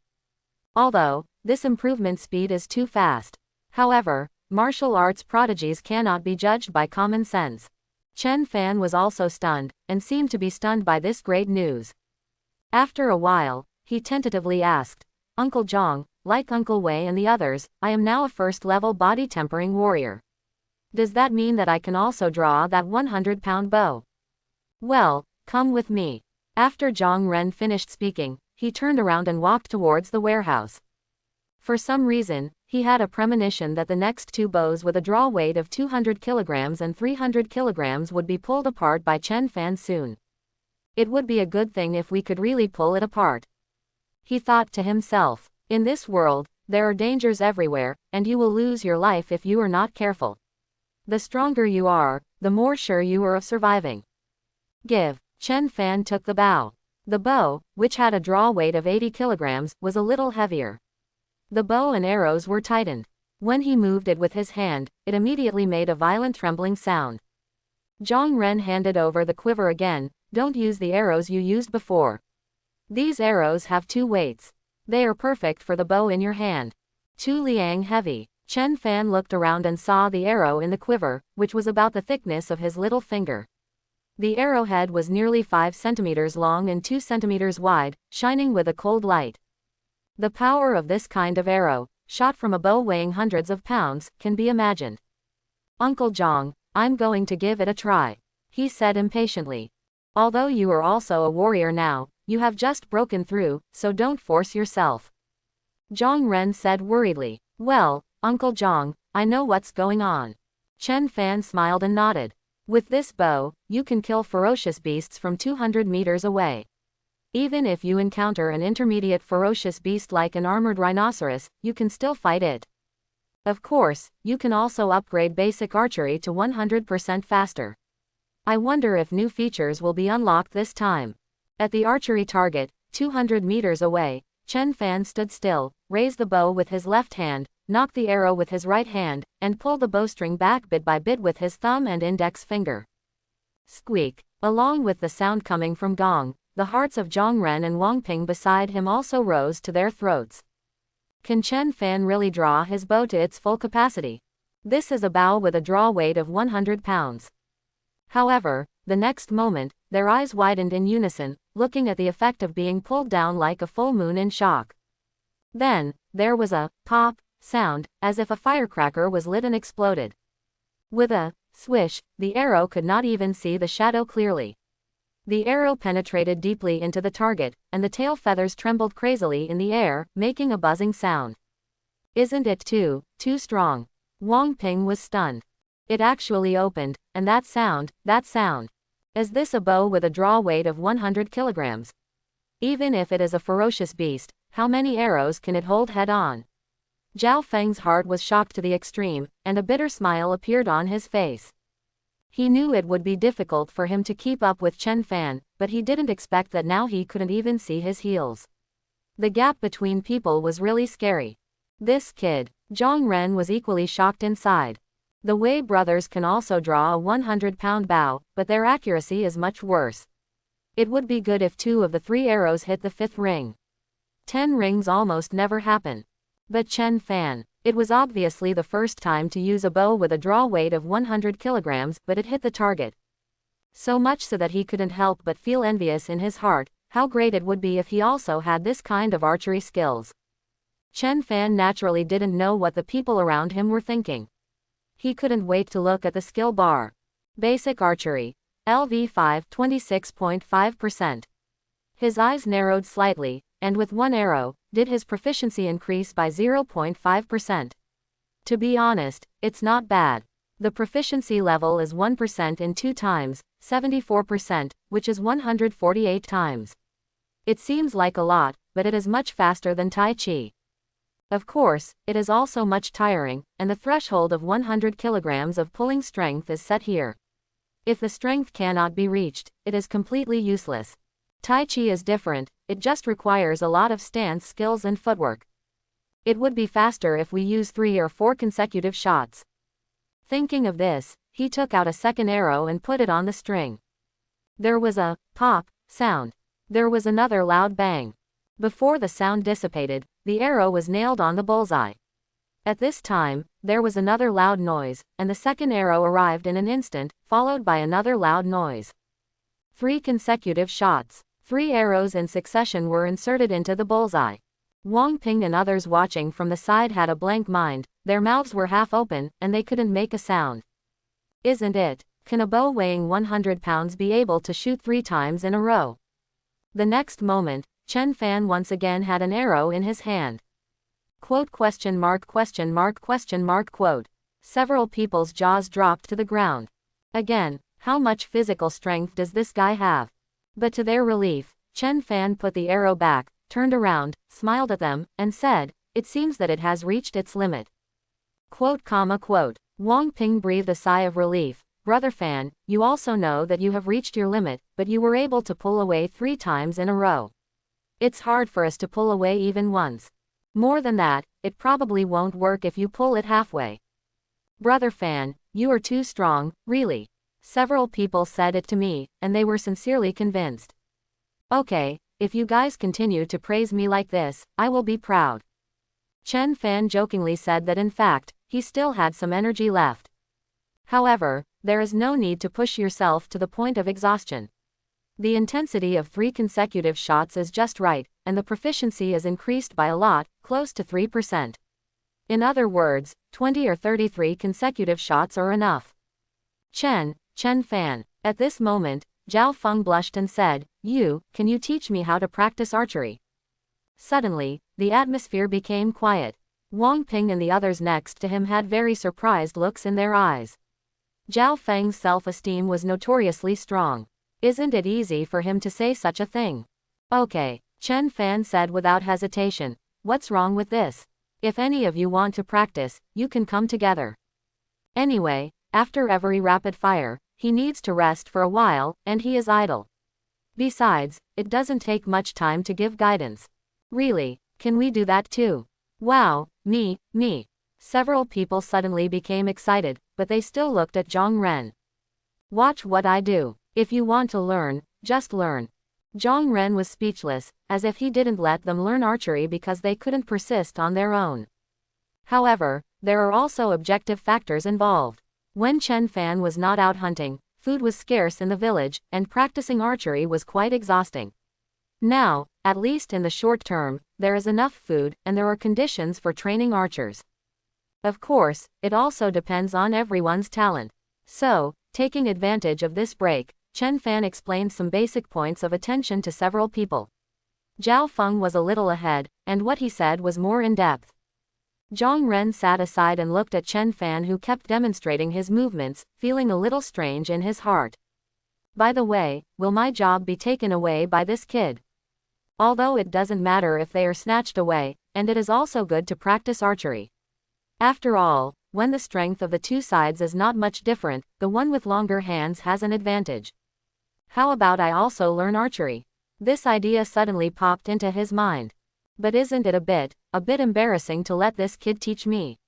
Although, this improvement speed is too fast. However, martial arts prodigies cannot be judged by common sense. Chen Fan was also stunned, and seemed to be stunned by this great news. After a while, he tentatively asked, Uncle Zhang, like Uncle Wei and the others, I am now a first-level body-tempering warrior. Does that mean that I can also draw that 100-pound bow? Well, come with me. After Zhang Ren finished speaking, he turned around and walked towards the warehouse. For some reason, he had a premonition that the next 2 bows with a draw weight of 200 kilograms and 300 kilograms would be pulled apart by Chen Fan soon. It would be a good thing if we could really pull it apart. He thought to himself, in this world, there are dangers everywhere, and you will lose your life if you are not careful. The stronger you are, the more sure you are of surviving. Give. Chen Fan took the bow. The bow, which had a draw weight of 80 kilograms, was a little heavier. The bow and arrows were tightened. When he moved it with his hand, it immediately made a violent trembling sound. Zhang Ren handed over the quiver again. Don't use the arrows you used before. These arrows have 2 weights. They are perfect for the bow in your hand. 2 liang heavy. Chen Fan looked around and saw the arrow in the quiver, which was about the thickness of his little finger. The arrowhead was nearly 5 centimeters long and 2 centimeters wide, shining with a cold light. The power of this kind of arrow, shot from a bow weighing hundreds of pounds, can be imagined. Uncle Zhang, I'm going to give it a try, he said impatiently. Although you are also a warrior now, you have just broken through, so don't force yourself. Zhang Ren said worriedly. Well, Uncle Zhang, I know what's going on. Chen Fan smiled and nodded. With this bow, you can kill ferocious beasts from 200 meters away. Even if you encounter an intermediate ferocious beast like an armored rhinoceros, you can still fight it. Of course, you can also upgrade basic archery to 100% faster. I wonder if new features will be unlocked this time. At the archery target, 200 meters away, Chen Fan stood still, raised the bow with his left hand, knocked the arrow with his right hand, and pulled the bowstring back bit by bit with his thumb and index finger. Squeak! Along with the sound coming from Gong, the hearts of Zhang Ren and Wang Ping beside him also rose to their throats. Can Chen Fan really draw his bow to its full capacity? This is a bow with a draw weight of 100 pounds. However, the next moment, their eyes widened in unison, looking at the effect of being pulled down like a full moon in shock. Then, there was a pop sound, as if a firecracker was lit and exploded. With a swish, the arrow could not even see the shadow clearly. The arrow penetrated deeply into the target, and the tail feathers trembled crazily in the air, making a buzzing sound. Isn't it too strong? Wang Ping was stunned. It actually opened, and that sound. Is this a bow with a draw weight of 100 kilograms? Even if it is a ferocious beast, how many arrows can it hold head-on? Zhao Feng's heart was shocked to the extreme, and a bitter smile appeared on his face. He knew it would be difficult for him to keep up with Chen Fan, but he didn't expect that now he couldn't even see his heels. The gap between people was really scary. This kid. Zhang Ren was equally shocked inside. The Wei brothers can also draw a 100-pound bow, but their accuracy is much worse. It would be good if 2 of the 3 arrows hit the 5th ring. 10 rings almost never happen. But Chen Fan. It was obviously the first time to use a bow with a draw weight of 100 kilograms, but it hit the target. So much so that he couldn't help but feel envious in his heart. How great it would be if he also had this kind of archery skills. Chen Fan naturally didn't know what the people around him were thinking. He couldn't wait to look at the skill bar. Basic archery. LV5 26.5%. His eyes narrowed slightly, and with 1 arrow, did his proficiency increase by 0.5%. To be honest, it's not bad. The proficiency level is 1% in 2 times, 74%, which is 148 times. It seems like a lot, but it is much faster than Tai Chi. Of course, it is also much tiring, and the threshold of 100 kilograms of pulling strength is set here. If the strength cannot be reached, it is completely useless. Tai Chi is different, it just requires a lot of stance skills and footwork. It would be faster if we use 3 or 4 consecutive shots. Thinking of this, he took out a second arrow and put it on the string. There was a pop sound. There was another loud bang. Before the sound dissipated, the arrow was nailed on the bullseye. At this time, there was another loud noise, and the second arrow arrived in an instant, followed by another loud noise. 3 consecutive shots. 3 arrows in succession were inserted into the bullseye. Wang Ping and others watching from the side had a blank mind, their mouths were half open, and they couldn't make a sound. Isn't it? Can a bow weighing 100 pounds be able to shoot 3 times in a row? The next moment, Chen Fan once again had an arrow in his hand. Quote question mark question mark question mark quote. Several people's jaws dropped to the ground. Again, how much physical strength does this guy have? But to their relief, Chen Fan put the arrow back, turned around, smiled at them, and said, "It seems that it has reached its limit." Quote comma quote. Wang Ping breathed a sigh of relief. Brother Fan, you also know that you have reached your limit, but you were able to pull away 3 times in a row. It's hard for us to pull away even once. More than that, it probably won't work if you pull it halfway. Brother Fan, you are too strong, really. Several people said it to me, and they were sincerely convinced. Okay, if you guys continue to praise me like this, I will be proud. Chen Fan jokingly said that in fact, he still had some energy left. However, there is no need to push yourself to the point of exhaustion. The intensity of 3 consecutive shots is just right, and the proficiency is increased by a lot, close to 3%. In other words, 20 or 33 consecutive shots are enough. Chen Fan. At this moment, Zhao Feng blushed and said, can you teach me how to practice archery? Suddenly, the atmosphere became quiet. Wang Ping and the others next to him had very surprised looks in their eyes. Zhao Feng's self-esteem was notoriously strong. Isn't it easy for him to say such a thing? Okay, Chen Fan said without hesitation. What's wrong with this? If any of you want to practice, you can come together. Anyway, after every rapid fire, he needs to rest for a while, and he is idle. Besides, it doesn't take much time to give guidance. Really, can we do that too? Wow, me. Several people suddenly became excited, but they still looked at Zhong Ren. Watch what I do. If you want to learn, just learn. Zhong Ren was speechless, as if he didn't let them learn archery because they couldn't persist on their own. However, there are also objective factors involved. When Chen Fan was not out hunting, food was scarce in the village, and practicing archery was quite exhausting. Now, at least in the short term, there is enough food, and there are conditions for training archers. Of course, it also depends on everyone's talent. So, taking advantage of this break, Chen Fan explained some basic points of attention to several people. Zhao Feng was a little ahead, and what he said was more in-depth. Zhong Ren sat aside and looked at Chen Fan, who kept demonstrating his movements, feeling a little strange in his heart. By the way, will my job be taken away by this kid? Although it doesn't matter if they are snatched away, and it is also good to practice archery. After all, when the strength of the 2 sides is not much different, the one with longer hands has an advantage. How about I also learn archery? This idea suddenly popped into his mind. But isn't it a bit embarrassing to let this kid teach me?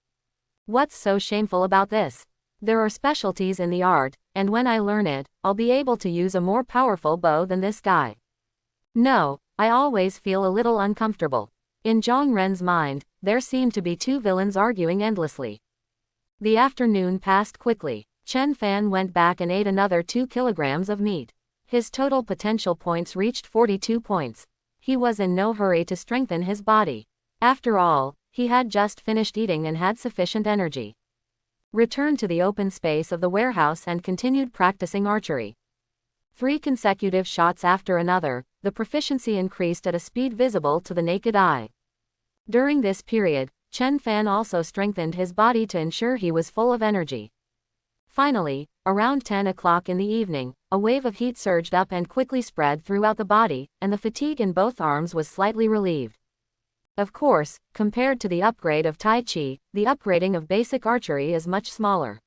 What's so shameful about this? There are specialties in the art, and when I learn it, I'll be able to use a more powerful bow than this guy. No, I always feel a little uncomfortable. In Zhong Ren's mind, there seemed to be 2 villains arguing endlessly. The afternoon passed quickly. Chen Fan went back and ate another 2 kilograms of meat. His total potential points reached 42 points. He was in no hurry to strengthen his body. After all, he had just finished eating and had sufficient energy. Returned to the open space of the warehouse and continued practicing archery. 3 consecutive shots after another, the proficiency increased at a speed visible to the naked eye. During this period, Chen Fan also strengthened his body to ensure he was full of energy. Finally, around 10 o'clock in the evening, a wave of heat surged up and quickly spread throughout the body, and the fatigue in both arms was slightly relieved. Of course, compared to the upgrade of Tai Chi, the upgrading of basic archery is much smaller.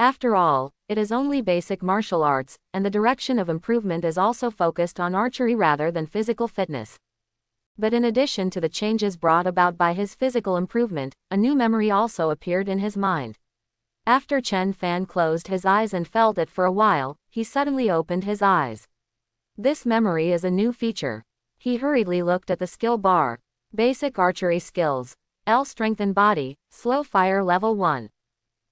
After all, it is only basic martial arts, and the direction of improvement is also focused on archery rather than physical fitness. But in addition to the changes brought about by his physical improvement, a new memory also appeared in his mind. After Chen Fan closed his eyes and felt it for a while, he suddenly opened his eyes. This memory is a new feature. He hurriedly looked at the skill bar. Basic archery skills. L. Strengthen body, slow fire level 1.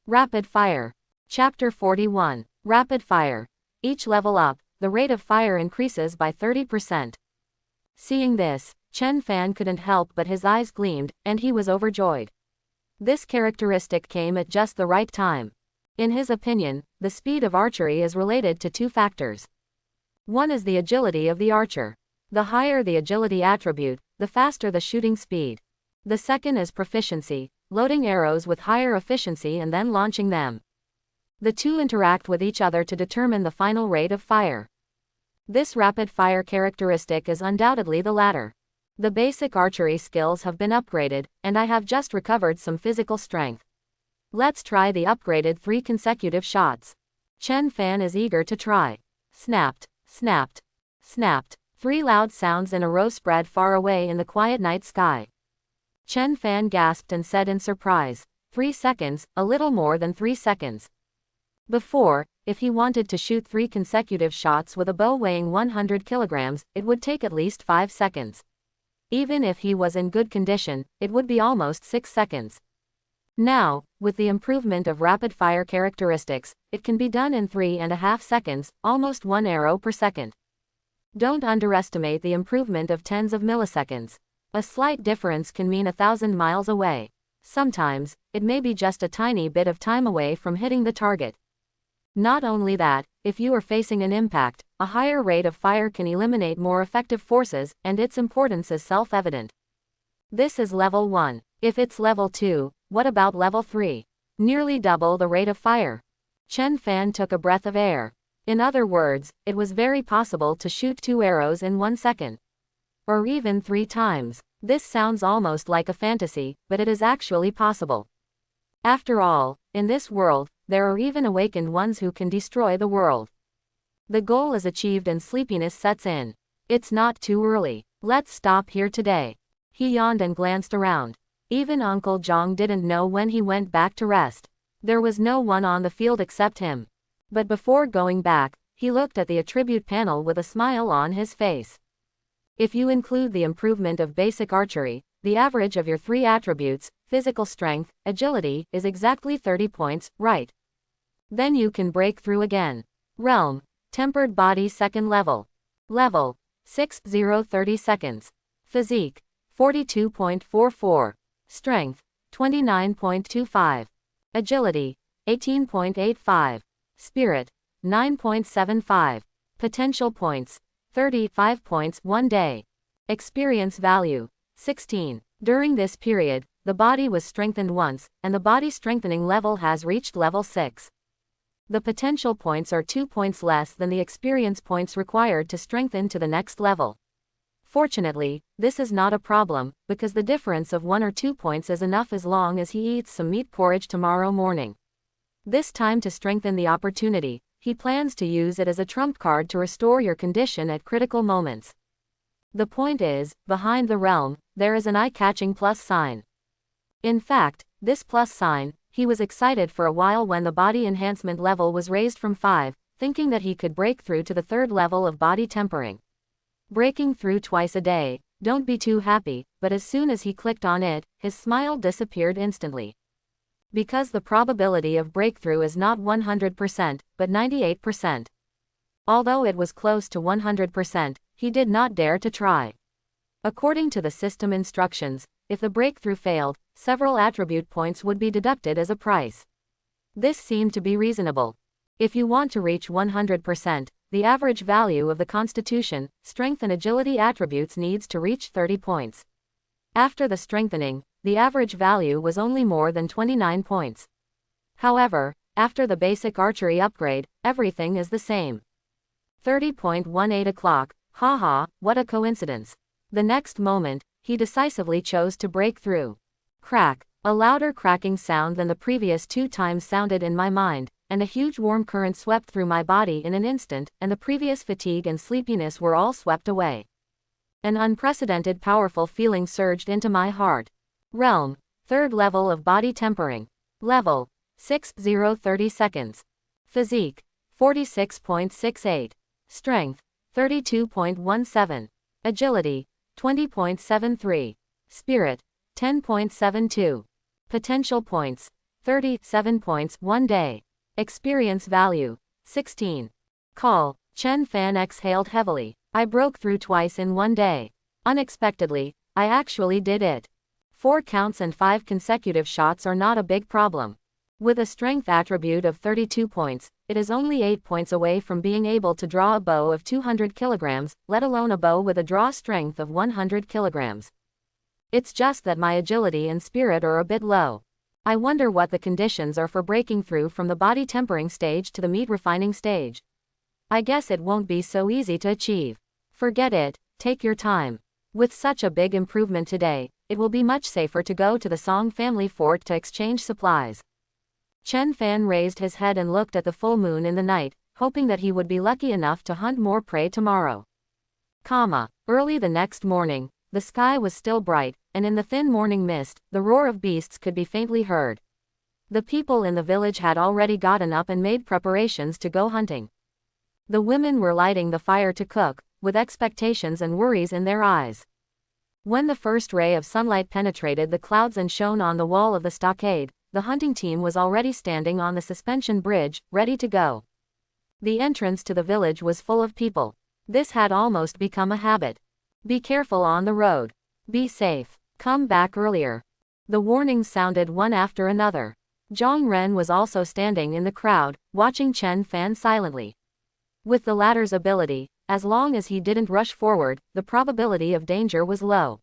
Rapid fire. Chapter 41. Rapid fire. Each level up, the rate of fire increases by 30%. Seeing this, Chen Fan couldn't help but his eyes gleamed, and he was overjoyed. This characteristic came at just the right time. In his opinion, the speed of archery is related to two factors. One is the agility of the archer. The higher the agility attribute, the faster the shooting speed. The second is proficiency, loading arrows with higher efficiency and then launching them. The two interact with each other to determine the final rate of fire. This rapid fire characteristic is undoubtedly the latter. The basic archery skills have been upgraded, and I have just recovered some physical strength. Let's try the upgraded 3 consecutive shots. Chen Fan is eager to try. Snapped, snapped, snapped. 3 loud sounds in a row spread far away in the quiet night sky. Chen Fan gasped and said in surprise, 3 seconds, a little more than 3 seconds. Before, if he wanted to shoot 3 consecutive shots with a bow weighing 100 kilograms, it would take at least 5 seconds. Even if he was in good condition, it would be almost 6 seconds. Now, with the improvement of rapid-fire characteristics, it can be done in 3.5 seconds, almost 1 arrow per second. Don't underestimate the improvement of tens of milliseconds. A slight difference can mean 1,000 miles away. Sometimes, it may be just a tiny bit of time away from hitting the target. Not only that, if you are facing an impact, a higher rate of fire can eliminate more effective forces, and its importance is self-evident. This is level 1. If it's level 2, what about level 3? Nearly double the rate of fire. Chen Fan took a breath of air. In other words, it was very possible to shoot 2 arrows in 1 second. Or even 3 times. This sounds almost like a fantasy, but it is actually possible. After all, in this world, there are even awakened ones who can destroy the world. The goal is achieved and sleepiness sets in. It's not too early. Let's stop here today. He yawned and glanced around. Even Uncle Zhang didn't know when he went back to rest. There was no one on the field except him. But before going back, he looked at the attribute panel with a smile on his face. If you include the improvement of basic archery, the average of your 3 attributes, physical strength, agility, is exactly 30 points, right? Then you can break through again. Realm, tempered body second level. Level, 60 seconds. Physique, 42.44. Strength, 29.25. Agility, 18.85. Spirit, 9.75. Potential points, 35 points 1 day. Experience value, 16. During this period, the body was strengthened once, and the body strengthening level has reached level 6. The potential points are 2 points less than the experience points required to strengthen to the next level. Fortunately, this is not a problem, because the difference of 1 or 2 points is enough as long as he eats some meat porridge tomorrow morning. This time to strengthen the opportunity, he plans to use it as a trump card to restore your condition at critical moments. The point is, behind the realm, there is an eye-catching plus sign. In fact, this plus sign, he was excited for a while when the body enhancement level was raised from 5, thinking that he could break through to the 3rd level of body tempering. Breaking through twice a day, don't be too happy, but as soon as he clicked on it, his smile disappeared instantly. Because the probability of breakthrough is not 100%, but 98%. Although it was close to 100%, he did not dare to try. According to the system instructions, if the breakthrough failed, several attribute points would be deducted as a price. This seemed to be reasonable. If you want to reach 100%, the average value of the constitution, strength and agility attributes needs to reach 30 points. After the strengthening, the average value was only more than 29 points. However, after the basic archery upgrade, everything is the same. 30.18 o'clock, haha, what a coincidence. The next moment, he decisively chose to break through. Crack, a louder cracking sound than the previous 2 times sounded in my mind, and a huge warm current swept through my body in an instant, and the previous fatigue and sleepiness were all swept away. An unprecedented powerful feeling surged into my heart. Realm, 3rd level of body tempering. Level, 6:30 seconds. Physique, 46.68. Strength, 32.17. Agility, 20.73. Spirit, 10.72. Potential points, 37 points 1 day. Experience value, 16. Call, Chen Fan exhaled heavily. I broke through twice in 1 day. Unexpectedly, I actually did it. 4 counts and 5 consecutive shots are not a big problem. With a strength attribute of 32 points, it is only 8 points away from being able to draw a bow of 200 kilograms, let alone a bow with a draw strength of 100 kilograms. It's just that my agility and spirit are a bit low. I wonder what the conditions are for breaking through from the body tempering stage to the meat refining stage. I guess it won't be so easy to achieve. Forget it, take your time. With such a big improvement today, it will be much safer to go to the Song family fort to exchange supplies. Chen Fan raised his head and looked at the full moon in the night, hoping that he would be lucky enough to hunt more prey tomorrow. Early the next morning, the sky was still bright, and in the thin morning mist, the roar of beasts could be faintly heard. The people in the village had already gotten up and made preparations to go hunting. The women were lighting the fire to cook, with expectations and worries in their eyes. When the first ray of sunlight penetrated the clouds and shone on the wall of the stockade, the hunting team was already standing on the suspension bridge, ready to go. The entrance to the village was full of people. This had almost become a habit. Be careful on the road. Be safe. Come back earlier. The warnings sounded one after another. Zhang Ren was also standing in the crowd, watching Chen Fan silently. With the latter's ability, as long as he didn't rush forward, the probability of danger was low.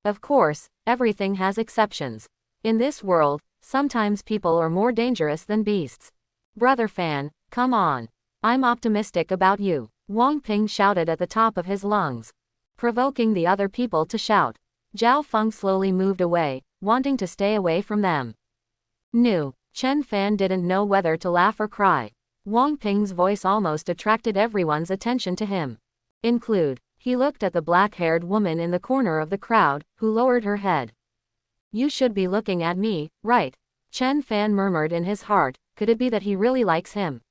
Of course, everything has exceptions. In this world, sometimes people are more dangerous than beasts. Brother Fan, come on. I'm optimistic about you. Wang Ping shouted at the top of his lungs, provoking the other people to shout. Zhao Feng slowly moved away, wanting to stay away from them. Chen Fan didn't know whether to laugh or cry. Wang Ping's voice almost attracted everyone's attention to him. He looked at the black-haired woman in the corner of the crowd, who lowered her head. You should be looking at me, right? Chen Fan murmured in his heart, could it be that he really likes him?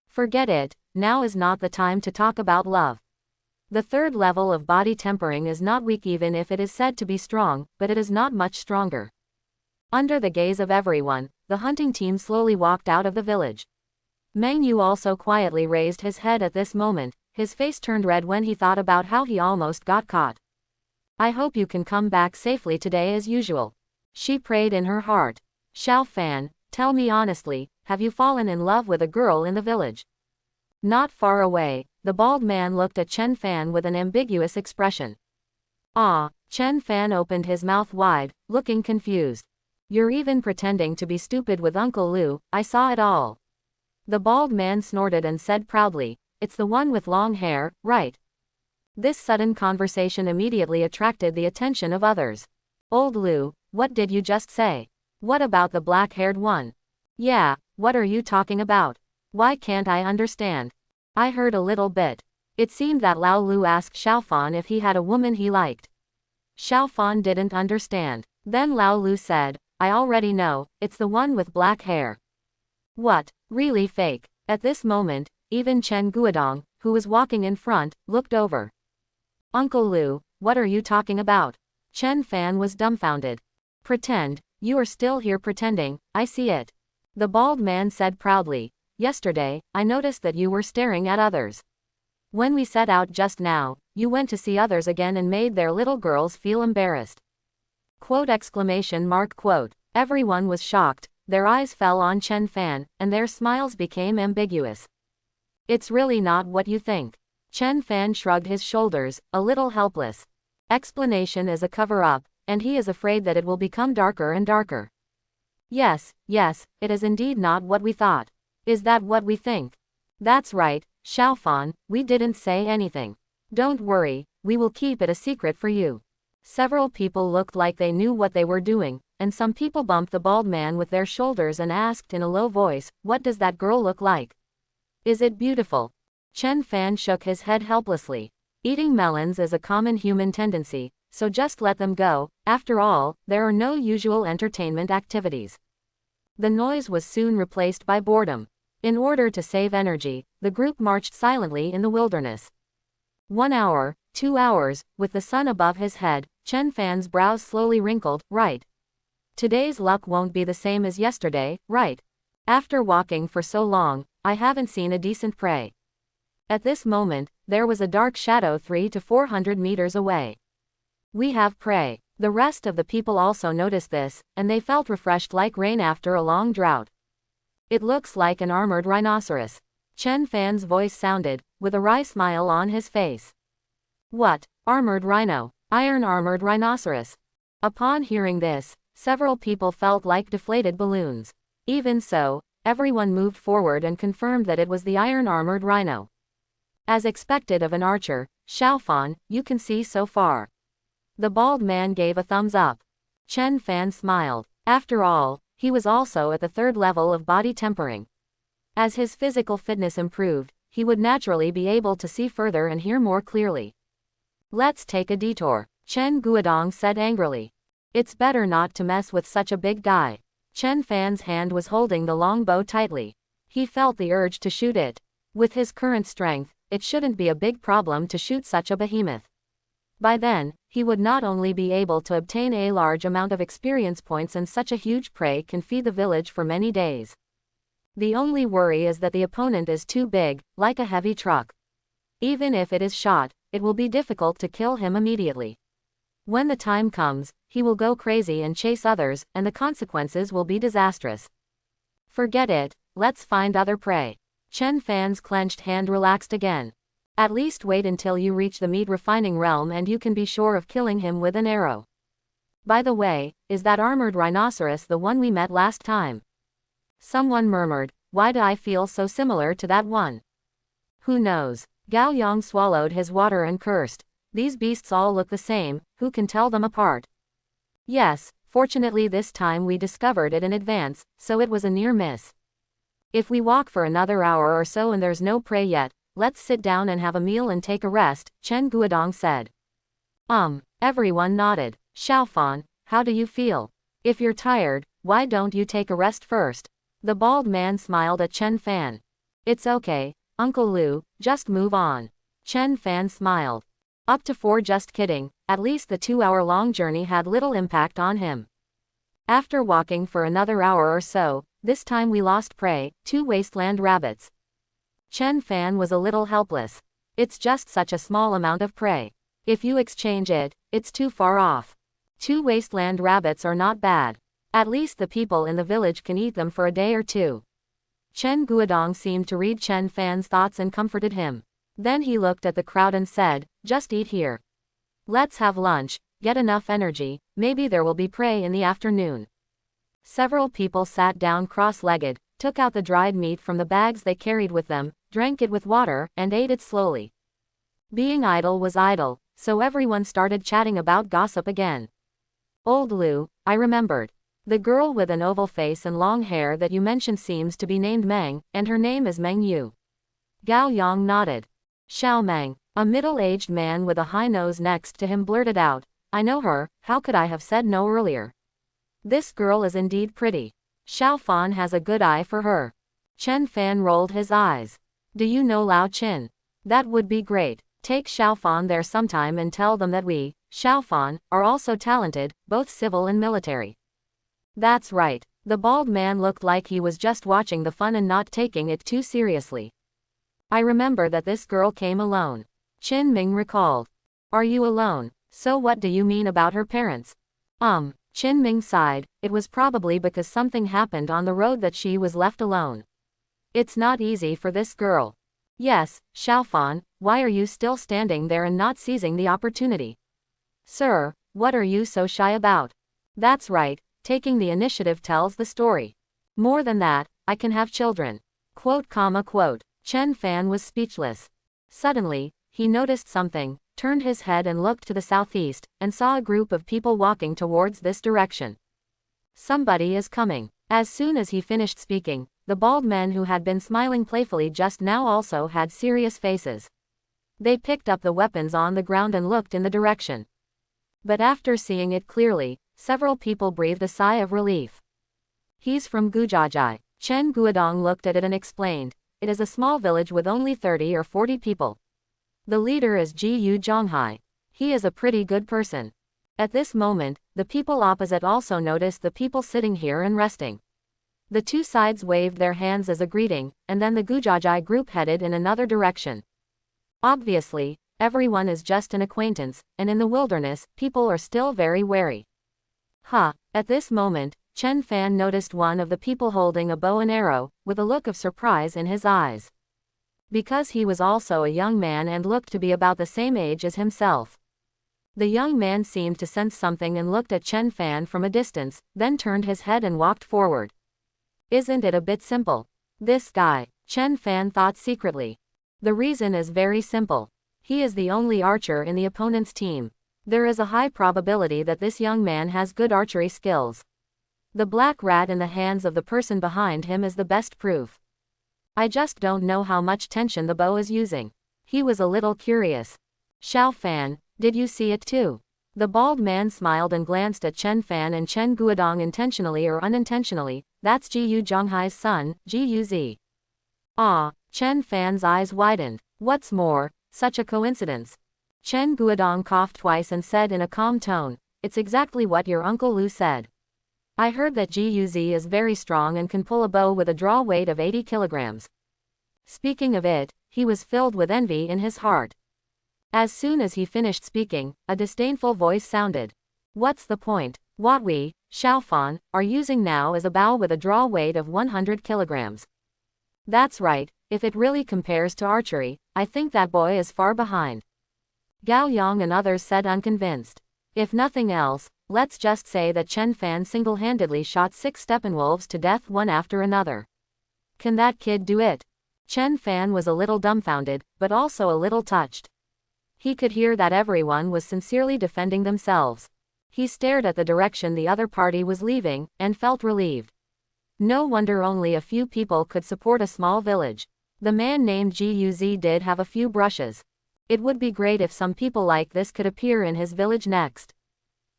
Forget it, now is not the time to talk about love. The 3rd level of body tempering is not weak even if it is said to be strong, but it is not much stronger. Under the gaze of everyone, the hunting team slowly walked out of the village. Meng Yu also quietly raised his head at this moment, his face turned red when he thought about how he almost got caught. I hope you can come back safely today as usual. She prayed in her heart. Xiao Fan, tell me honestly, have you fallen in love with a girl in the village? Not far away, the bald man looked at Chen Fan with an ambiguous expression. Chen Fan opened his mouth wide, looking confused. You're even pretending to be stupid with Uncle Lu, I saw it all. The bald man snorted and said proudly, it's the one with long hair, right? This sudden conversation immediately attracted the attention of others. Old Lu, what did you just say? What about the black-haired one? Yeah, what are you talking about? Why can't I understand? I heard a little bit. It seemed that Lao Lu asked Xiaofan if he had a woman he liked. Xiaofan didn't understand. Then Lao Lu said, I already know, it's the one with black hair. What, really fake? At this moment, even Chen Guodong, who was walking in front, looked over. Uncle Lu, what are you talking about? Chen Fan was dumbfounded. Pretend, you are still here pretending, I see it. The bald man said proudly, yesterday, I noticed that you were staring at others. When we set out just now, you went to see others again and made their little girls feel embarrassed. Quote! Everyone was shocked, their eyes fell on Chen Fan, and their smiles became ambiguous. It's really not what you think. Chen Fan shrugged his shoulders, a little helpless. Explanation is a cover-up, and he is afraid that it will become darker and darker. Yes, it is indeed not what we thought. Is that what we think? That's right, Xiaofan, we didn't say anything. Don't worry, we will keep it a secret for you. Several people looked like they knew what they were doing, and some people bumped the bald man with their shoulders and asked in a low voice, "What does that girl look like? Is it beautiful?" Chen Fan shook his head helplessly. Eating melons is a common human tendency, so just let them go. After all, there are no usual entertainment activities. The noise was soon replaced by boredom. In order to save energy, the group marched silently in the wilderness. 1 hour, 2 hours, with the sun above his head, Chen Fan's brows slowly wrinkled. Right. Today's luck won't be the same as yesterday, right? After walking for so long, I haven't seen a decent prey. At this moment, there was a dark shadow 300 to 400 meters away. We have prey. The rest of the people also noticed this, and they felt refreshed like rain after a long drought. It looks like an armored rhinoceros. Chen Fan's voice sounded, with a wry smile on his face. What? Armored rhino? Iron armored rhinoceros? Upon hearing this, several people felt like deflated balloons. Even so, everyone moved forward and confirmed that it was the iron armored rhino. As expected of an archer, Xiaofan, you can see so far. The bald man gave a thumbs up. Chen Fan smiled. After all, he was also at the 3rd level of body tempering. As his physical fitness improved, he would naturally be able to see further and hear more clearly. Let's take a detour, Chen Guodong said angrily. It's better not to mess with such a big guy. Chen Fan's hand was holding the long bow tightly. He felt the urge to shoot it. With his current strength, it shouldn't be a big problem to shoot such a behemoth. By then, he would not only be able to obtain a large amount of experience points, and such a huge prey can feed the village for many days. The only worry is that the opponent is too big, like a heavy truck. Even if it is shot, it will be difficult to kill him immediately. When the time comes, he will go crazy and chase others, and the consequences will be disastrous. Forget it, let's find other prey. Chen Fan's clenched hand relaxed again. At least wait until you reach the meat refining realm and you can be sure of killing him with an arrow. By the way, is that armored rhinoceros the one we met last time? Someone murmured, why do I feel so similar to that one? Who knows? Gao Yang swallowed his water and cursed. These beasts all look the same, who can tell them apart? Yes, fortunately this time we discovered it in advance, so it was a near miss. If we walk for another hour or so and there's no prey yet, let's sit down and have a meal and take a rest, Chen Guodong said. Everyone nodded. Xiaofan, how do you feel? If you're tired, why don't you take a rest first? The bald man smiled at Chen Fan. It's okay, Uncle Lu, just move on. Chen Fan smiled. Up to 4, just kidding, at least the 2-hour-long journey had little impact on him. After walking for another hour or so, this time we lost prey, 2 wasteland rabbits. Chen Fan was a little helpless. It's just such a small amount of prey. If you exchange it, it's too far off. 2 wasteland rabbits are not bad. At least the people in the village can eat them for a day or 2. Chen Guodong seemed to read Chen Fan's thoughts and comforted him. Then he looked at the crowd and said, just eat here. Let's have lunch, get enough energy, maybe there will be prey in the afternoon. Several people sat down cross-legged, took out the dried meat from the bags they carried with them, drank it with water, and ate it slowly. Being idle was idle, so everyone started chatting about gossip again. Old Lu, I remembered. The girl with an oval face and long hair that you mentioned seems to be named Meng, and her name is Meng Yu. Gao Yang nodded. Xiao Meng, a middle-aged man with a high nose next to him, blurted out, I know her, how could I have said no earlier? This girl is indeed pretty. Xiaofan has a good eye for her. Chen Fan rolled his eyes. Do you know Lao Qin? That would be great. Take Xiaofan there sometime and tell them that we, Xiaofan, are also talented, both civil and military. That's right. The bald man looked like he was just watching the fun and not taking it too seriously. I remember that this girl came alone. Qin Ming recalled. Are you alone? So what do you mean about her parents? Qin Ming sighed. It was probably because something happened on the road that she was left alone. It's not easy for this girl. Yes, Xiaofan, why are you still standing there and not seizing the opportunity? Sir, what are you so shy about? That's right, taking the initiative tells the story. More than that, I can have children. Quote. Chen Fan was speechless. Suddenly, he noticed something, turned his head and looked to the southeast, and saw a group of people walking towards this direction. Somebody is coming. As soon as he finished speaking, the bald men who had been smiling playfully just now also had serious faces. They picked up the weapons on the ground and looked in the direction. But after seeing it clearly, several people breathed a sigh of relief. He's from Gujajai. Chen Guodong looked at it and explained, it is a small village with only 30 or 40 people. The leader is Ji Zhonghai. He is a pretty good person. At this moment, the people opposite also noticed the people sitting here and resting. The two sides waved their hands as a greeting, and then the Gujajai group headed in another direction. Obviously, everyone is just an acquaintance, and in the wilderness, people are still very wary. At this moment, Chen Fan noticed one of the people holding a bow and arrow, with a look of surprise in his eyes. Because he was also a young man and looked to be about the same age as himself. The young man seemed to sense something and looked at Chen Fan from a distance, then turned his head and walked forward. Isn't it a bit simple? This guy, Chen Fan thought secretly. The reason is very simple. He is the only archer in the opponent's team. There is a high probability that this young man has good archery skills. The black rat in the hands of the person behind him is the best proof. I just don't know how much tension the bow is using. He was a little curious. Xiao Fan, did you see it too? The bald man smiled and glanced at Chen Fan and Chen Guodong intentionally or unintentionally. That's Ji Zhonghai's son, Ji Zi. Chen Fan's eyes widened. What's more, such a coincidence. Chen Guodong coughed twice and said in a calm tone, it's exactly what your Uncle Lu said. I heard that Ji Zi is very strong and can pull a bow with a draw weight of 80 kilograms. Speaking of it, he was filled with envy in his heart. As soon as he finished speaking, a disdainful voice sounded. What's the point? What we, Xiaofan, are using now is a bow with a draw weight of 100 kilograms. That's right, if it really compares to archery, I think that boy is far behind. Gao Yang and others said unconvinced. If nothing else, let's just say that Chen Fan single-handedly shot 6 Steppenwolves to death one after another. Can that kid do it? Chen Fan was a little dumbfounded, but also a little touched. He could hear that everyone was sincerely defending themselves. He stared at the direction the other party was leaving, and felt relieved. No wonder only a few people could support a small village. The man named Ji Zi did have a few brushes. It would be great if some people like this could appear in his village next.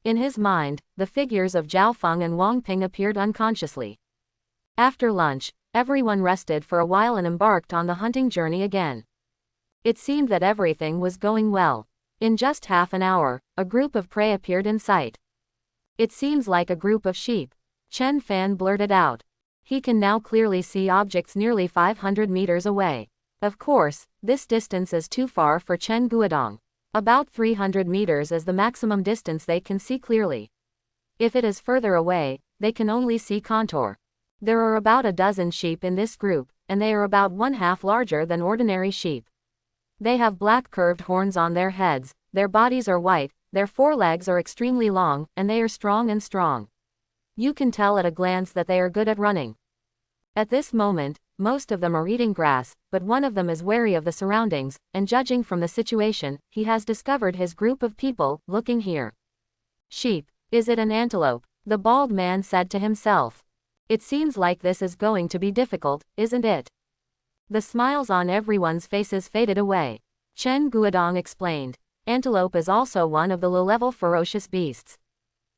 In his mind, the figures of Zhao Feng and Wang Ping appeared unconsciously. After lunch, everyone rested for a while and embarked on the hunting journey again. It seemed that everything was going well. In just half an hour, a group of prey appeared in sight. It seems like a group of sheep. Chen Fan blurted out. He can now clearly see objects nearly 500 meters away. Of course, this distance is too far for Chen Guodong. About 300 meters is the maximum distance they can see clearly. If it is further away, they can only see contour. There are about a dozen sheep in this group, and they are about 1/2 larger than ordinary sheep. They have black curved horns on their heads, their bodies are white, their forelegs are extremely long, and they are strong. You can tell at a glance that they are good at running. At this moment, most of them are eating grass, but one of them is wary of the surroundings, and judging from the situation, he has discovered his group of people, looking here. Sheep, is it an antelope? The bald man said to himself. It seems like this is going to be difficult, isn't it? The smiles on everyone's faces faded away. Chen Guodong explained. Antelope is also one of the low-level ferocious beasts.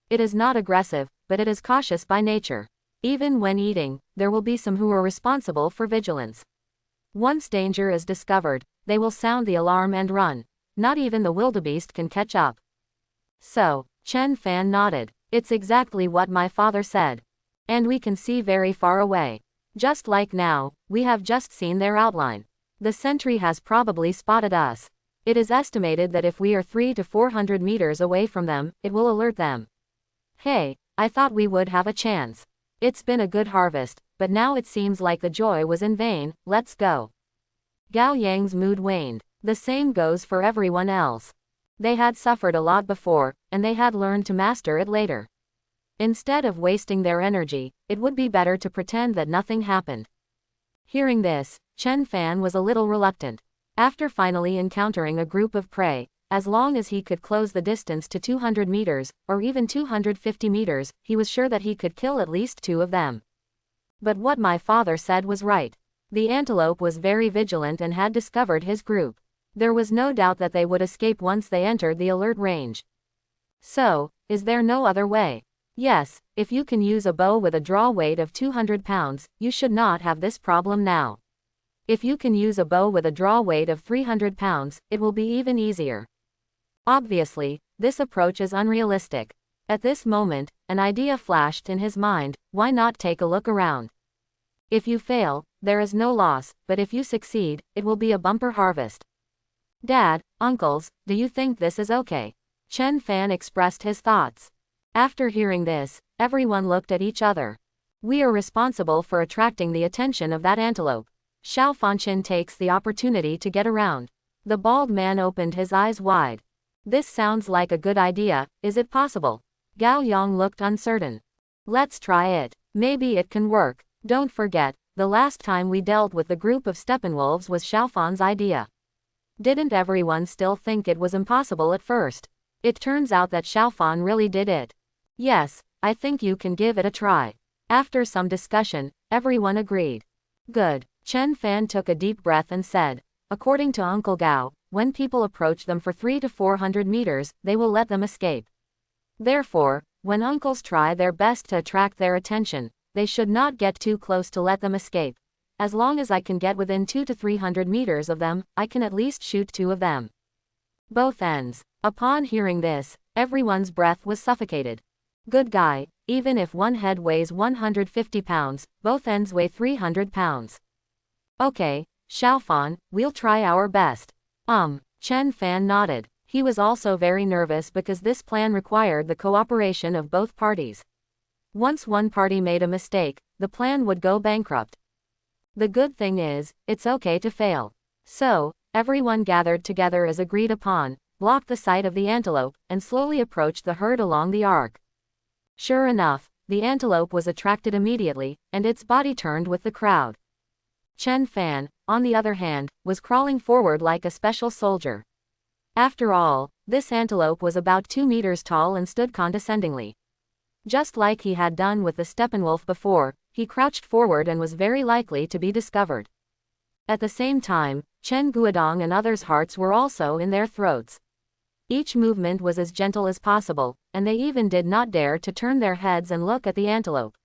It is not aggressive, but it is cautious by nature. Even when eating, there will be some who are responsible for vigilance. Once danger is discovered, they will sound the alarm and run. Not even the wildebeest can catch up. So, Chen Fan nodded. It's exactly what my father said. And we can see very far away. Just like now, we have just seen their outline. The sentry has probably spotted us. It is estimated that if we are 300 to 400 meters away from them, it will alert them. Hey, I thought we would have a chance. It's been a good harvest, but now it seems like the joy was in vain. Let's go. Gao Yang's mood waned. The same goes for everyone else. They had suffered a lot before, and they had learned to master it later. Instead of wasting their energy, it would be better to pretend that nothing happened. Hearing this, Chen Fan was a little reluctant. After finally encountering a group of prey, As long as he could close the distance to 200 meters, or even 250 meters, he was sure that he could kill at least 2 of them. But what my father said was right. The antelope was very vigilant and had discovered his group. There was no doubt that they would escape once they entered the alert range. So, is there no other way? Yes, if you can use a bow with a draw weight of 200 pounds, you should not have this problem now. If you can use a bow with a draw weight of 300 pounds, it will be even easier. Obviously, this approach is unrealistic. At this moment, an idea flashed in his mind: why not take a look around? If you fail, there is no loss, but if you succeed, it will be a bumper harvest. Dad, uncles, do you think this is okay? Chen Fan expressed his thoughts. After hearing this, everyone looked at each other. We are responsible for attracting the attention of that antelope. Xiao Fanqin takes the opportunity to get around. The bald man opened his eyes wide. This sounds like a good idea, is it possible? Gao Yang looked uncertain. Let's try it. Maybe it can work. Don't forget, the last time we dealt with the group of Steppenwolves was Xiaofan's idea. Didn't everyone still think it was impossible at first? It turns out that Xiaofan really did it. Yes, I think you can give it a try. After some discussion, everyone agreed. Good. Chen Fan took a deep breath and said, according to Uncle Gao, when people approach them for 300 to 400 meters, they will let them escape. Therefore, when uncles try their best to attract their attention, they should not get too close to let them escape. As long as I can get within 200 to 300 meters of them, I can at least shoot 2 of them. Both ends. Upon hearing this, everyone's breath was suffocated. Good guy, even if one head weighs 150 pounds, both ends weigh 300 pounds. Okay, Xiaofan, we'll try our best. Chen Fan nodded. He was also very nervous because this plan required the cooperation of both parties. Once one party made a mistake, the plan would go bankrupt. The good thing is, it's okay to fail. So, everyone gathered together as agreed upon, blocked the sight of the antelope, and slowly approached the herd along the arc. Sure enough, the antelope was attracted immediately, and its body turned with the crowd. Chen Fan, on the other hand, was crawling forward like a special soldier. After all, this antelope was about 2 meters tall and stood condescendingly. Just like he had done with the Steppenwolf before, he crouched forward and was very likely to be discovered. At the same time, Chen Guodong and others' hearts were also in their throats. Each movement was as gentle as possible, and they even did not dare to turn their heads and look at the antelope.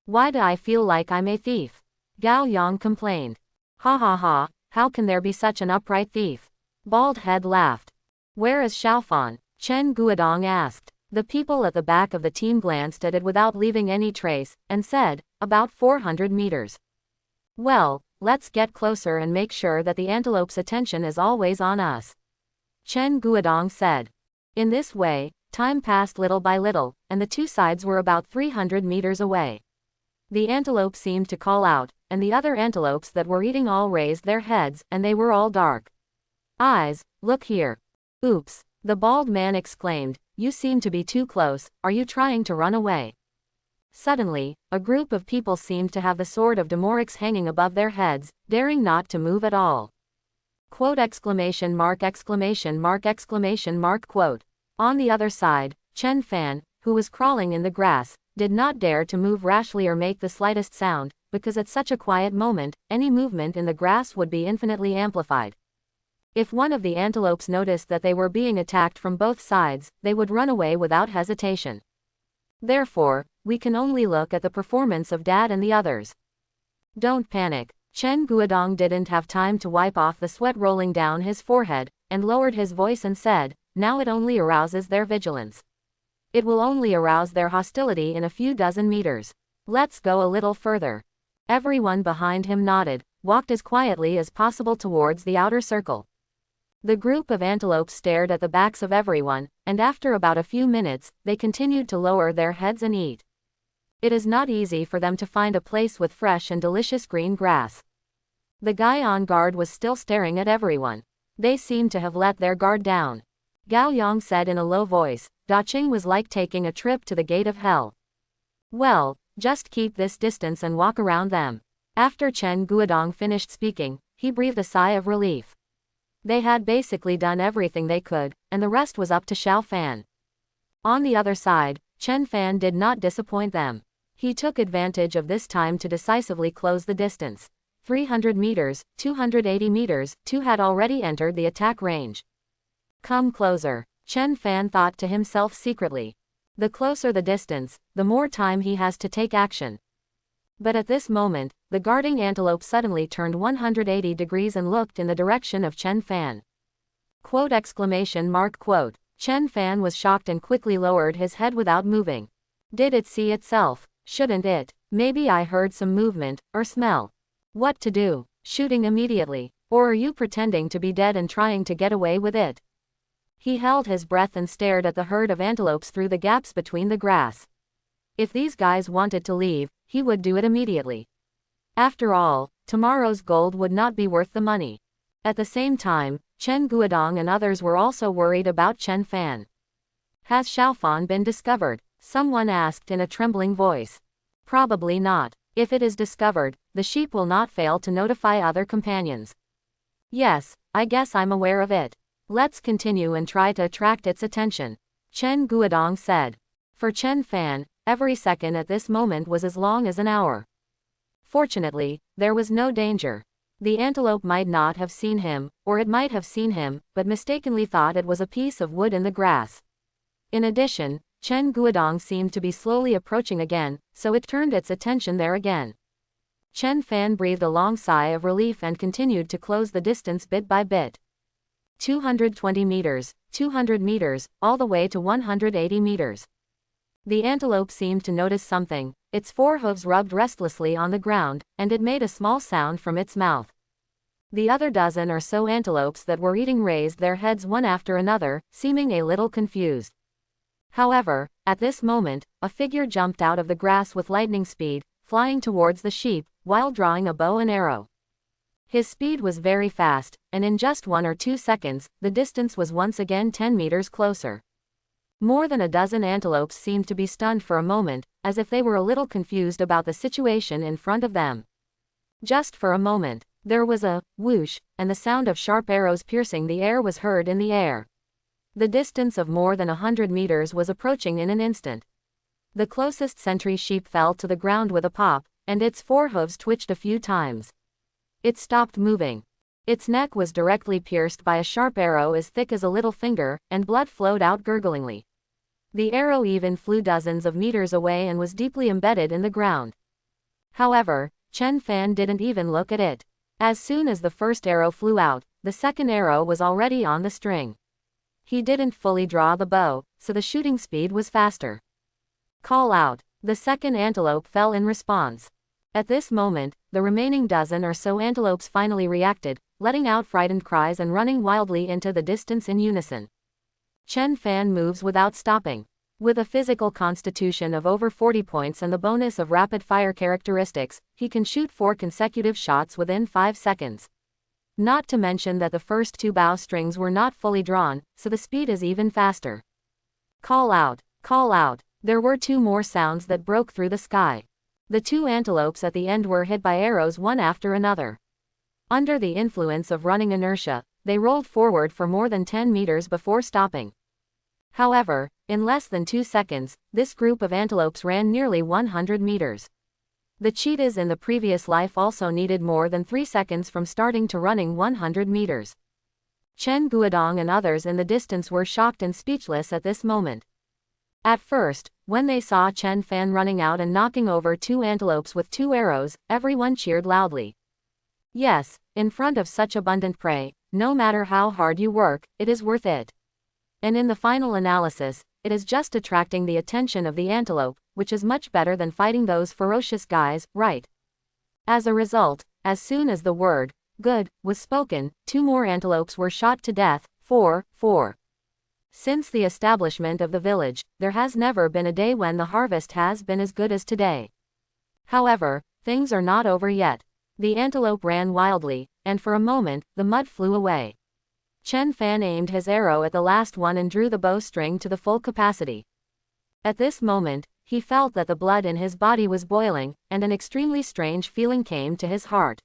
Why do I feel like I'm a thief? Gao Yang complained. Ha ha ha, how can there be such an upright thief? Bald Head laughed. Where is Xiaofan? Chen Guodong asked. The people at the back of the team glanced at it without leaving any trace, and said, about 400 meters. Well, let's get closer and make sure that the antelope's attention is always on us. Chen Guodong said. In this way, time passed little by little, and the two sides were about 300 meters away. The antelope seemed to call out, and the other antelopes that were eating all raised their heads, and they were all dark eyes. Look here. Oops, the bald man exclaimed, you seem to be too close, are you trying to run away? Suddenly, a group of people seemed to have the sword of Demorix hanging above their heads, daring not to move at all. Quote exclamation mark exclamation mark exclamation mark quote. On the other side, Chen Fan, who was crawling in the grass, did not dare to move rashly or make the slightest sound, because at such a quiet moment, any movement in the grass would be infinitely amplified. If one of the antelopes noticed that they were being attacked from both sides, they would run away without hesitation. Therefore, we can only look at the performance of Dad and the others. Don't panic. Chen Guodong didn't have time to wipe off the sweat rolling down his forehead, and lowered his voice and said, now it only arouses their vigilance. It will only arouse their hostility in a few dozen meters. Let's go a little further. Everyone behind him nodded, walked as quietly as possible towards the outer circle. The group of antelopes stared at the backs of everyone, and after about a few minutes, they continued to lower their heads and eat. It is not easy for them to find a place with fresh and delicious green grass. The guy on guard was still staring at everyone. They seemed to have let their guard down. Gao Yang said in a low voice, Daqing was like taking a trip to the gate of hell. Well, just keep this distance and walk around them. After Chen Guodong finished speaking, he breathed a sigh of relief. They had basically done everything they could, and the rest was up to Xiao Fan. On the other side, Chen Fan did not disappoint them. He took advantage of this time to decisively close the distance. 300 meters, 280 meters, two had already entered the attack range. Come closer, Chen Fan thought to himself secretly. The closer the distance, the more time he has to take action. But at this moment, the guarding antelope suddenly turned 180 degrees and looked in the direction of Chen Fan. Quote exclamation mark quote. Chen Fan was shocked and quickly lowered his head without moving. Did it see itself? Shouldn't it? Maybe I heard some movement, or smell. What to do? Shooting immediately? Or are you pretending to be dead and trying to get away with it? He held his breath and stared at the herd of antelopes through the gaps between the grass. If these guys wanted to leave, he would do it immediately. After all, tomorrow's gold would not be worth the money. At the same time, Chen Guodong and others were also worried about Chen Fan. Has Xiaofan been discovered? Someone asked in a trembling voice. Probably not. If it is discovered, the sheep will not fail to notify other companions. Yes, I guess I'm aware of it. Let's continue and try to attract its attention, Chen Guodong said. For Chen Fan, every second at this moment was as long as an hour. Fortunately, there was no danger. The antelope might not have seen him, or it might have seen him, but mistakenly thought it was a piece of wood in the grass. In addition, Chen Guodong seemed to be slowly approaching again, so it turned its attention there again. Chen Fan breathed a long sigh of relief and continued to close the distance bit by bit. 220 meters, 200 meters, all the way to 180 meters. The antelope seemed to notice something. Its forehooves rubbed restlessly on the ground, and it made a small sound from its mouth. The other dozen or so antelopes that were eating raised their heads one after another, seeming a little confused. However, at this moment, a figure jumped out of the grass with lightning speed, flying towards the sheep, while drawing a bow and arrow. His speed was very fast, and in just 1 or 2 seconds, the distance was once again 10 meters closer. More than a dozen antelopes seemed to be stunned for a moment, as if they were a little confused about the situation in front of them. Just for a moment, there was a whoosh, and the sound of sharp arrows piercing the air was heard in the air. The distance of more than 100 meters was approaching in an instant. The closest sentry sheep fell to the ground with a pop, and its forehooves twitched a few times. It stopped moving. Its neck was directly pierced by a sharp arrow as thick as a little finger, and blood flowed out gurglingly. The arrow even flew dozens of meters away and was deeply embedded in the ground. However, Chen Fan didn't even look at it. As soon as the first arrow flew out, the second arrow was already on the string. He didn't fully draw the bow, so the shooting speed was faster. Call out. The second antelope fell in response. At this moment, the remaining dozen or so antelopes finally reacted, letting out frightened cries and running wildly into the distance in unison. Chen Fan moves without stopping. With a physical constitution of over 40 points and the bonus of rapid-fire characteristics, he can shoot 4 consecutive shots within 5 seconds. Not to mention that the first 2 bow strings were not fully drawn, so the speed is even faster. Call out! Call out! There were 2 more sounds that broke through the sky. The 2 antelopes at the end were hit by arrows one after another. Under the influence of running inertia, they rolled forward for more than 10 meters before stopping. However, in less than 2 seconds, this group of antelopes ran nearly 100 meters. The cheetahs in the previous life also needed more than 3 seconds from starting to running 100 meters. Chen Guodong and others in the distance were shocked and speechless at this moment. At first, when they saw Chen Fan running out and knocking over 2 antelopes with 2 arrows, everyone cheered loudly. Yes, in front of such abundant prey, no matter how hard you work, it is worth it. And in the final analysis, it is just attracting the attention of the antelope, which is much better than fighting those ferocious guys, right? As a result, as soon as the word, good, was spoken, 2 more antelopes were shot to death, 4. Since the establishment of the village, there has never been a day when the harvest has been as good as today. However, things are not over yet. The antelope ran wildly, and for a moment, the mud flew away. Chen Fan aimed his arrow at the last one and drew the bowstring to the full capacity. At this moment, he felt that the blood in his body was boiling, and an extremely strange feeling came to his heart.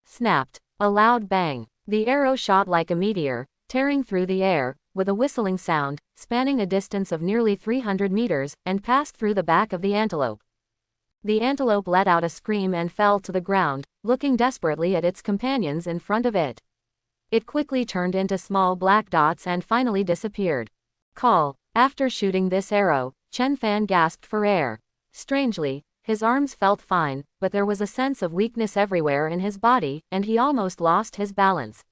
Snapped. A loud bang. The arrow shot like a meteor, tearing through the air, with a whistling sound, spanning a distance of nearly 300 meters, and passed through the back of the antelope. The antelope let out a scream and fell to the ground, looking desperately at its companions in front of it. It quickly turned into small black dots and finally disappeared. Call. After shooting this arrow, Chen Fan gasped for air. Strangely, his arms felt fine, but there was a sense of weakness everywhere in his body, and he almost lost his balance.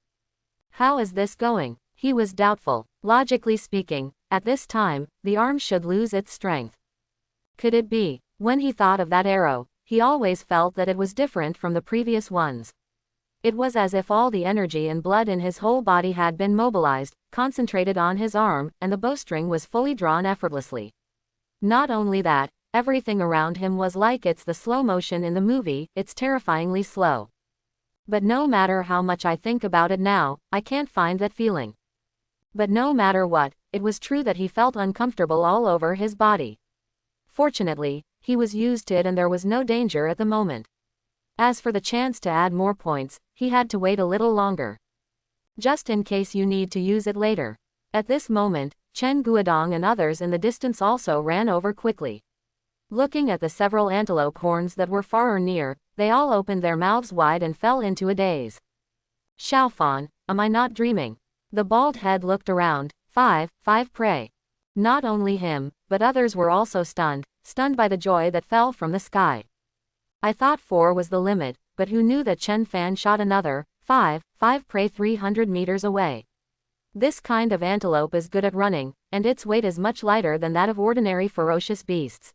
How is this going? He was doubtful. Logically speaking, at this time, the arm should lose its strength. Could it be? When he thought of that arrow, he always felt that it was different from the previous ones. It was as if all the energy and blood in his whole body had been mobilized, concentrated on his arm, and the bowstring was fully drawn effortlessly. Not only that, everything around him was like it's the slow motion in the movie, it's terrifyingly slow. But no matter how much I think about it now, I can't find that feeling. But no matter what, it was true that he felt uncomfortable all over his body. Fortunately, he was used to it and there was no danger at the moment. As for the chance to add more points, he had to wait a little longer. Just in case you need to use it later. At this moment, Chen Guodong and others in the distance also ran over quickly. Looking at the several antelope horns that were far or near, they all opened their mouths wide and fell into a daze. Xiaofan, am I not dreaming? The bald head looked around. Five prey. Not only him, but others were also stunned by the joy that fell from the sky. I thought 4 was the limit, but who knew that Chen Fan shot another, 5 prey 300 meters away. This kind of antelope is good at running, and its weight is much lighter than that of ordinary ferocious beasts.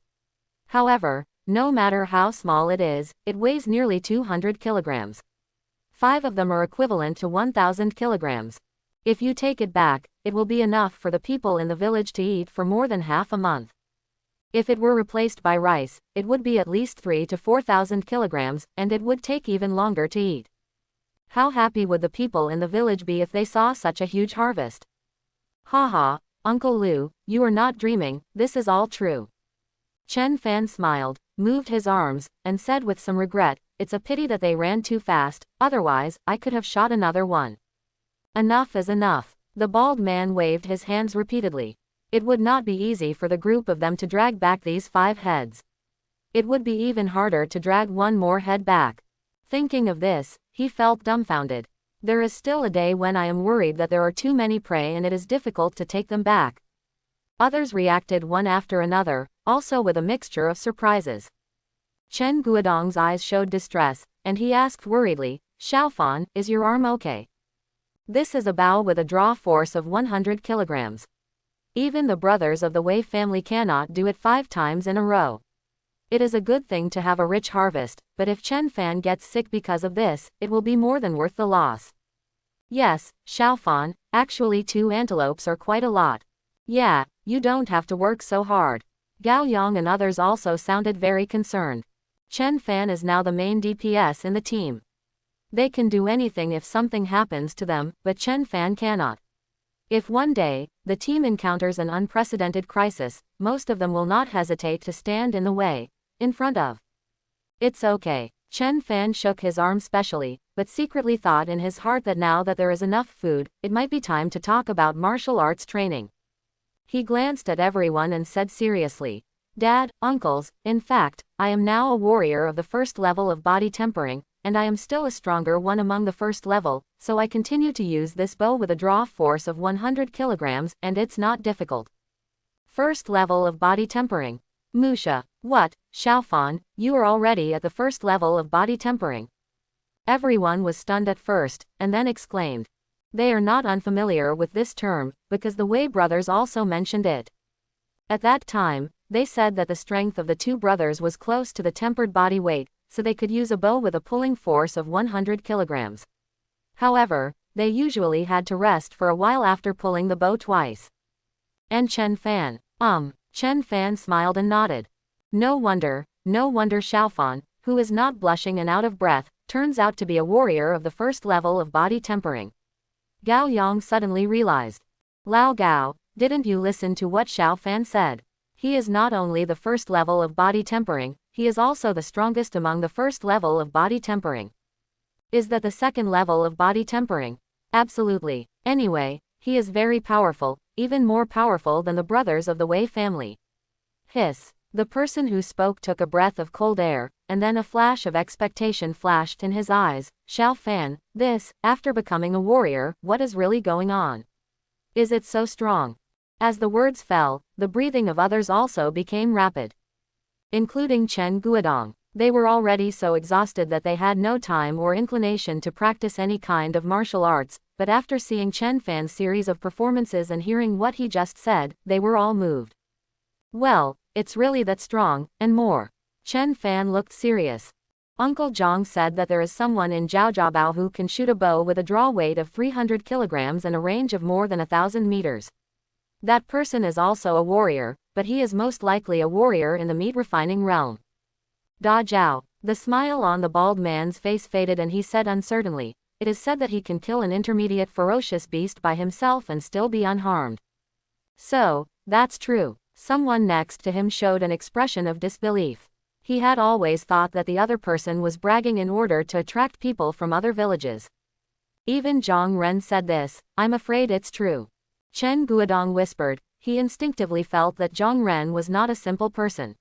However, no matter how small it is, it weighs nearly 200 kilograms. 5 of them are equivalent to 1,000 kilograms. If you take it back, it will be enough for the people in the village to eat for more than half a month. If it were replaced by rice, it would be at least 3,000 to 4,000 kilograms, and it would take even longer to eat. How happy would the people in the village be if they saw such a huge harvest? Haha, Uncle Lu, you are not dreaming, this is all true. Chen Fan smiled, moved his arms, and said with some regret, it's a pity that they ran too fast, otherwise, I could have shot another one. Enough is enough. The bald man waved his hands repeatedly. It would not be easy for the group of them to drag back these 5 heads. It would be even harder to drag one more head back. Thinking of this, he felt dumbfounded. There is still a day when I am worried that there are too many prey and it is difficult to take them back. Others reacted one after another, also with a mixture of surprises. Chen Guodong's eyes showed distress, and he asked worriedly, Xiaofan, is your arm okay? This is a bow with a draw force of 100 kilograms. Even the brothers of the Wei family cannot do it 5 times in a row. It is a good thing to have a rich harvest, but if Chen Fan gets sick because of this, it will be more than worth the loss. Yes, Xiaofan, actually 2 antelopes are quite a lot. Yeah, you don't have to work so hard. Gao Yang and others also sounded very concerned. Chen Fan is now the main DPS in the team. They can do anything if something happens to them, but Chen Fan cannot. If one day, the team encounters an unprecedented crisis, most of them will not hesitate to stand in the way, in front of. It's okay. Chen Fan shook his arm specially, but secretly thought in his heart that now that there is enough food, it might be time to talk about martial arts training. He glanced at everyone and said seriously, Dad, uncles, in fact, I am now a warrior of the 1st level of body tempering, and I am still a stronger one among the 1st level, so I continue to use this bow with a draw force of 100 kilograms, and it's not difficult. 1st level of body tempering. Musha, what, Xiaofan, you are already at the 1st level of body tempering. Everyone was stunned at first, and then exclaimed. They are not unfamiliar with this term, because the Wei brothers also mentioned it. At that time, they said that the strength of the 2 brothers was close to the tempered body weight, so they could use a bow with a pulling force of 100 kilograms. However, they usually had to rest for a while after pulling the bow twice. And Chen Fan, Chen Fan smiled and nodded. No wonder Xiaofan, who is not blushing and out of breath, turns out to be a warrior of the 1st level of body tempering. Gao Yang suddenly realized. Lao Gao, didn't you listen to what Xiaofan said? He is not only the 1st level of body tempering, he is also the strongest among the 1st level of body tempering. Is that the 2nd level of body tempering? Absolutely. Anyway, he is very powerful, even more powerful than the brothers of the Wei family. Hiss. The person who spoke took a breath of cold air, and then a flash of expectation flashed in his eyes. Xiao Fan, this, after becoming a warrior, what is really going on? Is it so strong? As the words fell, the breathing of others also became rapid. Including Chen Guodong. They were already so exhausted that they had no time or inclination to practice any kind of martial arts, but after seeing Chen Fan's series of performances and hearing what he just said, they were all moved. Well, it's really that strong, and more. Chen Fan looked serious. Uncle Zhang said that there is someone in Zhaojiabao who can shoot a bow with a draw weight of 300 kilograms and a range of more than 1,000 meters. That person is also a warrior, but he is most likely a warrior in the meat refining realm. Da Zhao. The smile on the bald man's face faded and he said uncertainly, it is said that he can kill an intermediate ferocious beast by himself and still be unharmed. So, that's true. Someone next to him showed an expression of disbelief. He had always thought that the other person was bragging in order to attract people from other villages. Even Zhang Ren said this, I'm afraid it's true. Chen Guodong whispered, he instinctively felt that Zhang Ren was not a simple person.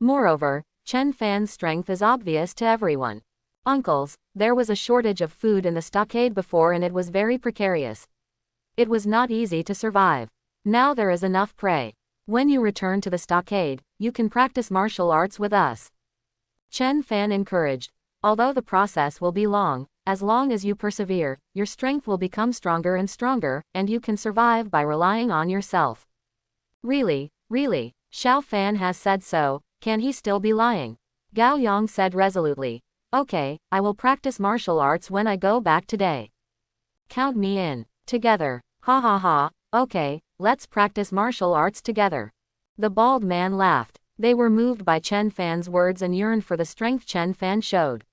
Moreover, Chen Fan's strength is obvious to everyone. Uncles, there was a shortage of food in the stockade before and it was very precarious. It was not easy to survive. Now there is enough prey. When you return to the stockade, you can practice martial arts with us. Chen Fan encouraged. Although the process will be long as you persevere, your strength will become stronger and stronger, and you can survive by relying on yourself. Really, Xiao Fan has said so, can he still be lying? Gao Yang said resolutely. Okay, I will practice martial arts when I go back today. Count me in. Together. Ha ha ha, okay, let's practice martial arts together. The bald man laughed. They were moved by Chen Fan's words and yearned for the strength Chen Fan showed.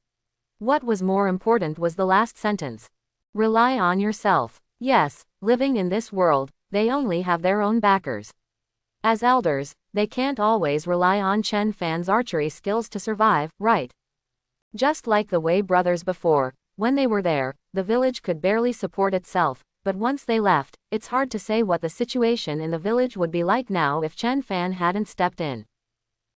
What was more important was the last sentence. Rely on yourself. Yes, living in this world, they only have their own backers. As elders, they can't always rely on Chen Fan's archery skills to survive, right? Just like the Wei brothers before, when they were there, the village could barely support itself, but once they left, it's hard to say what the situation in the village would be like now if Chen Fan hadn't stepped in.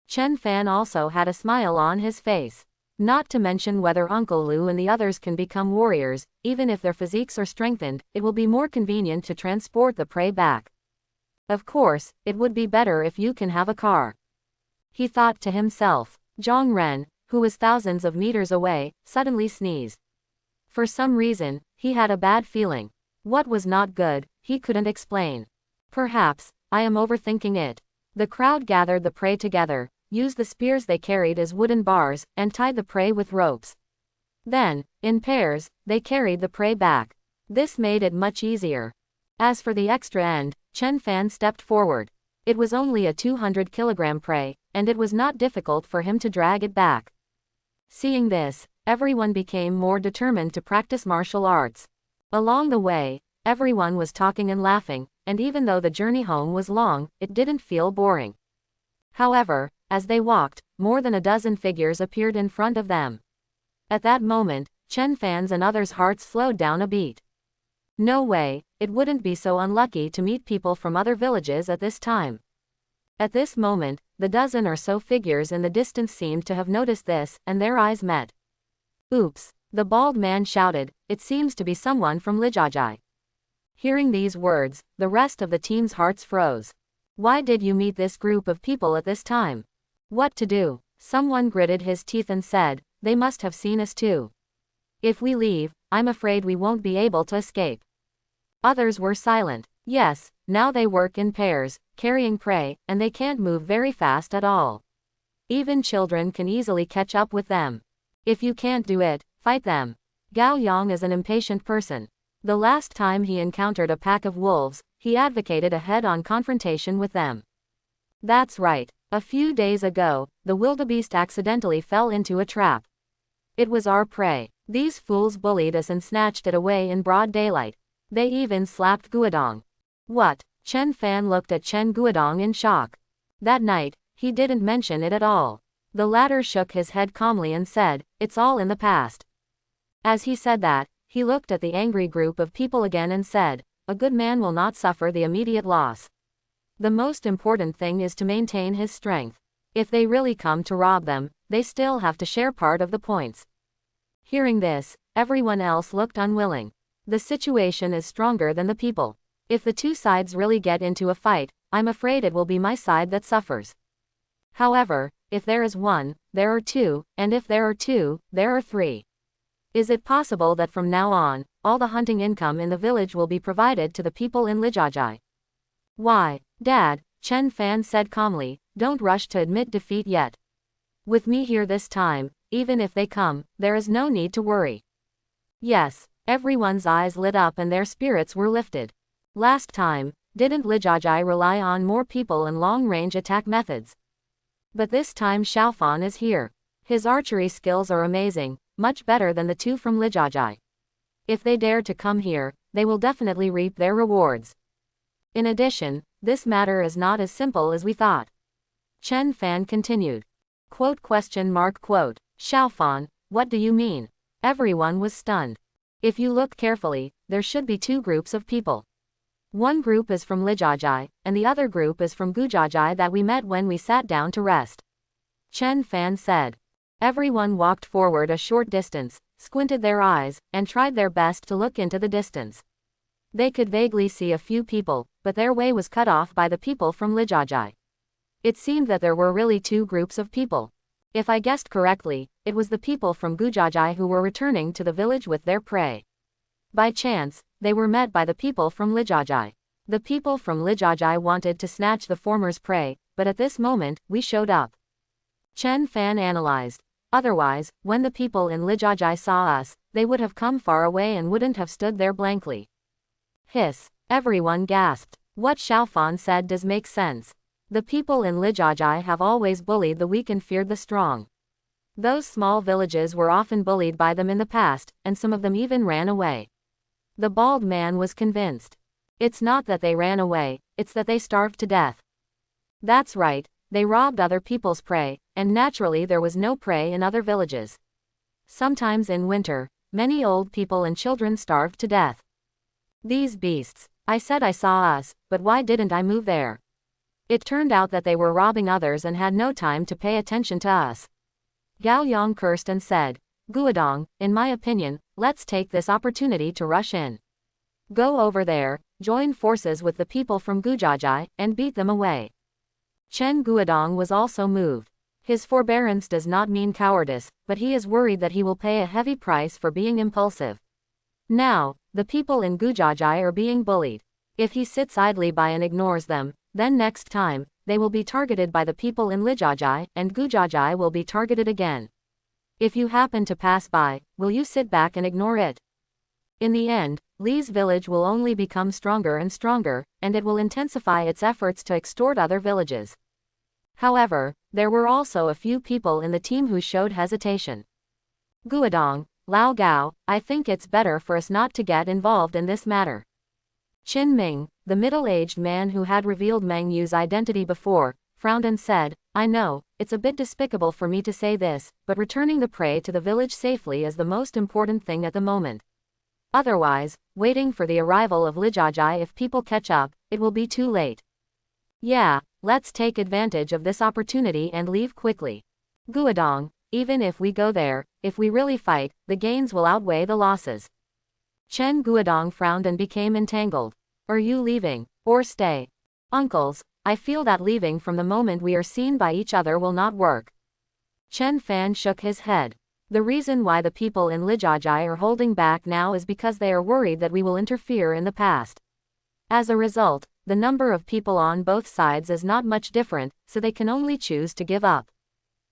Chen Fan also had a smile on his face. Not to mention whether Uncle Lu and the others can become warriors, even if their physiques are strengthened, it will be more convenient to transport the prey back. Of course, it would be better if you can have a car. He thought to himself. Zhang Ren, who was thousands of meters away, suddenly sneezed. For some reason, he had a bad feeling. What was not good, he couldn't explain. Perhaps, I am overthinking it. The crowd gathered the prey together, used the spears they carried as wooden bars, and tied the prey with ropes. Then, in pairs, they carried the prey back. This made it much easier. As for the extra end, Chen Fan stepped forward. It was only a 200-kilogram prey, and it was not difficult for him to drag it back. Seeing this, everyone became more determined to practice martial arts. Along the way, everyone was talking and laughing, and even though the journey home was long, it didn't feel boring. However, as they walked, more than a dozen figures appeared in front of them. At that moment, Chen Fan's and others' hearts slowed down a beat. No way, it wouldn't be so unlucky to meet people from other villages at this time. At this moment, the dozen or so figures in the distance seemed to have noticed this, and their eyes met. Oops, the bald man shouted, it seems to be someone from Lijajai. Hearing these words, the rest of the team's hearts froze. Why did you meet this group of people at this time? What to do? Someone gritted his teeth and said, they must have seen us too. If we leave, I'm afraid we won't be able to escape. Others were silent. Yes, now they work in pairs, carrying prey, and they can't move very fast at all. Even children can easily catch up with them. If you can't do it, fight them. Gao Yang is an impatient person. The last time he encountered a pack of wolves, he advocated a head-on confrontation with them. That's right. A few days ago, the wildebeest accidentally fell into a trap. It was our prey. These fools bullied us and snatched it away in broad daylight. They even slapped Guodong. What? Chen Fan looked at Chen Guodong in shock. That night, he didn't mention it at all. The latter shook his head calmly and said, it's all in the past. As he said that, He looked at the angry group of people again and said, "A good man will not suffer the immediate loss. The most important thing is to maintain his strength. If they really come to rob them, they still have to share part of the points." Hearing this, everyone else looked unwilling. The situation is stronger than the people. If the two sides really get into a fight, I'm afraid it will be my side that suffers. However, if there is one, there are two, and if there are two, there are three. Is it possible that from now on, all the hunting income in the village will be provided to the people in Lijajai? Why, Dad, Chen Fan said calmly, don't rush to admit defeat yet. With me here this time, even if they come, there is no need to worry. Yes, everyone's eyes lit up and their spirits were lifted. Last time, didn't Lijajai rely on more people and long-range attack methods? But this time Xiaofan is here. His archery skills are amazing, much better than the two from Lijajai. If they dare to come here, they will definitely reap their rewards. In addition, this matter is not as simple as we thought. Chen Fan continued. Xiaofan, what do you mean? Everyone was stunned. If you look carefully, there should be two groups of people. One group is from Lijajai, and the other group is from Gujajai that we met when we sat down to rest. Chen Fan said. Everyone walked forward a short distance, squinted their eyes, and tried their best to look into the distance. They could vaguely see a few people, but their way was cut off by the people from Lijajai. It seemed that there were really two groups of people. If I guessed correctly, it was the people from Gujajai who were returning to the village with their prey. By chance, they were met by the people from Lijajai. The people from Lijajai wanted to snatch the former's prey, but at this moment, we showed up. Chen Fan analyzed. Otherwise, when the people in Lijajai saw us, they would have come far away and wouldn't have stood there blankly. Hiss. Everyone gasped. What Xiaofan said does make sense. The people in Lijajai have always bullied the weak and feared the strong. Those small villages were often bullied by them in the past, and some of them even ran away. The bald man was convinced. It's not that they ran away, it's that they starved to death. That's right, they robbed other people's prey, and naturally there was no prey in other villages. Sometimes in winter, many old people and children starved to death. These beasts. I said I saw us, but why didn't I move there? It turned out that they were robbing others and had no time to pay attention to us. Gao Yang cursed and said, Guodong, in my opinion, let's take this opportunity to rush in. Go over there, join forces with the people from Gujajai, and beat them away. Chen Guodong was also moved. His forbearance does not mean cowardice, but he is worried that he will pay a heavy price for being impulsive. Now, the people in Gujajai are being bullied. If he sits idly by and ignores them, then next time, they will be targeted by the people in Lijajai, and Gujajai will be targeted again. If you happen to pass by, will you sit back and ignore it? In the end, Li's village will only become stronger and stronger, and it will intensify its efforts to extort other villages. However, there were also a few people in the team who showed hesitation. Guodong, Lao Gao, I think it's better for us not to get involved in this matter. Qin Ming, the middle-aged man who had revealed Meng Yu's identity before, frowned and said, I know, it's a bit despicable for me to say this, but returning the prey to the village safely is the most important thing at the moment. Otherwise, waiting for the arrival of Lijajai, if people catch up, it will be too late. Yeah, let's take advantage of this opportunity and leave quickly. Guodong, even if we go there, if we really fight, the gains will outweigh the losses. Chen Guodong frowned and became entangled. Are you leaving, or stay? Uncles, I feel that leaving from the moment we are seen by each other will not work. Chen Fan shook his head. The reason why the people in Lijajai are holding back now is because they are worried that we will interfere in the past. As a result, the number of people on both sides is not much different, so they can only choose to give up.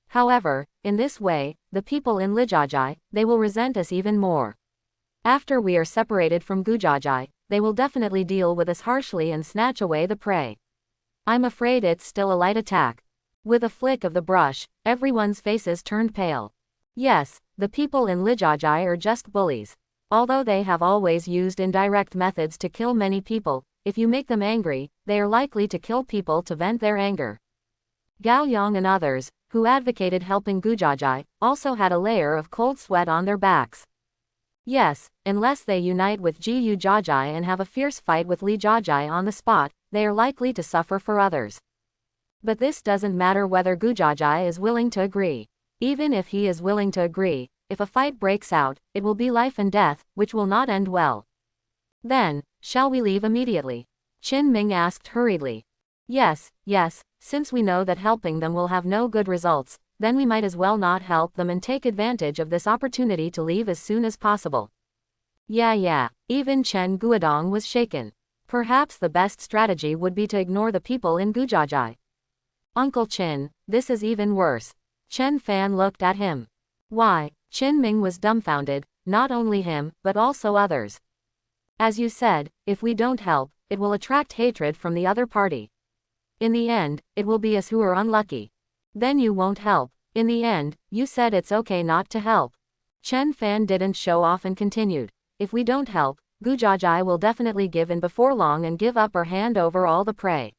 However, in this way, the people in Lijajai, they will resent us even more. After we are separated from Gujajai, they will definitely deal with us harshly and snatch away the prey. I'm afraid it's still a light attack. With a flick of the brush, everyone's faces turned pale. Yes, the people in Lijajai are just bullies. Although they have always used indirect methods to kill many people, if you make them angry, they are likely to kill people to vent their anger. Gao Yang and others, who advocated helping Gujajai, also had a layer of cold sweat on their backs. Yes, unless they unite with Gu Jiajai and have a fierce fight with Li Jiajai on the spot, they are likely to suffer for others. But this doesn't matter whether Gu Jiajai is willing to agree. Even if he is willing to agree, if a fight breaks out, it will be life and death, which will not end well. Then, shall we leave immediately? Qin Ming asked hurriedly. Yes, since we know that helping them will have no good results, then we might as well not help them and take advantage of this opportunity to leave as soon as possible. Yeah, even Chen Guodong was shaken. Perhaps the best strategy would be to ignore the people in Gujiajai. Uncle Qin, this is even worse. Chen Fan looked at him. Why? Qin Ming was dumbfounded, not only him, but also others. As you said, if we don't help, it will attract hatred from the other party. In the end, it will be us who are unlucky. Then you won't help. In the end, you said it's okay not to help. Chen Fan didn't show off and continued. If we don't help, Gujiajai will definitely give in before long and give up or hand over all the prey.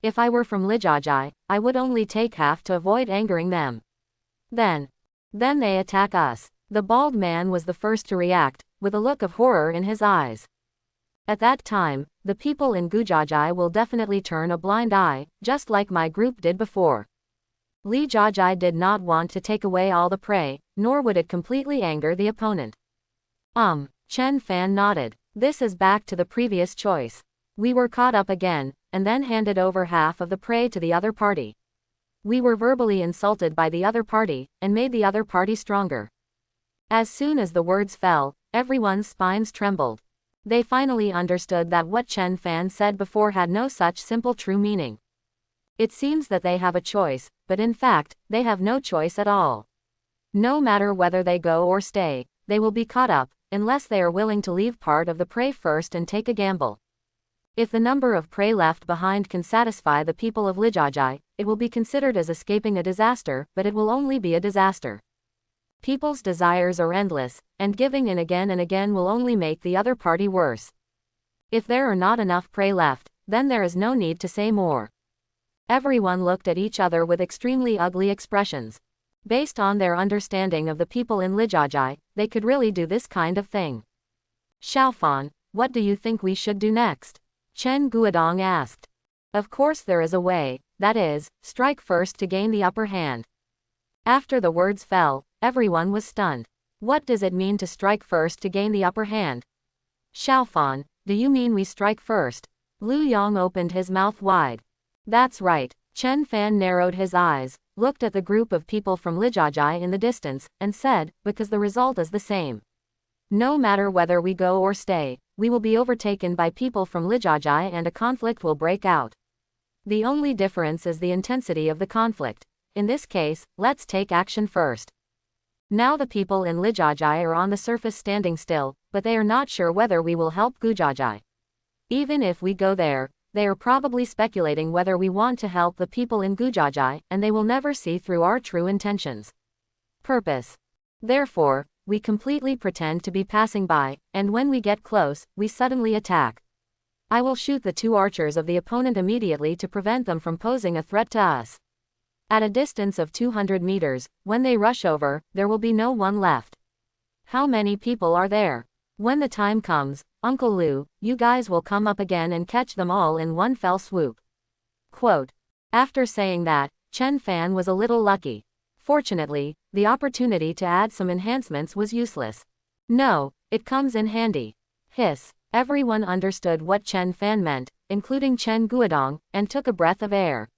If I were from Lijiajai, I would only take half to avoid angering them. Then they attack us. The bald man was the first to react, with a look of horror in his eyes. At that time, the people in Gujiajai will definitely turn a blind eye, just like my group did before. Li Jiajai did not want to take away all the prey, nor would it completely anger the opponent. Chen Fan nodded. This is back to the previous choice. We were caught up again, and then handed over half of the prey to the other party. We were verbally insulted by the other party, and made the other party stronger. As soon as the words fell, everyone's spines trembled. They finally understood that what Chen Fan said before had no such simple true meaning. It seems that they have a choice, but in fact, they have no choice at all. No matter whether they go or stay, they will be caught up, unless they are willing to leave part of the prey first and take a gamble. If the number of prey left behind can satisfy the people of Lijiajai, it will be considered as escaping a disaster, but it will only be a disaster. People's desires are endless, and giving in again and again will only make the other party worse. If there are not enough prey left, then there is no need to say more. Everyone looked at each other with extremely ugly expressions. Based on their understanding of the people in Lijiajai, they could really do this kind of thing. Xiaofan, what do you think we should do next? Chen Guodong asked. Of course there is a way, that is, strike first to gain the upper hand. After the words fell, everyone was stunned. What does it mean to strike first to gain the upper hand? Xiaofan, do you mean we strike first? Lu Yong opened his mouth wide. That's right. Chen Fan narrowed his eyes, looked at the group of people from Lijiajai in the distance, and said, because the result is the same. No matter whether we go or stay, we will be overtaken by people from Lijiajai and a conflict will break out. The only difference is the intensity of the conflict. In this case, let's take action first. Now the people in Lijiajai are on the surface standing still, but they are not sure whether we will help Gujiajai. Even if we go there, they are probably speculating whether we want to help the people in Gujiajai, and they will never see through our true intentions. Purpose. Therefore, we completely pretend to be passing by, and when we get close, we suddenly attack. I will shoot the two archers of the opponent immediately to prevent them from posing a threat to us. At a distance of 200 meters, when they rush over, there will be no one left. How many people are there? When the time comes, Uncle Lu, you guys will come up again and catch them all in one fell swoop. Quote. After saying that, Chen Fan was a little lucky. Fortunately, the opportunity to add some enhancements was useless. No, it comes in handy. Hiss. Everyone understood what Chen Fan meant, including Chen Guodong, and took a breath of air.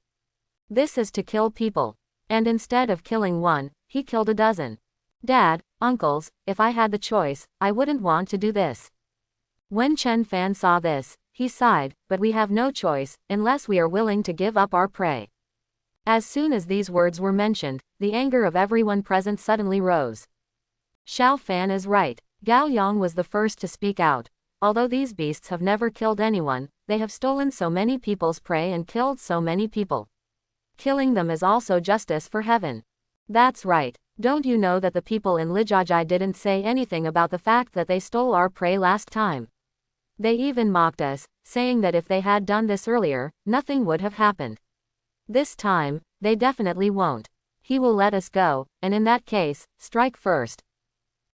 This is to kill people. And instead of killing one, he killed a dozen. Dad, uncles, if I had the choice, I wouldn't want to do this. When Chen Fan saw this, he sighed, but we have no choice, unless we are willing to give up our prey. As soon as these words were mentioned, the anger of everyone present suddenly rose. Xiao Fan is right. Gao Yang was the first to speak out. Although these beasts have never killed anyone, they have stolen so many people's prey and killed so many people. Killing them is also justice for heaven. That's right. Don't you know that the people in Lijiajai didn't say anything about the fact that they stole our prey last time? They even mocked us, saying that if they had done this earlier, nothing would have happened. This time, they definitely won't. He will let us go, and in that case, strike first.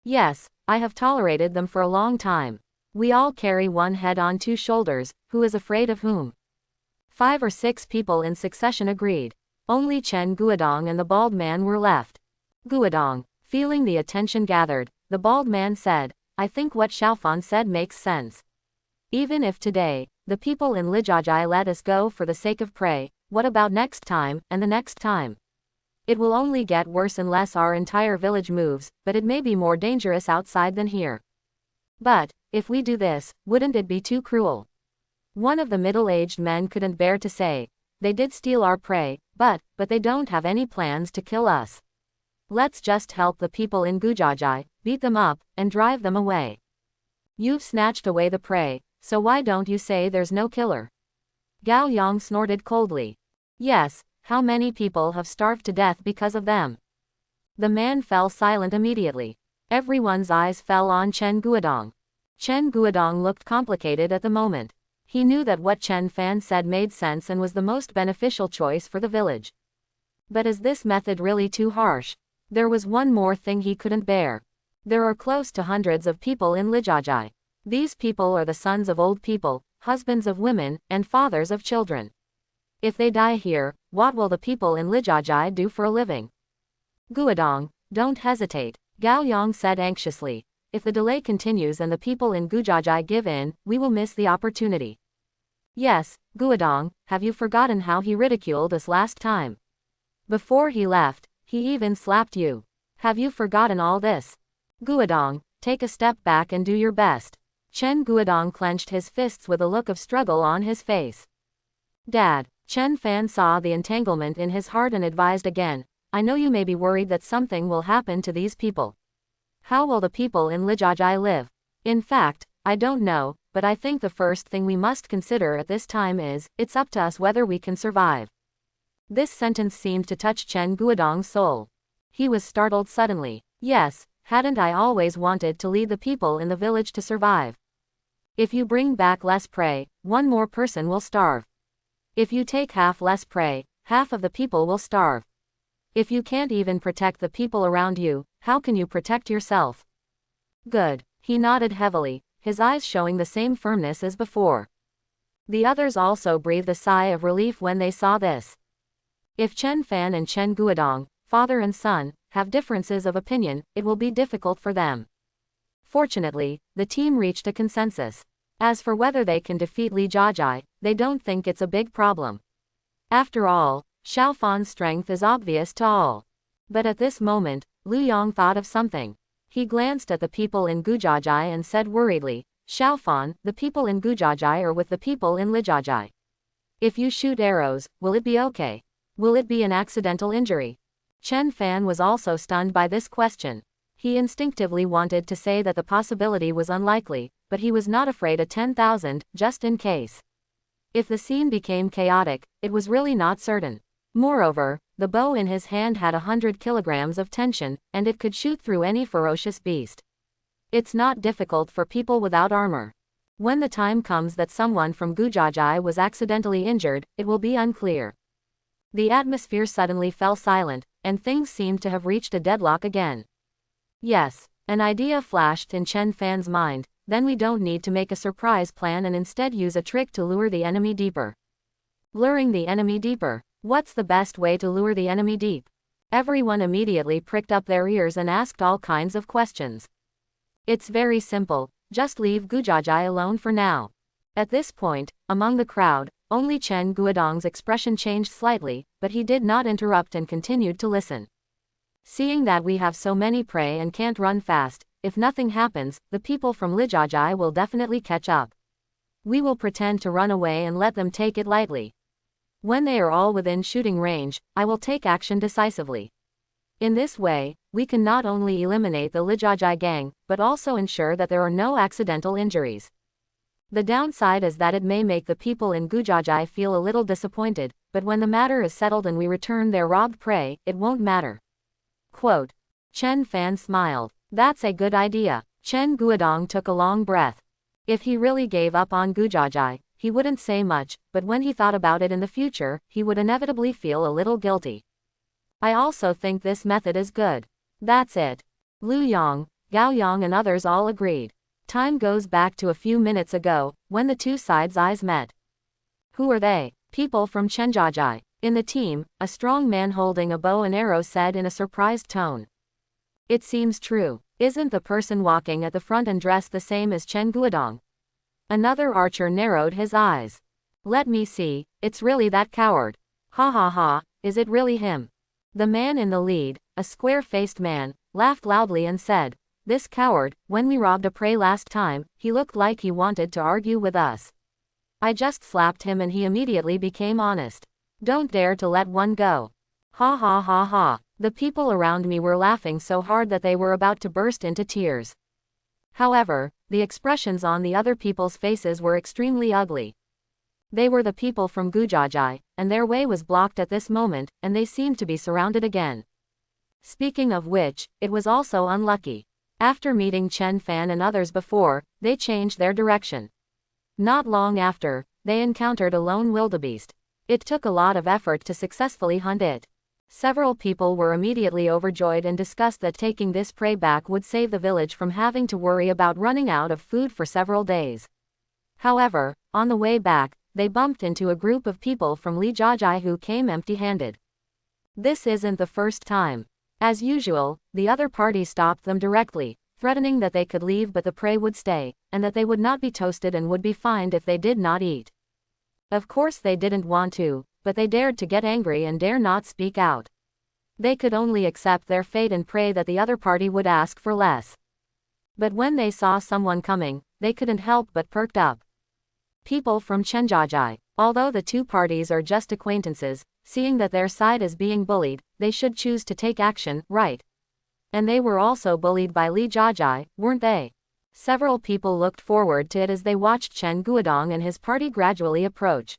Yes, I have tolerated them for a long time. We all carry one head on two shoulders, who is afraid of whom? 5 or 6 people in succession agreed. Only Chen Guodong and the bald man were left. Guodong, feeling the attention gathered, the bald man said, I think what Xiaofan said makes sense. Even if today, the people in Lijajai let us go for the sake of prey, what about next time, and the next time? It will only get worse unless our entire village moves, but it may be more dangerous outside than here. But, if we do this, wouldn't it be too cruel? One of the middle-aged men couldn't bear to say, they did steal our prey, but they don't have any plans to kill us. Let's just help the people in Gujajai, beat them up, and drive them away. You've snatched away the prey, so why don't you say there's no killer? Gao Yang snorted coldly. Yes, how many people have starved to death because of them? The man fell silent immediately. Everyone's eyes fell on Chen Guodong. Chen Guodong looked complicated at the moment. He knew that what Chen Fan said made sense and was the most beneficial choice for the village. But is this method really too harsh? There was one more thing he couldn't bear. There are close to hundreds of people in Lijajai. These people are the sons of old people, husbands of women, and fathers of children. If they die here, what will the people in Lijajai do for a living? Guodong, don't hesitate, Gao Yang said anxiously. If the delay continues and the people in Gujajai give in, we will miss the opportunity. Yes, Guodong, have you forgotten how he ridiculed us last time? Before he left, he even slapped you. Have you forgotten all this? Guodong, take a step back and do your best. Chen Guodong clenched his fists with a look of struggle on his face. Dad, Chen Fan saw the entanglement in his heart and advised again, I know you may be worried that something will happen to these people. How will the people in Lijajai live? In fact, I don't know, but I think the first thing we must consider at this time is, it's up to us whether we can survive. This sentence seemed to touch Chen Guodong's soul. He was startled suddenly. Yes, hadn't I always wanted to lead the people in the village to survive? If you bring back less prey, one more person will starve. If you take half less prey, half of the people will starve. If you can't even protect the people around you, how can you protect yourself? Good. He nodded heavily, his eyes showing the same firmness as before. The others also breathed a sigh of relief when they saw this. If Chen Fan and Chen Guodong, father and son, have differences of opinion, it will be difficult for them. Fortunately, the team reached a consensus. As for whether they can defeat Lijajai, they don't think it's a big problem. After all, Xiaofan's strength is obvious to all. But at this moment, Lu Yang thought of something. He glanced at the people in Gujajai and said worriedly, Xiaofan, the people in Gujajai are with the people in Lijajai. If you shoot arrows, will it be okay? Will it be an accidental injury? Chen Fan was also stunned by this question. He instinctively wanted to say that the possibility was unlikely, but he was not afraid of 10,000, just in case. If the scene became chaotic, it was really not certain. Moreover, the bow in his hand had 100 kilograms of tension, and it could shoot through any ferocious beast. It's not difficult for people without armor. When the time comes that someone from Gujajai was accidentally injured, it will be unclear. The atmosphere suddenly fell silent, and things seemed to have reached a deadlock again. Yes, an idea flashed in Chen Fan's mind, then we don't need to make a surprise plan and instead use a trick to lure the enemy deeper. Luring the enemy deeper. What's the best way to lure the enemy deep? Everyone immediately pricked up their ears and asked all kinds of questions. It's very simple, just leave Gujajai alone for now. At this point, among the crowd, only Chen Guodong's expression changed slightly, but he did not interrupt and continued to listen. Seeing that we have so many prey and can't run fast, if nothing happens, the people from Lijajai will definitely catch up. We will pretend to run away and let them take it lightly. When they are all within shooting range, I will take action decisively. In this way, we can not only eliminate the Lijajai gang, but also ensure that there are no accidental injuries. The downside is that it may make the people in Gujajai feel a little disappointed, but when the matter is settled and we return their robbed prey, it won't matter. Quote. Chen Fan smiled. That's a good idea. Chen Guodong took a long breath. If he really gave up on Gujajai, he wouldn't say much, but when he thought about it in the future, he would inevitably feel a little guilty. I also think this method is good. That's it. Lu Yang, Gao Yang and others all agreed. Time goes back to a few minutes ago, when the two sides' eyes met. Who are they? People from Chenjiajai. In the team, a strong man holding a bow and arrow said in a surprised tone. It seems true. Isn't the person walking at the front and dressed the same as Chen Guodong? Another archer narrowed his eyes. Let me see, it's really that coward. Ha ha ha, is it really him? The man in the lead, a square-faced man, laughed loudly and said, this coward, when we robbed a prey last time, he looked like he wanted to argue with us. I just slapped him and he immediately became honest. Don't dare to let one go. Ha ha ha ha. The people around me were laughing so hard that they were about to burst into tears. However, the expressions on the other people's faces were extremely ugly. They were the people from Gujajai, and their way was blocked at this moment, and they seemed to be surrounded again. Speaking of which, it was also unlucky. After meeting Chen Fan and others before, they changed their direction. Not long after, they encountered a lone wildebeest. It took a lot of effort to successfully hunt it. Several people were immediately overjoyed and discussed that taking this prey back would save the village from having to worry about running out of food for several days. However, on the way back, they bumped into a group of people from Lijajai who came empty-handed. This isn't the first time. As usual, the other party stopped them directly, threatening that they could leave but the prey would stay, and that they would not be toasted and would be fined if they did not eat. Of course they didn't want to, but they dared to get angry and dare not speak out. They could only accept their fate and pray that the other party would ask for less. But when they saw someone coming, they couldn't help but perked up. People from Chenjiajai. Although the two parties are just acquaintances, seeing that their side is being bullied, they should choose to take action, right? And they were also bullied by Lijajai, weren't they? Several people looked forward to it as they watched Chen Guodong and his party gradually approach.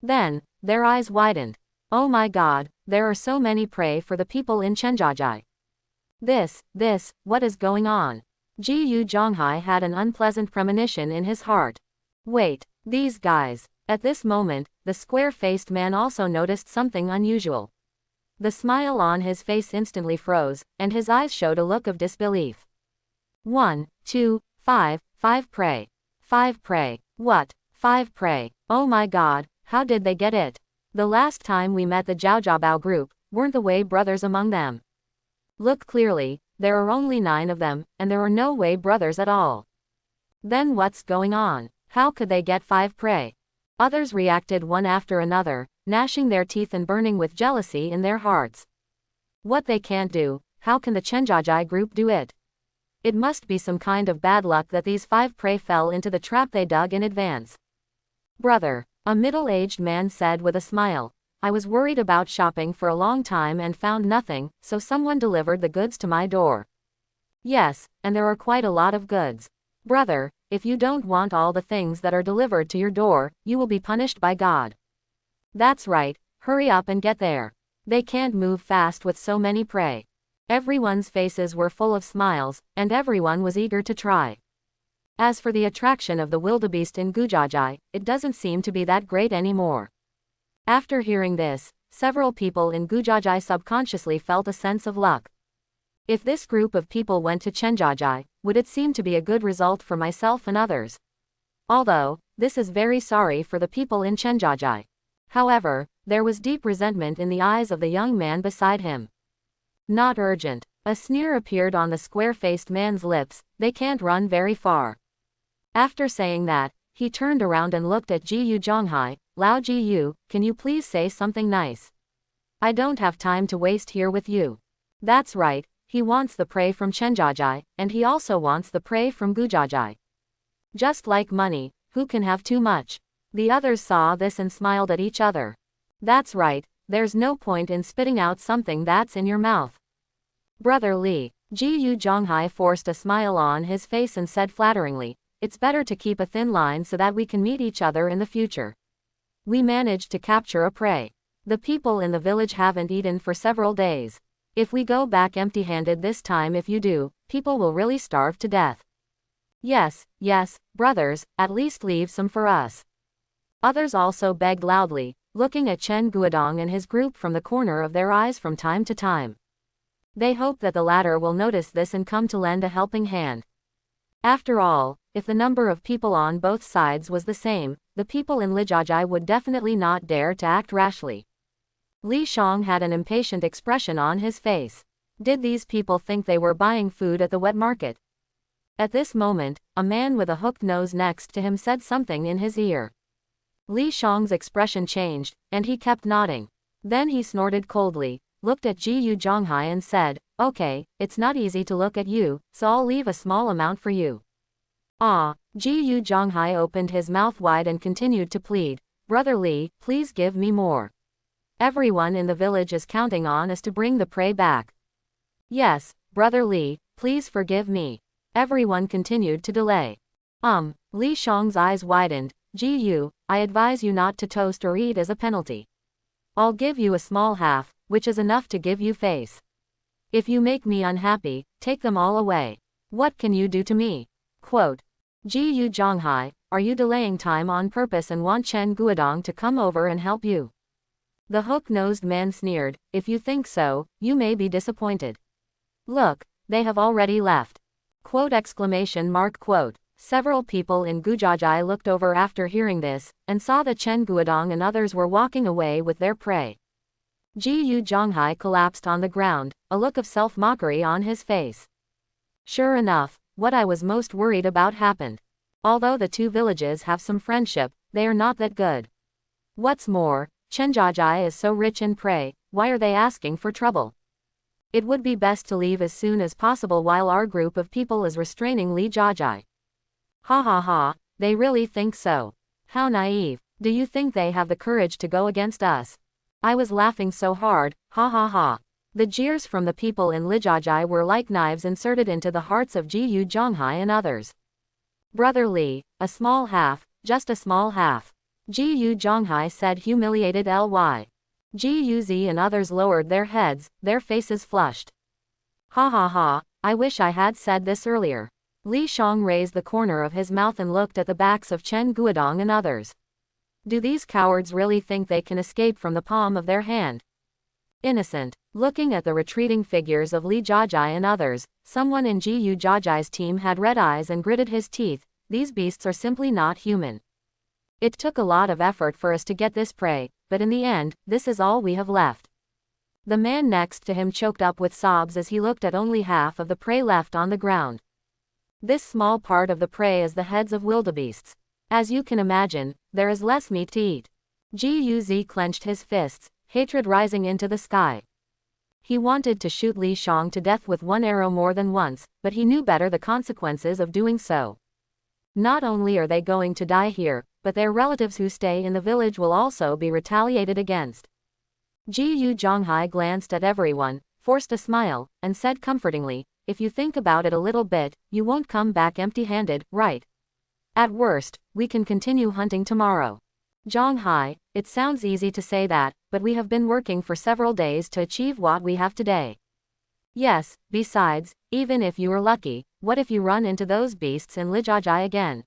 Then, their eyes widened. Oh my god, there are so many prey for the people in Chenjiajai. What is going on? Ji Yu Zhonghai had an unpleasant premonition in his heart. Wait, these guys. At this moment, the square-faced man also noticed something unusual. The smile on his face instantly froze, and his eyes showed a look of disbelief. 1, 2, 5 prey. 5 prey. What? 5 prey. Oh my god, how did they get it? The last time we met the Zhaojiabao group, weren't the Wei brothers among them? Look clearly, there are only 9 of them, and there are no Wei brothers at all. Then what's going on? How could they get 5 prey? Others reacted one after another, gnashing their teeth and burning with jealousy in their hearts. What they can't do, how can the Chenjiajai group do it? It must be some kind of bad luck that these 5 prey fell into the trap they dug in advance. Brother, a middle-aged man said with a smile, I was worried about shopping for a long time and found nothing, so someone delivered the goods to my door. Yes, and there are quite a lot of goods. Brother, if you don't want all the things that are delivered to your door, you will be punished by God. That's right, hurry up and get there. They can't move fast with so many prey. Everyone's faces were full of smiles, and everyone was eager to try. As for the attraction of the wildebeest in Gujajai, it doesn't seem to be that great anymore. After hearing this, several people in Gujajai subconsciously felt a sense of luck. If this group of people went to Chenjiajai, would it seem to be a good result for myself and others? Although, this is very sorry for the people in Chenjiajai. However, there was deep resentment in the eyes of the young man beside him. Not urgent. A sneer appeared on the square-faced man's lips, they can't run very far. After saying that, he turned around and looked at Ji Yu Zhonghai. Lao Ji Yu, can you please say something nice? I don't have time to waste here with you. That's right. He wants the prey from Chenjiajai, and he also wants the prey from Gujajai. Just like money, who can have too much? The others saw this and smiled at each other. That's right, there's no point in spitting out something that's in your mouth. Brother Li, Ji Yu Zhonghai forced a smile on his face and said flatteringly, it's better to keep a thin line so that we can meet each other in the future. We managed to capture a prey. The people in the village haven't eaten for several days. If we go back empty-handed this time, if you do, people will really starve to death. Yes, brothers, at least leave some for us. Others also begged loudly, looking at Chen Guodong and his group from the corner of their eyes from time to time. They hope that the latter will notice this and come to lend a helping hand. After all, if the number of people on both sides was the same, the people in Lijajai would definitely not dare to act rashly. Li Shang had an impatient expression on his face. Did these people think they were buying food at the wet market? At this moment, a man with a hooked nose next to him said something in his ear. Li Shang's expression changed, and he kept nodding. Then he snorted coldly, looked at Ji Zhonghai and said, "Okay, it's not easy to look at you, so I'll leave a small amount for you." Ah, Ji Zhonghai opened his mouth wide and continued to plead, "Brother Li, please give me more. Everyone in the village is counting on us to bring the prey back." "Yes, Brother Li, please forgive me." Everyone continued to delay. Li Shang's eyes widened. "Ji Yu, I advise you not to toast or eat as a penalty. I'll give you a small half, which is enough to give you face. If you make me unhappy, take them all away. What can you do to me?" Quote. "Ji Zhonghai, are you delaying time on purpose and want Chen Guodong to come over and help you?" The hook-nosed man sneered, "If you think so, you may be disappointed. Look, they have already left." Quote exclamation mark quote. Several people in Gujajai looked over after hearing this, and saw that Chen Guodong and others were walking away with their prey. Ji Zhonghai collapsed on the ground, a look of self-mockery on his face. Sure enough, what I was most worried about happened. Although the two villages have some friendship, they are not that good. What's more, Chenjajai is so rich in prey, why are they asking for trouble? It would be best to leave as soon as possible while our group of people is restraining Li Jajai. Ha ha ha, they really think so. How naive. Do you think they have the courage to go against us? I was laughing so hard, ha ha ha. The jeers from the people in Lijajai were like knives inserted into the hearts of Ji Zhonghai and others. Brother Li, a small half, just a small half. Ji Zhonghai said humiliated ly. Ji Z and others lowered their heads, their faces flushed. Ha ha ha, I wish I had said this earlier. Li Shang raised the corner of his mouth and looked at the backs of Chen Guodong and others. Do these cowards really think they can escape from the palm of their hand? Innocent. Looking at the retreating figures of Li Jajai and others, someone in Ji Jajai's team had red eyes and gritted his teeth. These beasts are simply not human. It took a lot of effort for us to get this prey, but in the end, this is all we have left. The man next to him choked up with sobs as he looked at only half of the prey left on the ground. This small part of the prey is the heads of wildebeests. As you can imagine, there is less meat to eat. Ji clenched his fists, hatred rising into the sky. He wanted to shoot Li Shang to death with one arrow more than once, but he knew better the consequences of doing so. Not only are they going to die here, but their relatives who stay in the village will also be retaliated against. Ji Zhonghai glanced at everyone, forced a smile, and said comfortingly, "If you think about it a little bit, you won't come back empty-handed, right? At worst, we can continue hunting tomorrow." Zhonghai, it sounds easy to say that, but we have been working for several days to achieve what we have today. Yes, besides, even if you are lucky, what if you run into those beasts in Lijajai again?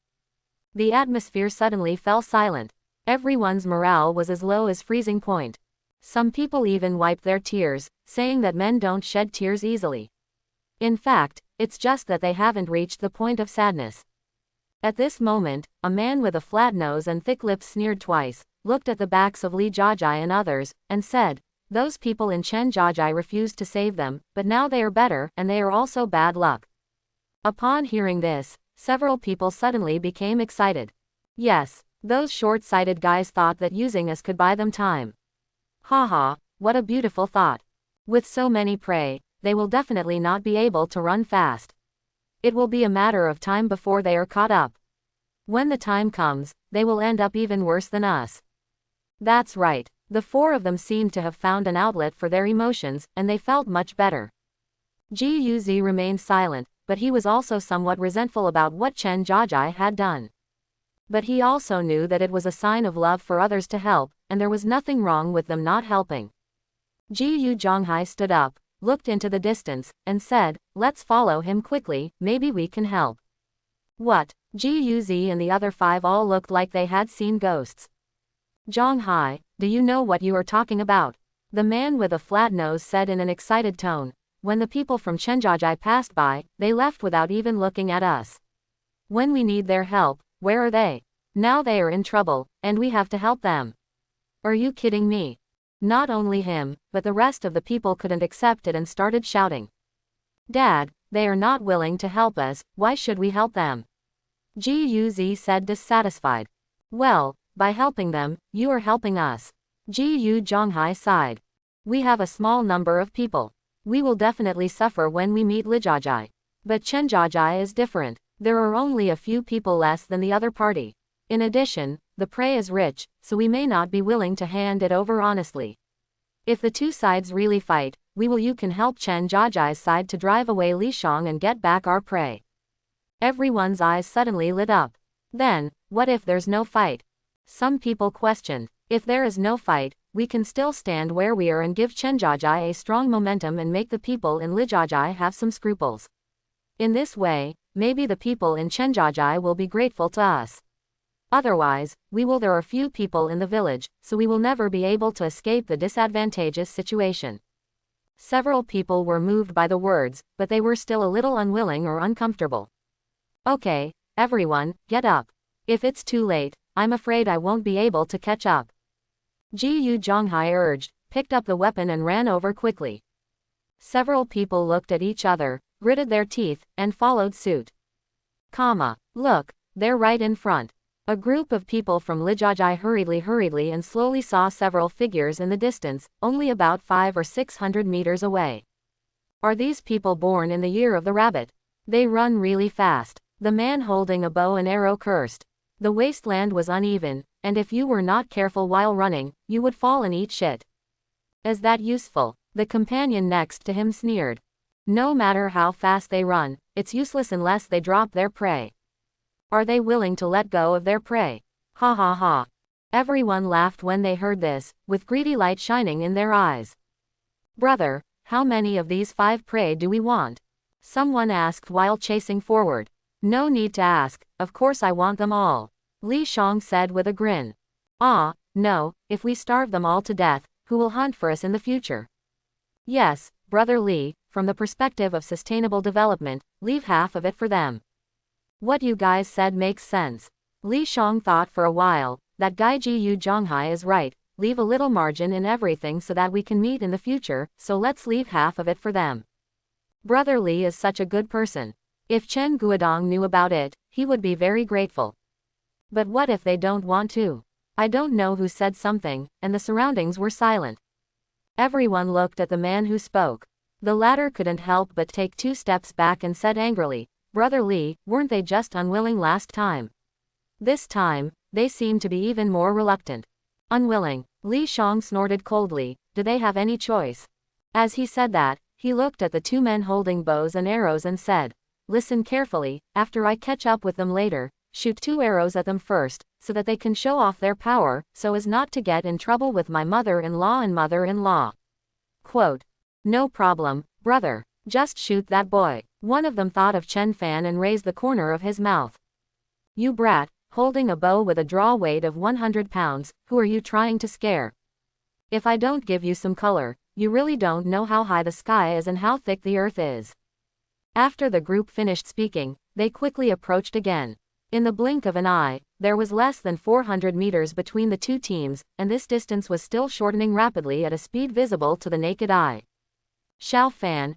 The atmosphere suddenly fell silent. Everyone's morale was as low as freezing point. Some people even wiped their tears, saying that men don't shed tears easily. In fact, it's just that they haven't reached the point of sadness. At this moment, a man with a flat nose and thick lips sneered twice, looked at the backs of Li Jajai and others, and said, "Those people in Chen Jajai refused to save them, but now they are better, and they are also bad luck." Upon hearing this, several people suddenly became excited. Yes, those short-sighted guys thought that using us could buy them time. Haha, what a beautiful thought. With so many prey, they will definitely not be able to run fast. It will be a matter of time before they are caught up. When the time comes, they will end up even worse than us. That's right, the four of them seemed to have found an outlet for their emotions, and they felt much better. Ji remained silent, but he was also somewhat resentful about what Chen Jajai had done. But he also knew that it was a sign of love for others to help, and there was nothing wrong with them not helping. Ji Zhonghai stood up, looked into the distance, and said, "Let's follow him quickly, maybe we can help." What? Ji and the other five all looked like they had seen ghosts. "Zhonghai, do you know what you are talking about?" The man with a flat nose said in an excited tone. when the people from Chenjiajai passed by, they left without even looking at us. When we need their help, where are they? Now they are in trouble, and we have to help them. Are you kidding me? Not only him, but the rest of the people couldn't accept it and started shouting. Dad, they are not willing to help us, why should we help them? Guz said dissatisfied. Well, by helping them, you are helping us. Gu Zhonghai sighed. We have a small number of people. We will definitely suffer when we meet Lijajai. But Chenjiajai is different. There are only a few people less than the other party. In addition, the prey is rich, so we may not be willing to hand it over honestly. If the two sides really fight, you can help Chenjiajai's side to drive away Li Shang and get back our prey. Everyone's eyes suddenly lit up. Then, what if there's no fight? Some people questioned. If there is no fight, we can still stand where we are and give Chenjiajai a strong momentum and make the people in Lijajai have some scruples. In this way, maybe the people in Chenjiajai will be grateful to us. Otherwise, there are few people in the village, so we will never be able to escape the disadvantageous situation. Several people were moved by the words, but they were still a little unwilling or uncomfortable. Okay, everyone, get up. If it's too late, I'm afraid I won't be able to catch up. Gu Zhonghai urged, picked up the weapon and ran over quickly. Several people looked at each other, gritted their teeth, and followed suit. Look, they're right in front. A group of people from Lijajai hurriedly and slowly saw several figures in the distance, only about 500 or 600 meters away. Are these people born in the year of the rabbit? They run really fast. The man holding a bow and arrow cursed. The wasteland was uneven, and if you were not careful while running, you would fall and eat shit. Is that useful? The companion next to him sneered. No matter how fast they run, it's useless unless they drop their prey. Are they willing to let go of their prey? Ha ha ha. Everyone laughed when they heard this, with greedy light shining in their eyes. Brother, how many of these 5 prey do we want? Someone asked while chasing forward. No need to ask, of course I want them all. Li Shang said with a grin. No, if we starve them all to death, who will hunt for us in the future? Yes, Brother Li, from the perspective of sustainable development, leave half of it for them. What you guys said makes sense. Li Shang thought for a while, that guy Gu Zhonghai is right, leave a little margin in everything so that we can meet in the future, so let's leave half of it for them. Brother Li is such a good person. If Chen Guodong knew about it, he would be very grateful. But what if they don't want to? I don't know who said something, and the surroundings were silent. Everyone looked at the man who spoke. The latter couldn't help but take 2 steps back and said angrily, Brother Li, weren't they just unwilling last time? This time, they seem to be even more reluctant. Unwilling, Li Shang snorted coldly, do they have any choice? As he said that, he looked at the 2 men holding bows and arrows and said, listen carefully, after I catch up with them later, shoot 2 arrows at them first, so that they can show off their power, so as not to get in trouble with my mother-in-law and mother-in-law. Quote. No problem, brother, just shoot that boy. One of them thought of Chen Fan and raised the corner of his mouth. You brat, holding a bow with a draw weight of 100 pounds, who are you trying to scare? If I don't give you some color, you really don't know how high the sky is and how thick the earth is. After the group finished speaking, they quickly approached again. In the blink of an eye, there was less than 400 meters between the 2 teams, and this distance was still shortening rapidly at a speed visible to the naked eye. Xiao Fan,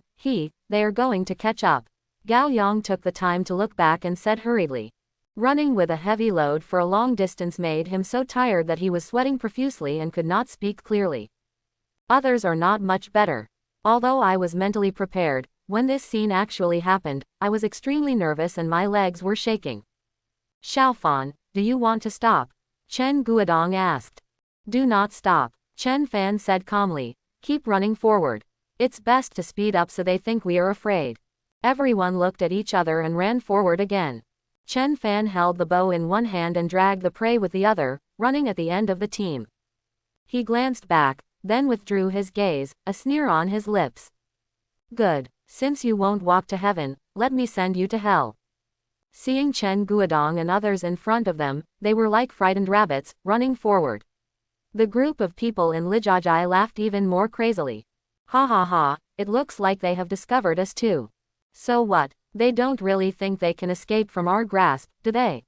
they are going to catch up. Gao Yang took the time to look back and said hurriedly. Running with a heavy load for a long distance made him so tired that he was sweating profusely and could not speak clearly. Others are not much better. Although I was mentally prepared, when this scene actually happened, I was extremely nervous and my legs were shaking. Xiaofan, do you want to stop? Chen Guodong asked. Do not stop, Chen Fan said calmly. Keep running forward. It's best to speed up so they think we are afraid. Everyone looked at each other and ran forward again. Chen Fan held the bow in one hand and dragged the prey with the other, running at the end of the team. He glanced back, then withdrew his gaze, a sneer on his lips. Good, since you won't walk to heaven, let me send you to hell. Seeing Chen Guodong and others in front of them, they were like frightened rabbits, running forward. The group of people in Lijajai laughed even more crazily. Ha ha ha, it looks like they have discovered us too. So what? They don't really think they can escape from our grasp, do they?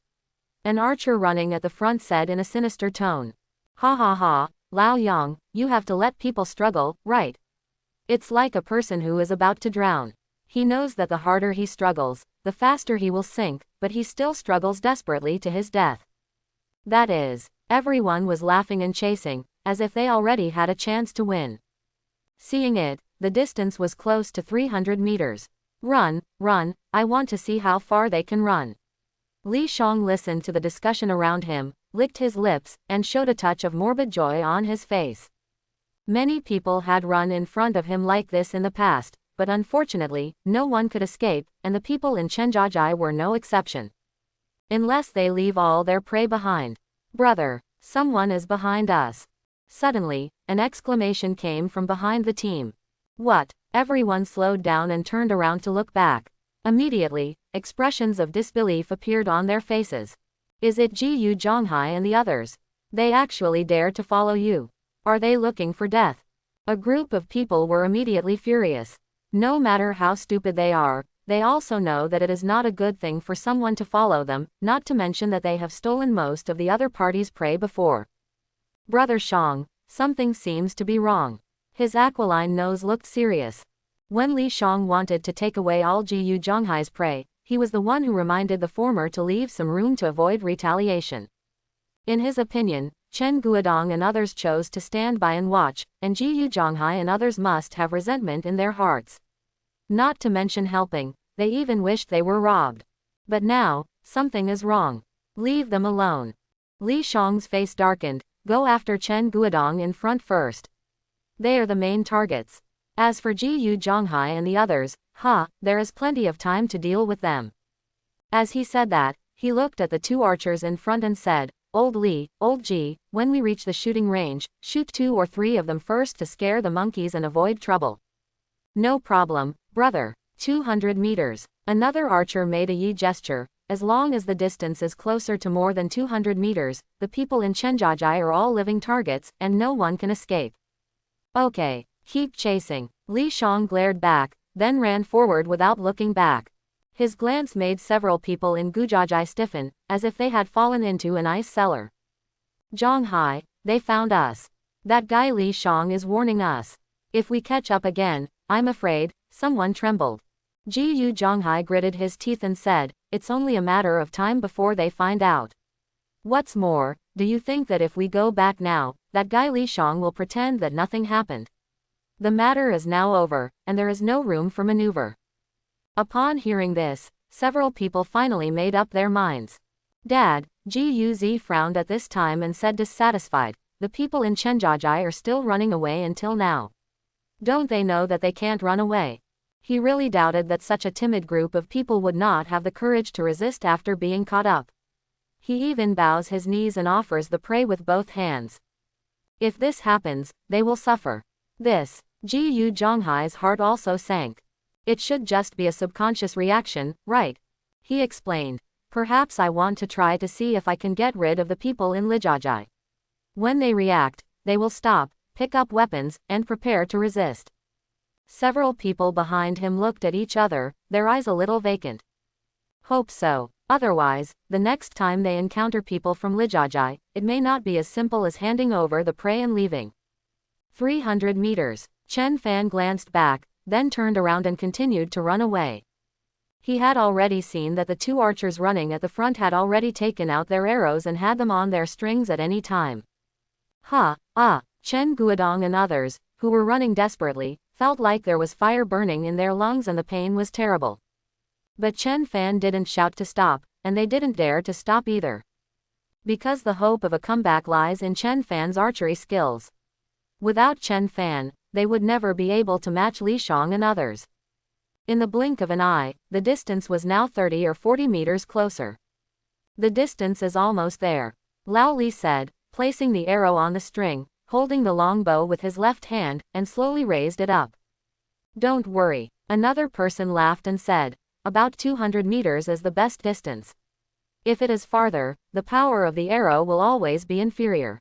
An archer running at the front said in a sinister tone. Ha ha ha, Lao Yang, you have to let people struggle, right? It's like a person who is about to drown. He knows that the harder he struggles, the faster he will sink, but he still struggles desperately to his death. That is, everyone was laughing and chasing, as if they already had a chance to win. Seeing it, the distance was close to 300 meters. Run, run, I want to see how far they can run. Li Shang listened to the discussion around him, licked his lips, and showed a touch of morbid joy on his face. Many people had run in front of him like this in the past, but unfortunately, no one could escape, and the people in Chenjiajai were no exception. Unless they leave all their prey behind. Brother, someone is behind us. Suddenly, an exclamation came from behind the team. What? Everyone slowed down and turned around to look back. Immediately, expressions of disbelief appeared on their faces. Is it Ji Zhonghai and the others? They actually dare to follow you. Are they looking for death? A group of people were immediately furious. No matter how stupid they are, they also know that it is not a good thing for someone to follow them, not to mention that they have stolen most of the other party's prey before. Brother Shang, something seems to be wrong. His aquiline nose looked serious. When Li Shang wanted to take away all Ji Zhonghai's prey, he was the one who reminded the former to leave some room to avoid retaliation. In his opinion, Chen Guodong and others chose to stand by and watch, and Ji Zhonghai and others must have resentment in their hearts. Not to mention helping, they even wished they were robbed. But now, something is wrong. Leave them alone. Li Shang's face darkened. Go after Chen Guodong in front first. They are the main targets. As for Ji Zhonghai and the others, there is plenty of time to deal with them. As he said that, he looked at the two archers in front and said, Old Li, Old Ji, when we reach the shooting range, shoot 2 or 3 of them first to scare the monkeys and avoid trouble. No problem, brother. 200 meters. Another archer made a yi gesture. As long as the distance is closer to more than 200 meters, the people in Chenjiajai are all living targets, and no one can escape. Okay, keep chasing. Li Shang glared back, then ran forward without looking back. His glance made several people in Gujajai stiffen, as if they had fallen into an ice cellar. Zhonghai, they found us. That guy Li Shang is warning us. If we catch up again, I'm afraid, someone trembled. Ji Zhonghai gritted his teeth and said, it's only a matter of time before they find out. What's more, do you think that if we go back now, that guy Li Shang will pretend that nothing happened? The matter is now over, and there is no room for maneuver. Upon hearing this, several people finally made up their minds. Dad, Ji frowned at this time and said dissatisfied, the people in Chenjiajai are still running away until now. Don't they know that they can't run away? He really doubted that such a timid group of people would not have the courage to resist after being caught up. He even bows his knees and offers the prey with both hands. If this happens, they will suffer. This, Ji Zhonghai's heart also sank. It should just be a subconscious reaction, right? He explained. Perhaps I want to try to see if I can get rid of the people in Lijajai. When they react, they will stop, pick up weapons, and prepare to resist. Several people behind him looked at each other, their eyes a little vacant. Hope so. Otherwise, the next time they encounter people from Lijajai, it may not be as simple as handing over the prey and leaving. 300 meters. Chen Fan glanced back, then turned around and continued to run away. He had already seen that the two archers running at the front had already taken out their arrows and had them on their strings at any time. Chen Guodong and others, who were running desperately, felt like there was fire burning in their lungs and the pain was terrible. But Chen Fan didn't shout to stop, and they didn't dare to stop either. Because the hope of a comeback lies in Chen Fan's archery skills. Without Chen Fan, they would never be able to match Li Shang and others. In the blink of an eye, the distance was now 30 or 40 meters closer. The distance is almost there, Lao Li said, placing the arrow on the string, holding the long bow with his left hand, and slowly raised it up. Don't worry, another person laughed and said, about 200 meters is the best distance. If it is farther, the power of the arrow will always be inferior.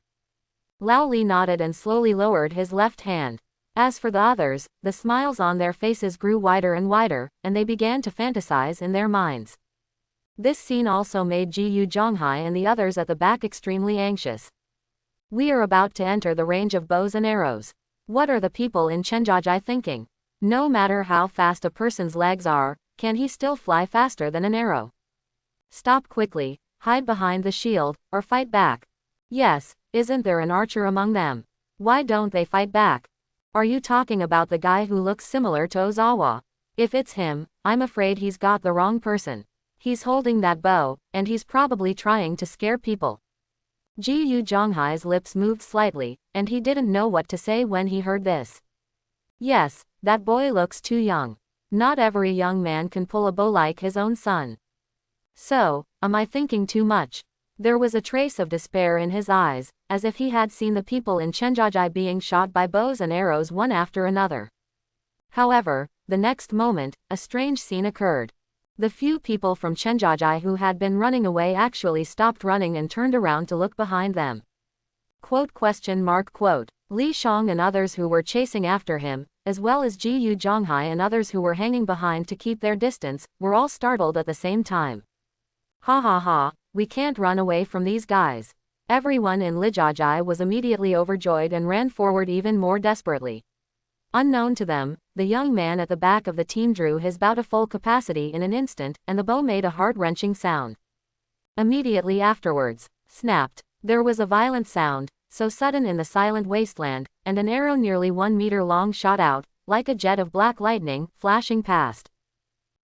Lao Li nodded and slowly lowered his left hand. As for the others, the smiles on their faces grew wider and wider, and they began to fantasize in their minds. This scene also made Ji Yu Zhonghai and the others at the back extremely anxious. We are about to enter the range of bows and arrows. What are the people in Chenjiajai thinking? No matter how fast a person's legs are, can he still fly faster than an arrow? Stop quickly, hide behind the shield, or fight back. Yes, isn't there an archer among them? Why don't they fight back? Are you talking about the guy who looks similar to Ozawa? If it's him, I'm afraid he's got the wrong person. He's holding that bow, and he's probably trying to scare people. Ji Yu Zhonghai's lips moved slightly, and he didn't know what to say when he heard this. Yes, that boy looks too young. Not every young man can pull a bow like his own son. So, am I thinking too much? There was a trace of despair in his eyes, as if he had seen the people in Chenjiajai being shot by bows and arrows one after another. However, the next moment, a strange scene occurred. The few people from Chenjiajai who had been running away actually stopped running and turned around to look behind them. Quote. Li Shang and others who were chasing after him, as well as Ji Yu Zhonghai and others who were hanging behind to keep their distance, were all startled at the same time. Ha ha ha, we can't run away from these guys. Everyone in Lijajai was immediately overjoyed and ran forward even more desperately. Unknown to them, the young man at the back of the team drew his bow to full capacity in an instant, and the bow made a heart-wrenching sound. Immediately afterwards, snapped. There was a violent sound, so sudden in the silent wasteland, and an arrow nearly 1 meter long shot out, like a jet of black lightning, flashing past.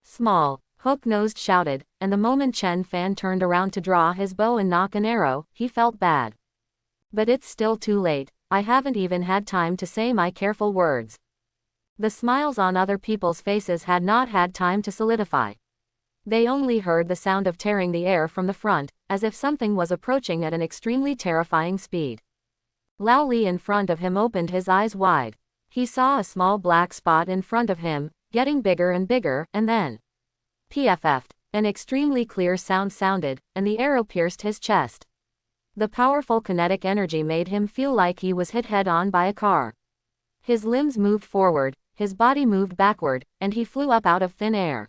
Small, Hook-Nosed shouted, and the moment Chen Fan turned around to draw his bow and nock an arrow, he felt bad. But it's still too late, I haven't even had time to say my careful words. The smiles on other people's faces had not had time to solidify. They only heard the sound of tearing the air from the front, as if something was approaching at an extremely terrifying speed. Lao Li in front of him opened his eyes wide. He saw a small black spot in front of him, getting bigger and bigger, and then PFF'd. An extremely clear sound sounded, and the arrow pierced his chest. The powerful kinetic energy made him feel like he was hit head-on by a car. His limbs moved forward, his body moved backward, and he flew up out of thin air.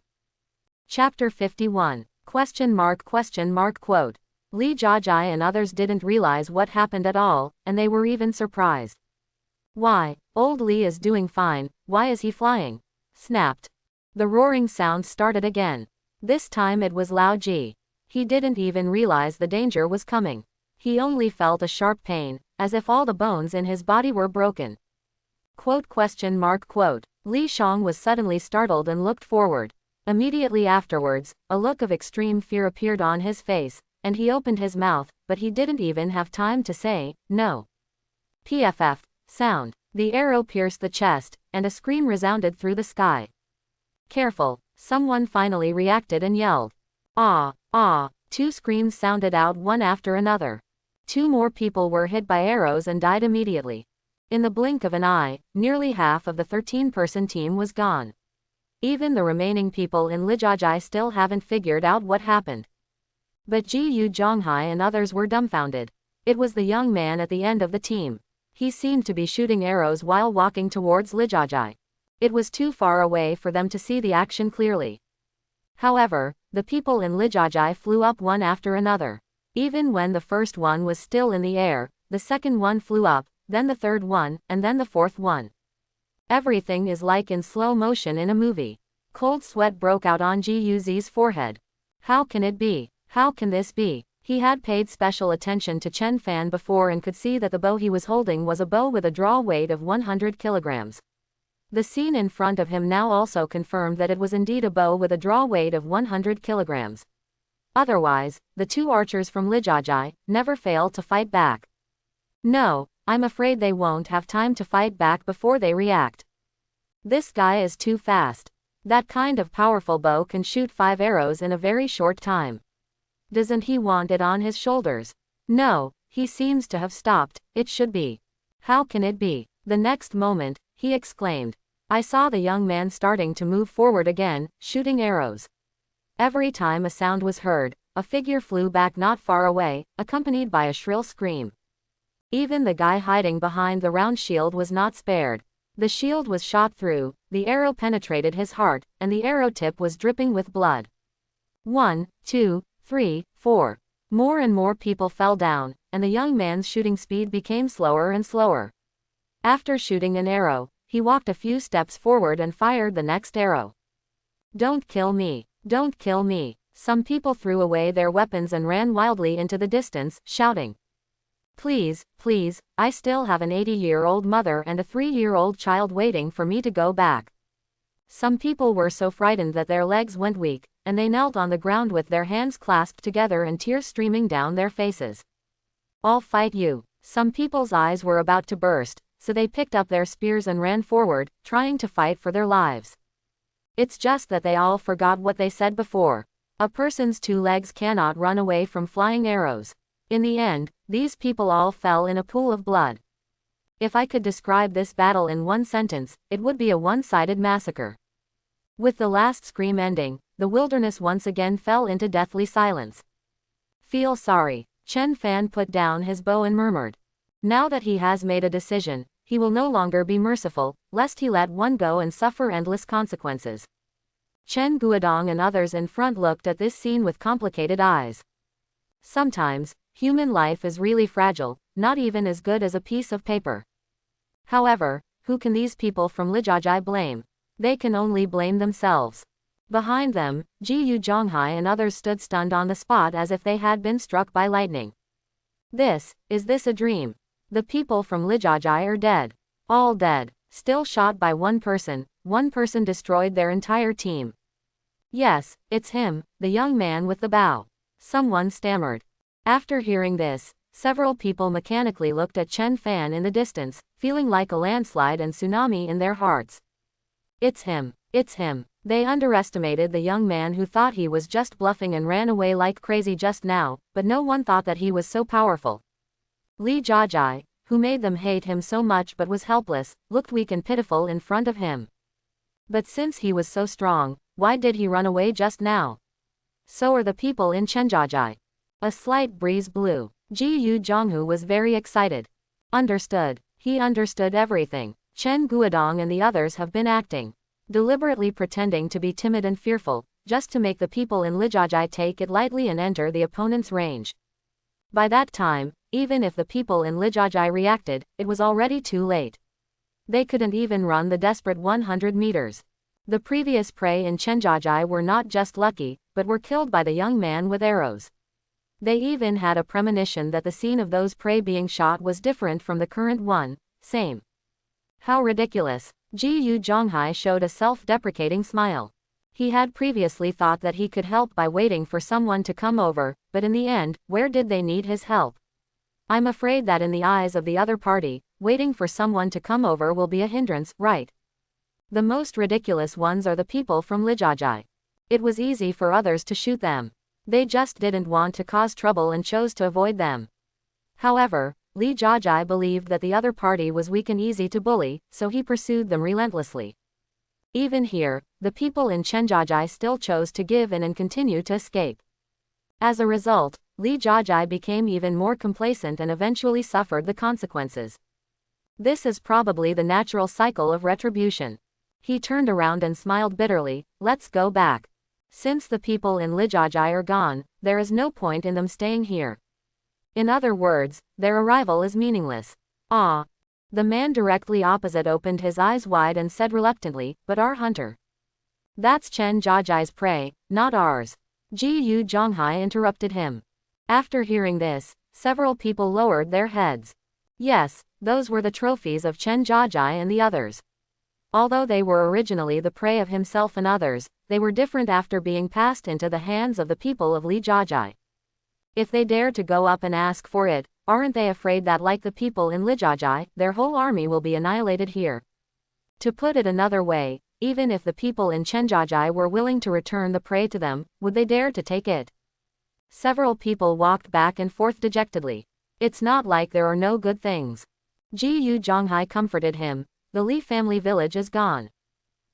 Chapter 51. Quote. Li Jiajai and others didn't realize what happened at all, and they were even surprised. Why, old Li is doing fine, why is he flying? Snapped. The roaring sound started again. This time it was Lao Ji. He didn't even realize the danger was coming. He only felt a sharp pain, as if all the bones in his body were broken. Quote. Li Shang was suddenly startled and looked forward. Immediately afterwards, a look of extreme fear appeared on his face, and he opened his mouth, but he didn't even have time to say, no. PFF. Sound. The arrow pierced the chest, and a scream resounded through the sky. Careful, someone finally reacted and yelled. Ah, ah, 2 screams sounded out one after another. 2 more people were hit by arrows and died immediately. In the blink of an eye, nearly half of the 13-person team was gone. Even the remaining people in Lijajai still haven't figured out what happened. But Ji Yu Zhonghai and others were dumbfounded. It was the young man at the end of the team. He seemed to be shooting arrows while walking towards Lijajai. It was too far away for them to see the action clearly. However, the people in Lijajai flew up one after another. Even when the first one was still in the air, the second one flew up, then the third one, and then the fourth one. Everything is like in slow motion in a movie. Cold sweat broke out on Ji Yuzi's forehead. How can it be? How can this be? He had paid special attention to Chen Fan before and could see that the bow he was holding was a bow with a draw weight of 100 kilograms. The scene in front of him now also confirmed that it was indeed a bow with a draw weight of 100 kilograms. Otherwise, the 2 archers from Lijajai never failed to fight back. No, I'm afraid they won't have time to fight back before they react. This guy is too fast. That kind of powerful bow can shoot 5 arrows in a very short time. Doesn't he want it on his shoulders? No, he seems to have stopped. It should be. How can it be? The next moment, he exclaimed. I saw the young man starting to move forward again, shooting arrows. Every time a sound was heard, a figure flew back not far away, accompanied by a shrill scream. Even the guy hiding behind the round shield was not spared. The shield was shot through, the arrow penetrated his heart, and the arrow tip was dripping with blood. 1, 2, 3, 4. More and more people fell down, and the young man's shooting speed became slower and slower. After shooting an arrow, he walked a few steps forward and fired the next arrow. Don't kill me! Don't kill me! Some people threw away their weapons and ran wildly into the distance, shouting, Please, please, I still have an 80-year-old mother and a 3-year-old child waiting for me to go back. Some people were so frightened that their legs went weak, and they knelt on the ground with their hands clasped together and tears streaming down their faces. I'll fight you. Some people's eyes were about to burst, so they picked up their spears and ran forward, trying to fight for their lives. It's just that they all forgot what they said before. A person's 2 legs cannot run away from flying arrows. In the end, these people all fell in a pool of blood. If I could describe this battle in one sentence, it would be a one-sided massacre. With the last scream ending, the wilderness once again fell into deathly silence. Feel sorry. Chen Fan put down his bow and murmured. Now that he has made a decision, he will no longer be merciful, lest he let one go and suffer endless consequences. Chen Guodong and others in front looked at this scene with complicated eyes. Sometimes, human life is really fragile, not even as good as a piece of paper. However, who can these people from Lijajai blame? They can only blame themselves. Behind them, Jiyu Zhonghai and others stood stunned on the spot as if they had been struck by lightning. Is this a dream? The people from Lijajai are dead. All dead. Still shot by one person destroyed their entire team. Yes, it's him, the young man with the bow. Someone stammered. After hearing this, several people mechanically looked at Chen Fan in the distance, feeling like a landslide and tsunami in their hearts. It's him. It's him. They underestimated the young man who thought he was just bluffing and ran away like crazy just now, but no one thought that he was so powerful. Li Jiajai, who made them hate him so much but was helpless, looked weak and pitiful in front of him. But since he was so strong, why did he run away just now? So are the people in Chenjiajai. A slight breeze blew. Jiyu Zhonghu was very excited. Understood. He understood everything. Chen Guodong and the others have been acting. Deliberately pretending to be timid and fearful, just to make the people in Lijajai take it lightly and enter the opponent's range. By that time, even if the people in Lijajai reacted, it was already too late. They couldn't even run the desperate 100 meters. The previous prey in Chenjiajai were not just lucky, but were killed by the young man with arrows. They even had a premonition that the scene of those prey being shot was different from the current one, same. How ridiculous. Jiyu Zhonghai showed a self-deprecating smile. He had previously thought that he could help by waiting for someone to come over, but in the end, where did they need his help? I'm afraid that in the eyes of the other party, waiting for someone to come over will be a hindrance, right? The most ridiculous ones are the people from Lijajai. It was easy for others to shoot them. They just didn't want to cause trouble and chose to avoid them. However, Li Jiajai believed that the other party was weak and easy to bully, so he pursued them relentlessly. Even here, the people in Chenjiajai still chose to give in and continue to escape. As a result, Li Jiajai became even more complacent and eventually suffered the consequences. This is probably the natural cycle of retribution. He turned around and smiled bitterly. Let's go back. Since the people in Lijajai are gone, there is no point in them staying here. In other words, their arrival is meaningless. Ah. The man directly opposite opened his eyes wide and said reluctantly, but our hunter. That's Chen Jiajai's prey, not ours. Jiyu Zhonghai interrupted him. After hearing this, several people lowered their heads. Yes, those were the trophies of Chen Jiajai and the others. Although they were originally the prey of himself and others, they were different after being passed into the hands of the people of Li Jiajai. If they dare to go up and ask for it, aren't they afraid that like the people in Lijajai, their whole army will be annihilated here? To put it another way, even if the people in Chenjiajai were willing to return the prey to them, would they dare to take it? Several people walked back and forth dejectedly. It's not like there are no good things. Jiyu Zhonghai comforted him. The Li family village is gone.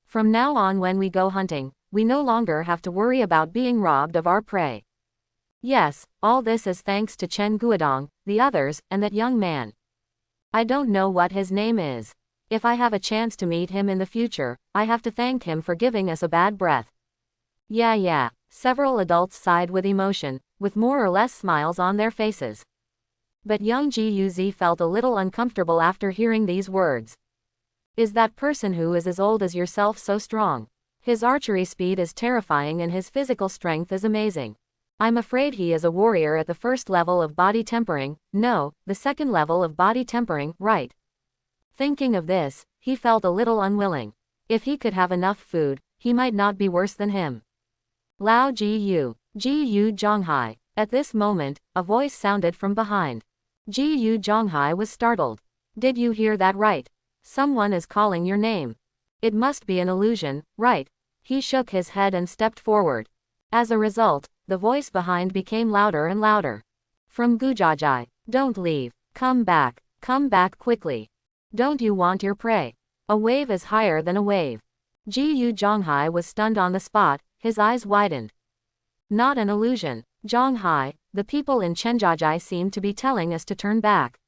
From now on when we go hunting, we no longer have to worry about being robbed of our prey. Yes, all this is thanks to Chen Guodong, the others, and that young man. I don't know what his name is. If I have a chance to meet him in the future, I have to thank him for giving us a bad breath. Yeah. Several adults sighed with emotion, with more or less smiles on their faces. But young Guz felt a little uncomfortable after hearing these words. Is that person who is as old as yourself so strong? His archery speed is terrifying and his physical strength is amazing. I'm afraid he is a warrior at the first level of body tempering, no, the second level of body tempering, right? Thinking of this, he felt a little unwilling. If he could have enough food, he might not be worse than him. Lao Ji Zhonghai. At this moment, a voice sounded from behind. Ji Zhonghai was startled. Did you hear that right? Someone is calling your name. It must be an illusion, right? He shook his head and stepped forward. As a result, the voice behind became louder and louder. From Gujajai. Don't leave. Come back quickly. Don't you want your prey? A wave is higher than a wave. Ji Zhonghai was stunned on the spot, his eyes widened. Not an illusion. Zhonghai, the people in Chenjajai seem to be telling us to turn back.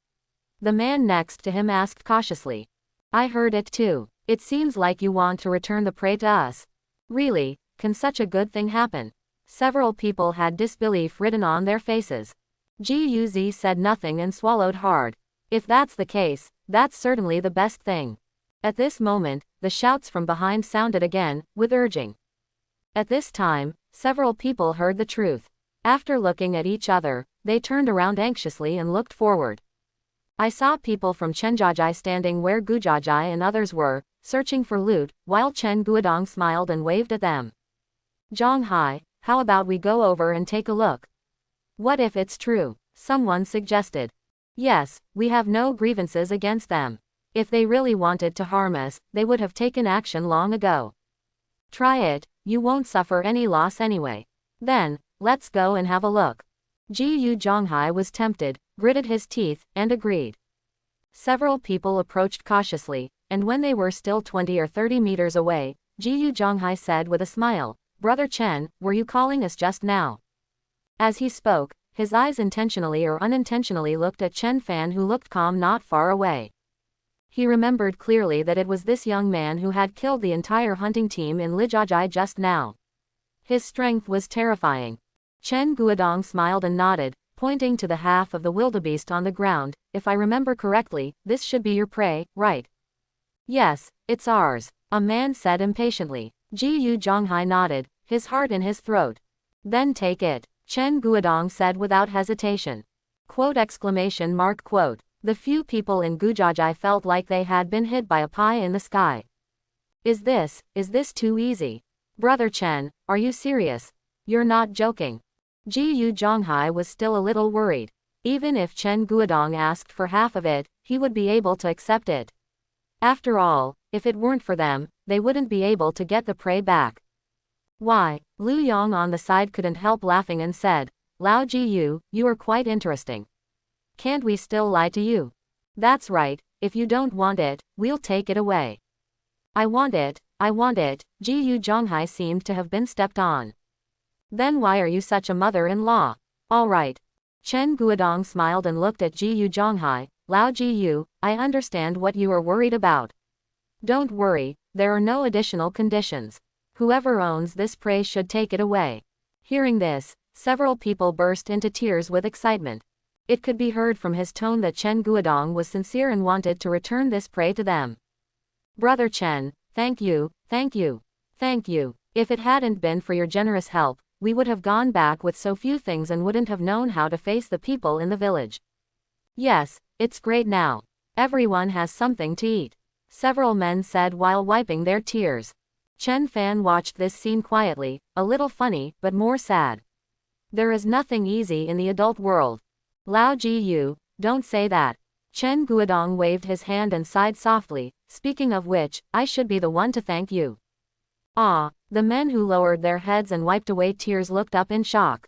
The man next to him asked cautiously. I heard it too. It seems like you want to return the prey to us. Really, can such a good thing happen? Several people had disbelief written on their faces. Guz said nothing and swallowed hard. If that's the case, that's certainly the best thing. At this moment, the shouts from behind sounded again, with urging. At this time, several people heard the truth. After looking at each other, they turned around anxiously and looked forward. I saw people from Chenjajai standing where Gujajai and others were, searching for loot, while Chen Guodong smiled and waved at them. Zhonghai, how about we go over and take a look? What if it's true? Someone suggested. Yes, we have no grievances against them. If they really wanted to harm us, they would have taken action long ago. Try it, you won't suffer any loss anyway. Then, let's go and have a look. Ji Zhonghai was tempted, gritted his teeth, and agreed. Several people approached cautiously, and when they were still 20 or 30 meters away, Ji Zhonghai said with a smile, Brother Chen, were you calling us just now? As he spoke, his eyes intentionally or unintentionally looked at Chen Fan, who looked calm not far away. He remembered clearly that it was this young man who had killed the entire hunting team in Lijajai just now. His strength was terrifying. Chen Guodong smiled and nodded, pointing to the half of the wildebeest on the ground. If I remember correctly, this should be your prey, right? Yes, it's ours, a man said impatiently. Ji Zhonghai nodded, his heart in his throat. Then take it, Chen Guodong said without hesitation. Quote! The few people in Gujajai felt like they had been hit by a pie in the sky. Is this too easy? Brother Chen, are you serious? You're not joking. Ji Zhonghai was still a little worried. Even if Chen Guodong asked for half of it, he would be able to accept it. After all, if it weren't for them, they wouldn't be able to get the prey back. Why? Lu Yong on the side couldn't help laughing and said, Lao Ji, you are quite interesting. Can't we still lie to you? That's right, if you don't want it, we'll take it away. I want it, Ji Zhonghai seemed to have been stepped on. Then why are you such a mother-in-law? All right. Chen Guodong smiled and looked at Ji Zhonghai. Lao Ji, I understand what you are worried about. Don't worry, there are no additional conditions. Whoever owns this prey should take it away. Hearing this, several people burst into tears with excitement. It could be heard from his tone that Chen Guodong was sincere and wanted to return this prey to them. Brother Chen, thank you. If it hadn't been for your generous help, we would have gone back with so few things and wouldn't have known how to face the people in the village. Yes, it's great now. Everyone has something to eat. Several men said while wiping their tears. Chen Fan watched this scene quietly, a little funny, but more sad. There is nothing easy in the adult world. Lao Ji, don't say that. Chen Guodong waved his hand and sighed softly, speaking of which, I should be the one to thank you. Ah, the men who lowered their heads and wiped away tears looked up in shock.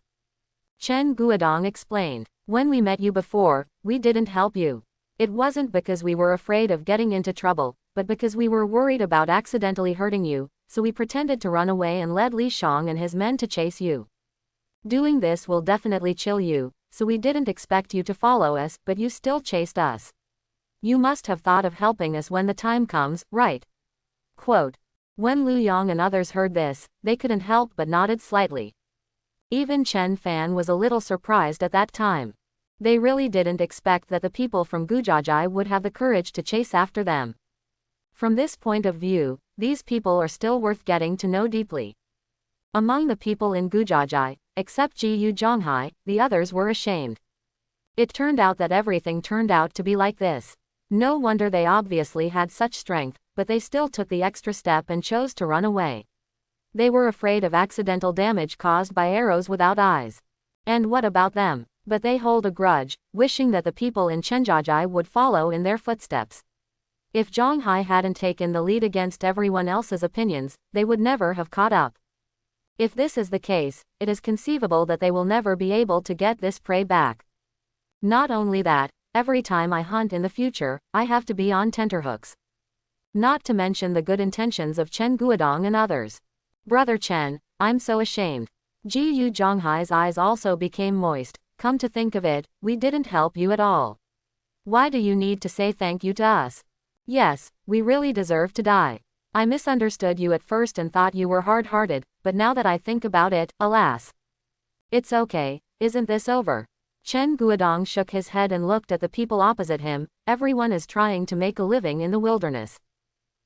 Chen Guodong explained, when we met you before, we didn't help you. It wasn't because we were afraid of getting into trouble, but because we were worried about accidentally hurting you, so we pretended to run away and led Li Shang and his men to chase you. Doing this will definitely chill you, so we didn't expect you to follow us, but you still chased us. You must have thought of helping us when the time comes, right? Quote. When Lu Yong and others heard this, they couldn't help but nodded slightly. Even Chen Fan was a little surprised at that time. They really didn't expect that the people from Gujajai would have the courage to chase after them. From this point of view, these people are still worth getting to know deeply. Among the people in Gujajai, except Ji Yu Zhonghai, the others were ashamed. It turned out that everything turned out to be like this. No wonder they obviously had such strength, but they still took the extra step and chose to run away. They were afraid of accidental damage caused by arrows without eyes. And what about them? But they hold a grudge, wishing that the people in Chenjajai would follow in their footsteps. If Zhonghai hadn't taken the lead against everyone else's opinions, they would never have caught up. If this is the case, it is conceivable that they will never be able to get this prey back. Not only that, every time I hunt in the future, I have to be on tenterhooks. Not to mention the good intentions of Chen Guodong and others. Brother Chen, I'm so ashamed. Ji Yu Zhonghai's eyes also became moist. Come to think of it, we didn't help you at all. Why do you need to say thank you to us? Yes, we really deserve to die. I misunderstood you at first and thought you were hard-hearted, but now that I think about it, alas. It's okay, isn't this over? Chen Guodong shook his head and looked at the people opposite him. Everyone is trying to make a living in the wilderness.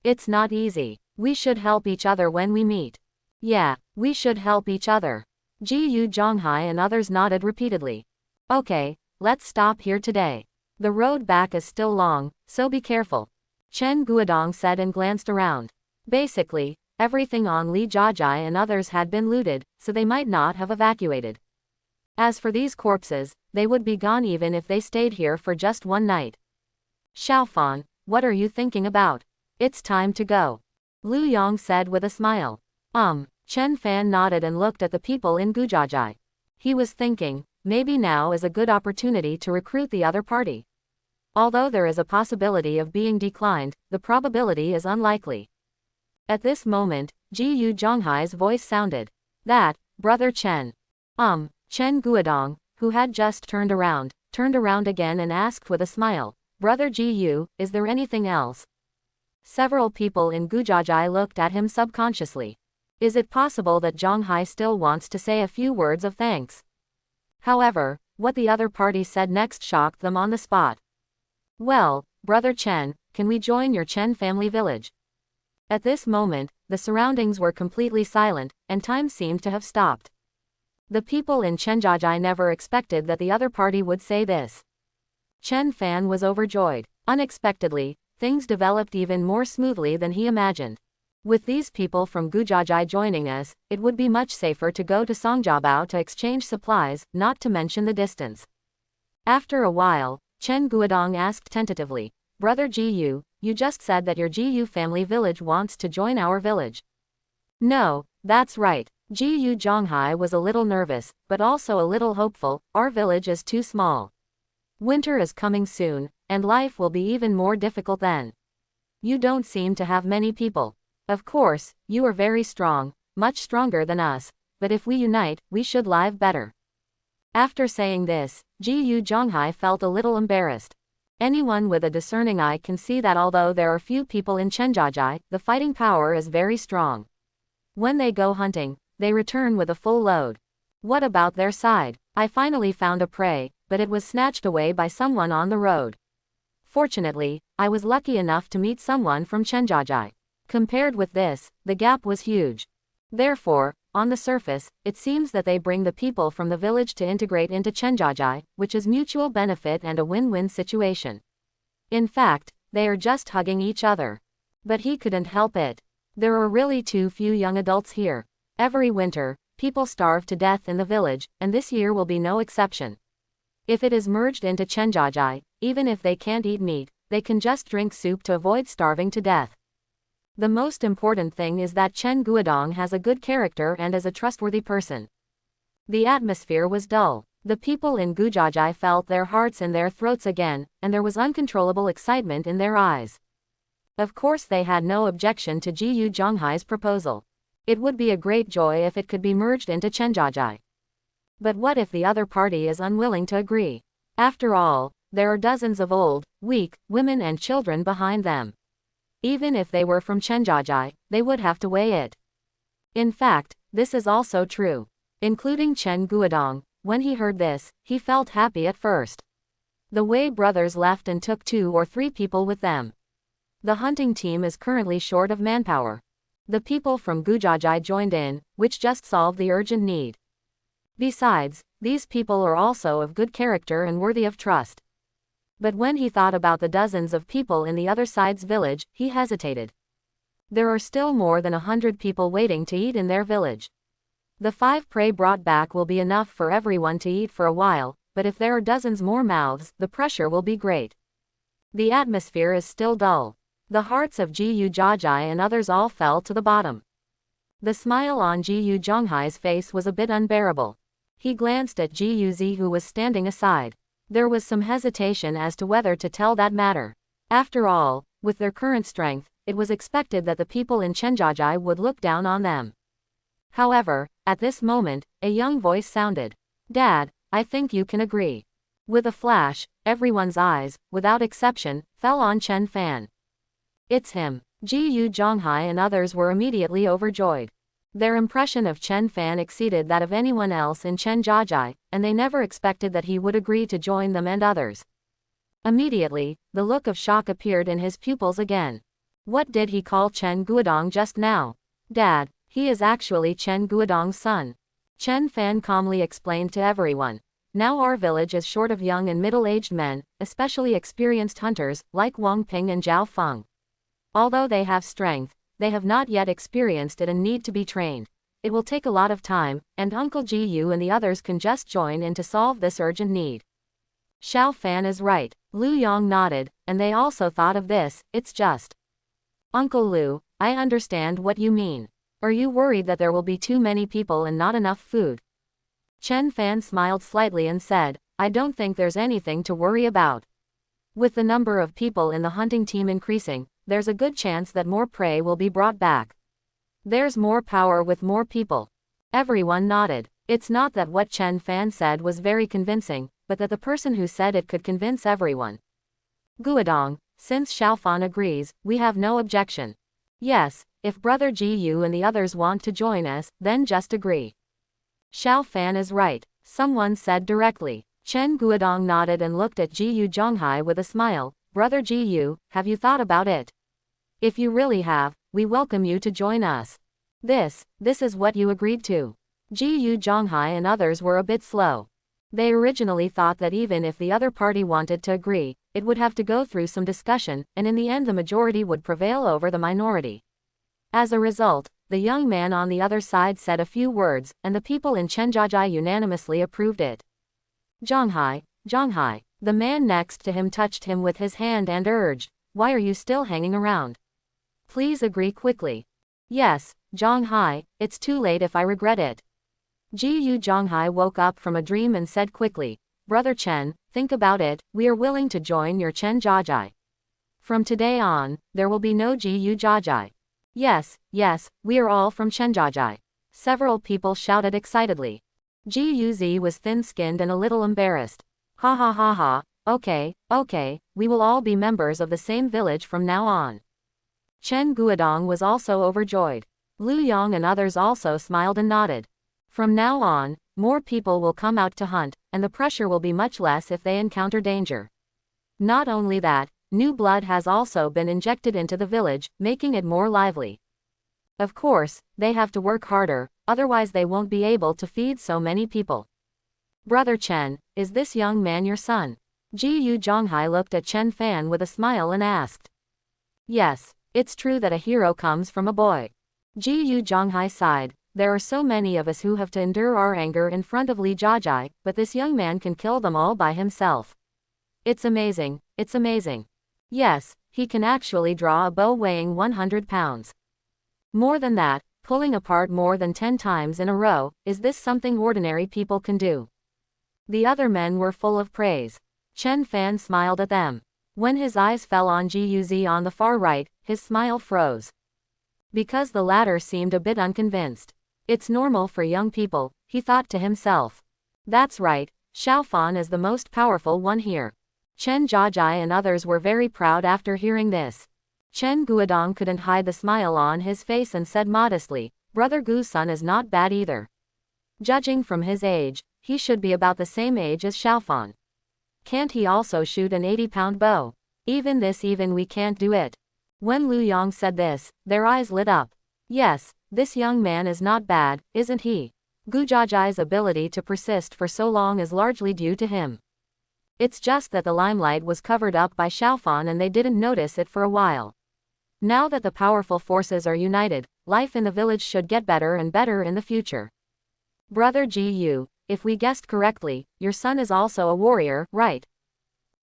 It's not easy. We should help each other when we meet. Yeah, we should help each other. Ji Yu Zhonghai and others nodded repeatedly. Okay, let's stop here today. The road back is still long, so be careful. Chen Guodong said and glanced around. Basically, everything on Li Jiajai and others had been looted, so they might not have evacuated. As for these corpses, they would be gone even if they stayed here for just one night. Xiaofan, what are you thinking about? It's time to go. Lu Yong said with a smile. Chen Fan nodded and looked at the people in Gujajai. He was thinking, maybe now is a good opportunity to recruit the other party. Although there is a possibility of being declined, the probability is unlikely. At this moment, Ji Yu Zhonghai's voice sounded. That, Brother Chen. Chen Guodong, who had just turned around again and asked with a smile, Brother Ji Yu, is there anything else? Several people in Gujajai looked at him subconsciously. Is it possible that Zhonghai still wants to say a few words of thanks? However, what the other party said next shocked them on the spot. Well, Brother Chen, can we join your Chen family village? At this moment, the surroundings were completely silent, and time seemed to have stopped. The people in Chenjajai never expected that the other party would say this. Chen Fan was overjoyed. Unexpectedly, things developed even more smoothly than he imagined. With these people from Gujajai joining us, it would be much safer to go to Songjiabao to exchange supplies, not to mention the distance. After a while, Chen Guodong asked tentatively, Brother Ji Yu, you just said that your Ji Yu family village wants to join our village. No, that's right. Ji Yu Zhonghai was a little nervous, but also a little hopeful. Our village is too small. Winter is coming soon, and life will be even more difficult then. You don't seem to have many people. Of course, you are very strong, much stronger than us, but if we unite, we should live better. After saying this, Ji Yu Zhonghai felt a little embarrassed. Anyone with a discerning eye can see that although there are few people in Chenjajai, the fighting power is very strong. When they go hunting, they return with a full load. What about their side? I finally found a prey, but it was snatched away by someone on the road. Fortunately, I was lucky enough to meet someone from Chenjajai. Compared with this, the gap was huge. Therefore, on the surface, it seems that they bring the people from the village to integrate into Chenjajai, which is mutual benefit and a win-win situation. In fact, they are just hugging each other. But he couldn't help it. There are really too few young adults here. Every winter, people starve to death in the village, and this year will be no exception. If it is merged into Chenjajai, even if they can't eat meat, they can just drink soup to avoid starving to death. The most important thing is that Chen Guodong has a good character and is a trustworthy person. The atmosphere was dull. The people in Gujajai felt their hearts in their throats again, and there was uncontrollable excitement in their eyes. Of course they had no objection to Ji Yu Zhonghai's proposal. It would be a great joy if it could be merged into Chenjajai. But what if the other party is unwilling to agree? After all, there are dozens of old, weak, women and children behind them. Even if they were from Chenjiajai, they would have to weigh it. In fact, this is also true. Including Chen Guodong. When he heard this, he felt happy at first. The Wei brothers left and took 2 or 3 people with them. The hunting team is currently short of manpower. The people from Gujajai joined in, which just solved the urgent need. Besides, these people are also of good character and worthy of trust. But when he thought about the dozens of people in the other side's village, he hesitated. There are still more than 100 people waiting to eat in their village. The 5 prey brought back will be enough for everyone to eat for a while, but if there are dozens more mouths, the pressure will be great. The atmosphere is still dull. The hearts of Jiyu Jajai and others all fell to the bottom. The smile on Jiyu Zhonghai's face was a bit unbearable. He glanced at Jiyu Zi, who was standing aside. There was some hesitation as to whether to tell that matter. After all, with their current strength, it was expected that the people in Chenjiajai would look down on them. However, at this moment, a young voice sounded. "Dad, I think you can agree." With a flash, everyone's eyes, without exception, fell on Chen Fan. "It's him." Jiyu Zhonghai and others were immediately overjoyed. Their impression of Chen Fan exceeded that of anyone else in Chenjiajai, and they never expected that he would agree to join them and others. Immediately, the look of shock appeared in his pupils again. What did he call Chen Guodong just now? "Dad, he is actually Chen Guodong's son." Chen Fan calmly explained to everyone. "Now our village is short of young and middle-aged men, especially experienced hunters, like Wang Ping and Zhao Feng. Although they have strength, they have not yet experienced it and need to be trained. It will take a lot of time, and Uncle Jiyu and the others can just join in to solve this urgent need." Xiao Fan is right. Lu Yong nodded, and they also thought of this. "It's just. Uncle Lu, I understand what you mean. Are you worried that there will be too many people and not enough food?" Chen Fan smiled slightly and said, "I don't think there's anything to worry about. With the number of people in the hunting team increasing, there's a good chance that more prey will be brought back. There's more power with more people." Everyone nodded. It's not that what Chen Fan said was very convincing, but that the person who said it could convince everyone. "Guodong, since Xiaofan agrees, we have no objection. Yes, if Brother Jiyu and the others want to join us, then just agree." "Xiao Fan is right," someone said directly. Chen Guodong nodded and looked at Jiyu Zhonghai with a smile. "Brother Jiyu, have you thought about it? If you really have, we welcome you to join us. This is what you agreed to." Jiyu Zhonghai and others were a bit slow. They originally thought that even if the other party wanted to agree, it would have to go through some discussion, and in the end the majority would prevail over the minority. As a result, the young man on the other side said a few words, and the people in Chenjiajai unanimously approved it. "Zhonghai, Zhonghai." The man next to him touched him with his hand and urged, "Why are you still hanging around? Please agree quickly." "Yes, Zhonghai, it's too late if I regret it." Jiyu Zhonghai woke up from a dream and said quickly, "Brother Chen, think about it, we are willing to join your Chenjiajai. From today on, there will be no Jiyu Jajai." Yes, we are all from Chenjiajai." Several people shouted excitedly. Jiyu Zi was thin-skinned and a little embarrassed. "Ha ha ha ha, okay, we will all be members of the same village from now on." Chen Guodong was also overjoyed. Lu Yong and others also smiled and nodded. From now on, more people will come out to hunt, and the pressure will be much less if they encounter danger. Not only that, new blood has also been injected into the village, making it more lively. Of course, they have to work harder, otherwise they won't be able to feed so many people. "Brother Chen, is this young man your son?" Jiyu Zhonghai looked at Chen Fan with a smile and asked. "Yes, it's true that a hero comes from a boy." Jiyu Zhonghai sighed. "There are so many of us who have to endure our anger in front of Li Jiajai, but this young man can kill them all by himself. It's amazing, it's amazing. Yes, he can actually draw a bow weighing 100 pounds. More than that, pulling apart more than 10 times in a row. Is this something ordinary people can do?" The other men were full of praise. Chen Fan smiled at them. When his eyes fell on Jiyu Zi on the far right, his smile froze. Because the latter seemed a bit unconvinced. "It's normal for young people," he thought to himself. "That's right, Xiaofan is the most powerful one here." Chen Jiajia and others were very proud after hearing this. Chen Guodong couldn't hide the smile on his face and said modestly, Brother Gu's son is not bad either. Judging from his age, he should be about the same age as Xiaofan. Can't he also shoot an 80-pound bow? Even we can't do it. When Lu Yong said this, their eyes lit up. Yes, this young man is not bad, isn't he? Gu Jiajia's ability to persist for so long is largely due to him. It's just that the limelight was covered up by Xiaofan and they didn't notice it for a while. Now that the powerful forces are united, life in the village should get better and better in the future. Brother Ji Yu, if we guessed correctly, your son is also a warrior, right?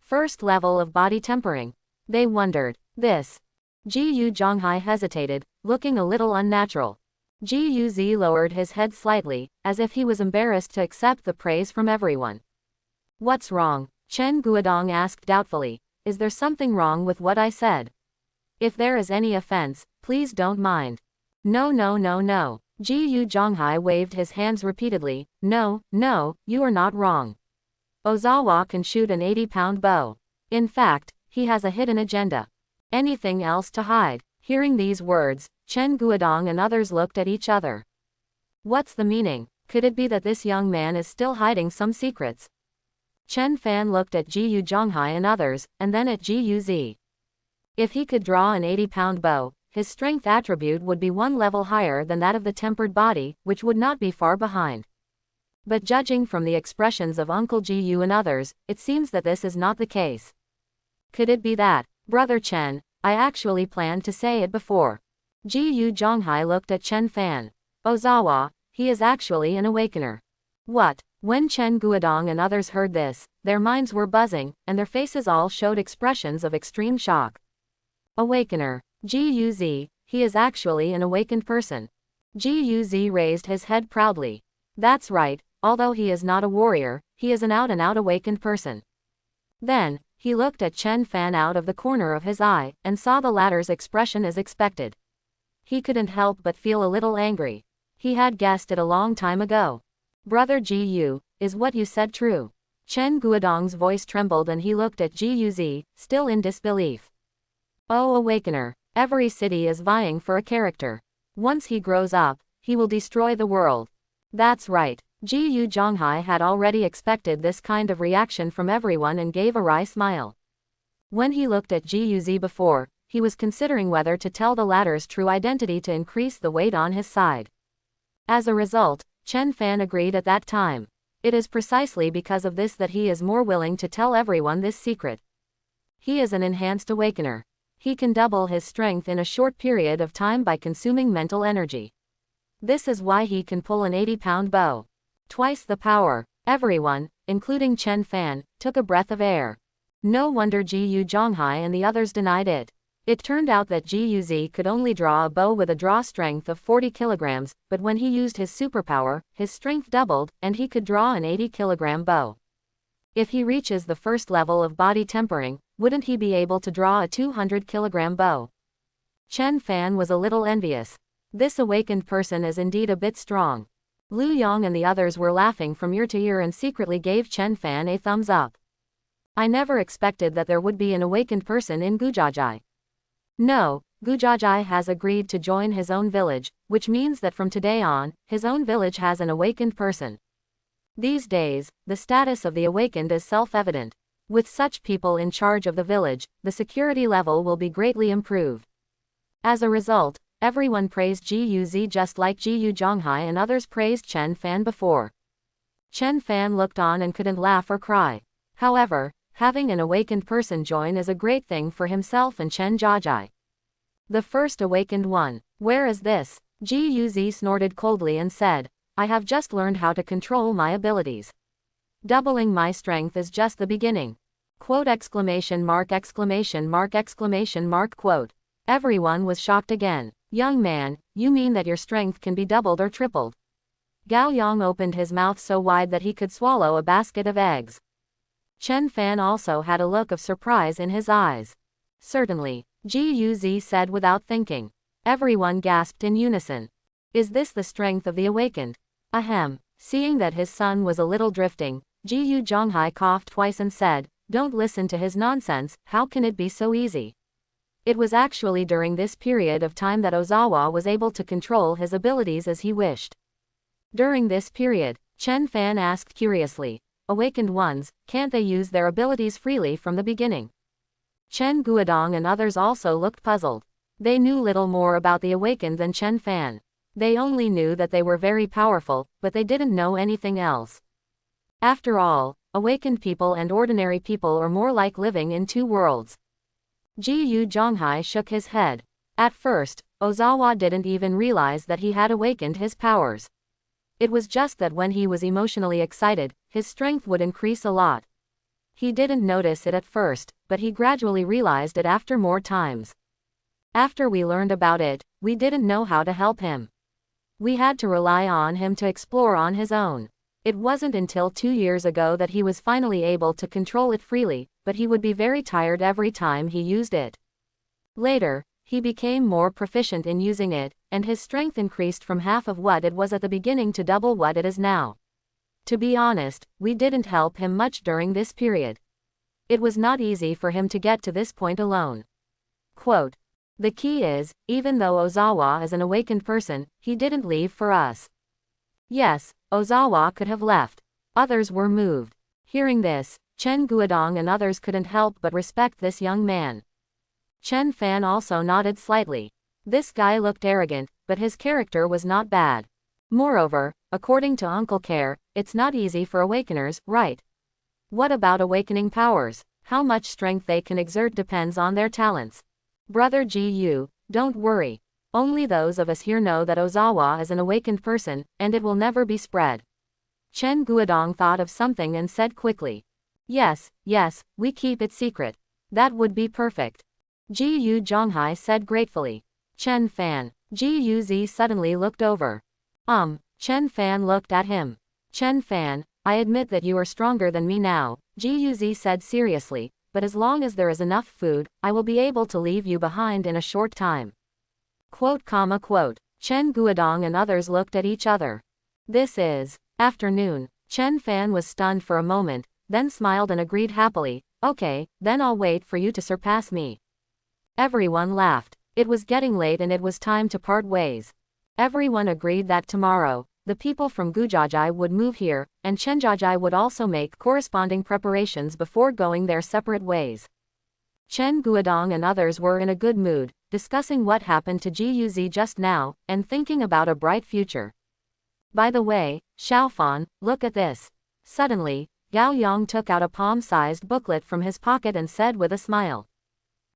First level of body tempering. They wondered. This. Ji Yu Zhonghai hesitated, looking a little unnatural. Ji Yu Zi lowered his head slightly, as if he was embarrassed to accept the praise from everyone. What's wrong? Chen Guodong asked doubtfully. Is there something wrong with what I said? If there is any offense, please don't mind. No. Ji Yu Zhonghai waved his hands repeatedly. No, you are not wrong. Ozawa can shoot an 80-pound bow. In fact, he has a hidden agenda. Anything else to hide? Hearing these words, Chen Guodong and others looked at each other. What's the meaning? Could it be that this young man is still hiding some secrets? Chen Fan looked at Ji Yu Zhonghai and others, and then at Ji Yu Zi. If he could draw an 80-pound bow, his strength attribute would be one level higher than that of the tempered body, which would not be far behind. But judging from the expressions of Uncle Ji Yu and others, it seems that this is not the case. Could it be that, Brother Chen, I actually planned to say it before? Ji Yu Zhonghai looked at Chen Fan. Ozawa, he is actually an awakener. What? When Chen Guodong and others heard this, their minds were buzzing, and their faces all showed expressions of extreme shock. Awakener. Ji Yu Zi, he is actually an awakened person. Ji Yu Zi raised his head proudly. That's right, although he is not a warrior, he is an out-and-out awakened person. Then, he looked at Chen Fan out of the corner of his eye, and saw the latter's expression as expected. He couldn't help but feel a little angry. He had guessed it a long time ago. Brother Ji Yu, is what you said true? Chen Guodong's voice trembled and he looked at Ji Yu Zi, still in disbelief. Oh Awakener, every city is vying for a character. Once he grows up, he will destroy the world. That's right. Ji Yu Zhonghai had already expected this kind of reaction from everyone and gave a wry smile. When he looked at Ji Yu Zi before, he was considering whether to tell the latter's true identity to increase the weight on his side. As a result, Chen Fan agreed at that time. It is precisely because of this that he is more willing to tell everyone this secret. He is an enhanced awakener. He can double his strength in a short period of time by consuming mental energy. This is why he can pull an 80-pound bow. Twice the power. Everyone, including Chen Fan, took a breath of air. No wonder Ji Yu Zhonghai and the others denied it. It turned out that Ji Yu Zi could only draw a bow with a draw strength of 40 kilograms, but when he used his superpower, his strength doubled, and he could draw an 80-kilogram bow. If he reaches the first level of body tempering, wouldn't he be able to draw a 200-kilogram bow? Chen Fan was a little envious. This awakened person is indeed a bit strong. Lu Yong and the others were laughing from ear to ear and secretly gave Chen Fan a thumbs up. I never expected that there would be an awakened person in Gujiajai. No, Gujiajai has agreed to join his own village, which means that from today on, his own village has an awakened person. These days, the status of the awakened is self-evident. With such people in charge of the village, the security level will be greatly improved. As a result, everyone praised Ji Yu Zi just like Ji Yu Zhonghai and others praised Chen Fan before. Chen Fan looked on and couldn't laugh or cry. However, having an awakened person join is a great thing for himself and Chen Jiajia. The first awakened one. Where is this? Ji Yu Zi snorted coldly and said, I have just learned how to control my abilities. Doubling my strength is just the beginning. Quote exclamation mark exclamation mark exclamation mark quote. Everyone was shocked again. Young man, you mean that your strength can be doubled or tripled? Gao Yang opened his mouth so wide that he could swallow a basket of eggs. Chen Fan also had a look of surprise in his eyes. Certainly, Ji Yu Zi said without thinking. Everyone gasped in unison. Is this the strength of the awakened? Ahem. Seeing that his son was a little drifting, Ji Yu Zhonghai coughed twice and said, Don't listen to his nonsense, how can it be so easy? It was actually during this period of time that Ozawa was able to control his abilities as he wished. During this period, Chen Fan asked curiously, awakened ones, can't they use their abilities freely from the beginning? Chen Guodong and others also looked puzzled. They knew little more about the awakened than Chen Fan. They only knew that they were very powerful, but they didn't know anything else. After all, awakened people and ordinary people are more like living in two worlds. Ji Yu Zhonghai shook his head. At first, Ozawa didn't even realize that he had awakened his powers. It was just that when he was emotionally excited, his strength would increase a lot. He didn't notice it at first, but he gradually realized it after more times. After we learned about it, we didn't know how to help him. We had to rely on him to explore on his own. It wasn't until 2 years ago that he was finally able to control it freely, but he would be very tired every time he used it. Later, he became more proficient in using it, and his strength increased from half of what it was at the beginning to double what it is now. To be honest, we didn't help him much during this period. It was not easy for him to get to this point alone. Quote, the key is, even though Ozawa is an awakened person, he didn't leave for us. Yes, Ozawa could have left. Others were moved. Hearing this, Chen Guodong and others couldn't help but respect this young man. Chen Fan also nodded slightly. This guy looked arrogant, but his character was not bad. Moreover, according to Uncle Care, it's not easy for awakeners, right? What about awakening powers? How much strength they can exert depends on their talents. Brother Ji Yu, don't worry. Only those of us here know that Ozawa is an awakened person, and it will never be spread. Chen Guodong thought of something and said quickly. Yes, we keep it secret. That would be perfect. Ji Yu Zhonghai said gratefully. Chen Fan. Ji Yu Zi suddenly looked over. Chen Fan looked at him. Chen Fan, I admit that you are stronger than me now, Ji Yu Zi said seriously, but as long as there is enough food, I will be able to leave you behind in a short time. Quote. Chen Guodong and others looked at each other. This is afternoon. Chen Fan was stunned for a moment, then smiled and agreed happily, okay, then I'll wait for you to surpass me. Everyone laughed. It was getting late and it was time to part ways. Everyone agreed that tomorrow, the people from Gujajai would move here, and Chenjajai would also make corresponding preparations before going their separate ways. Chen Guodong and others were in a good mood, discussing what happened to Guz just now, and thinking about a bright future. By the way, Xiaofan, look at this. Suddenly, Gao Yang took out a palm-sized booklet from his pocket and said with a smile.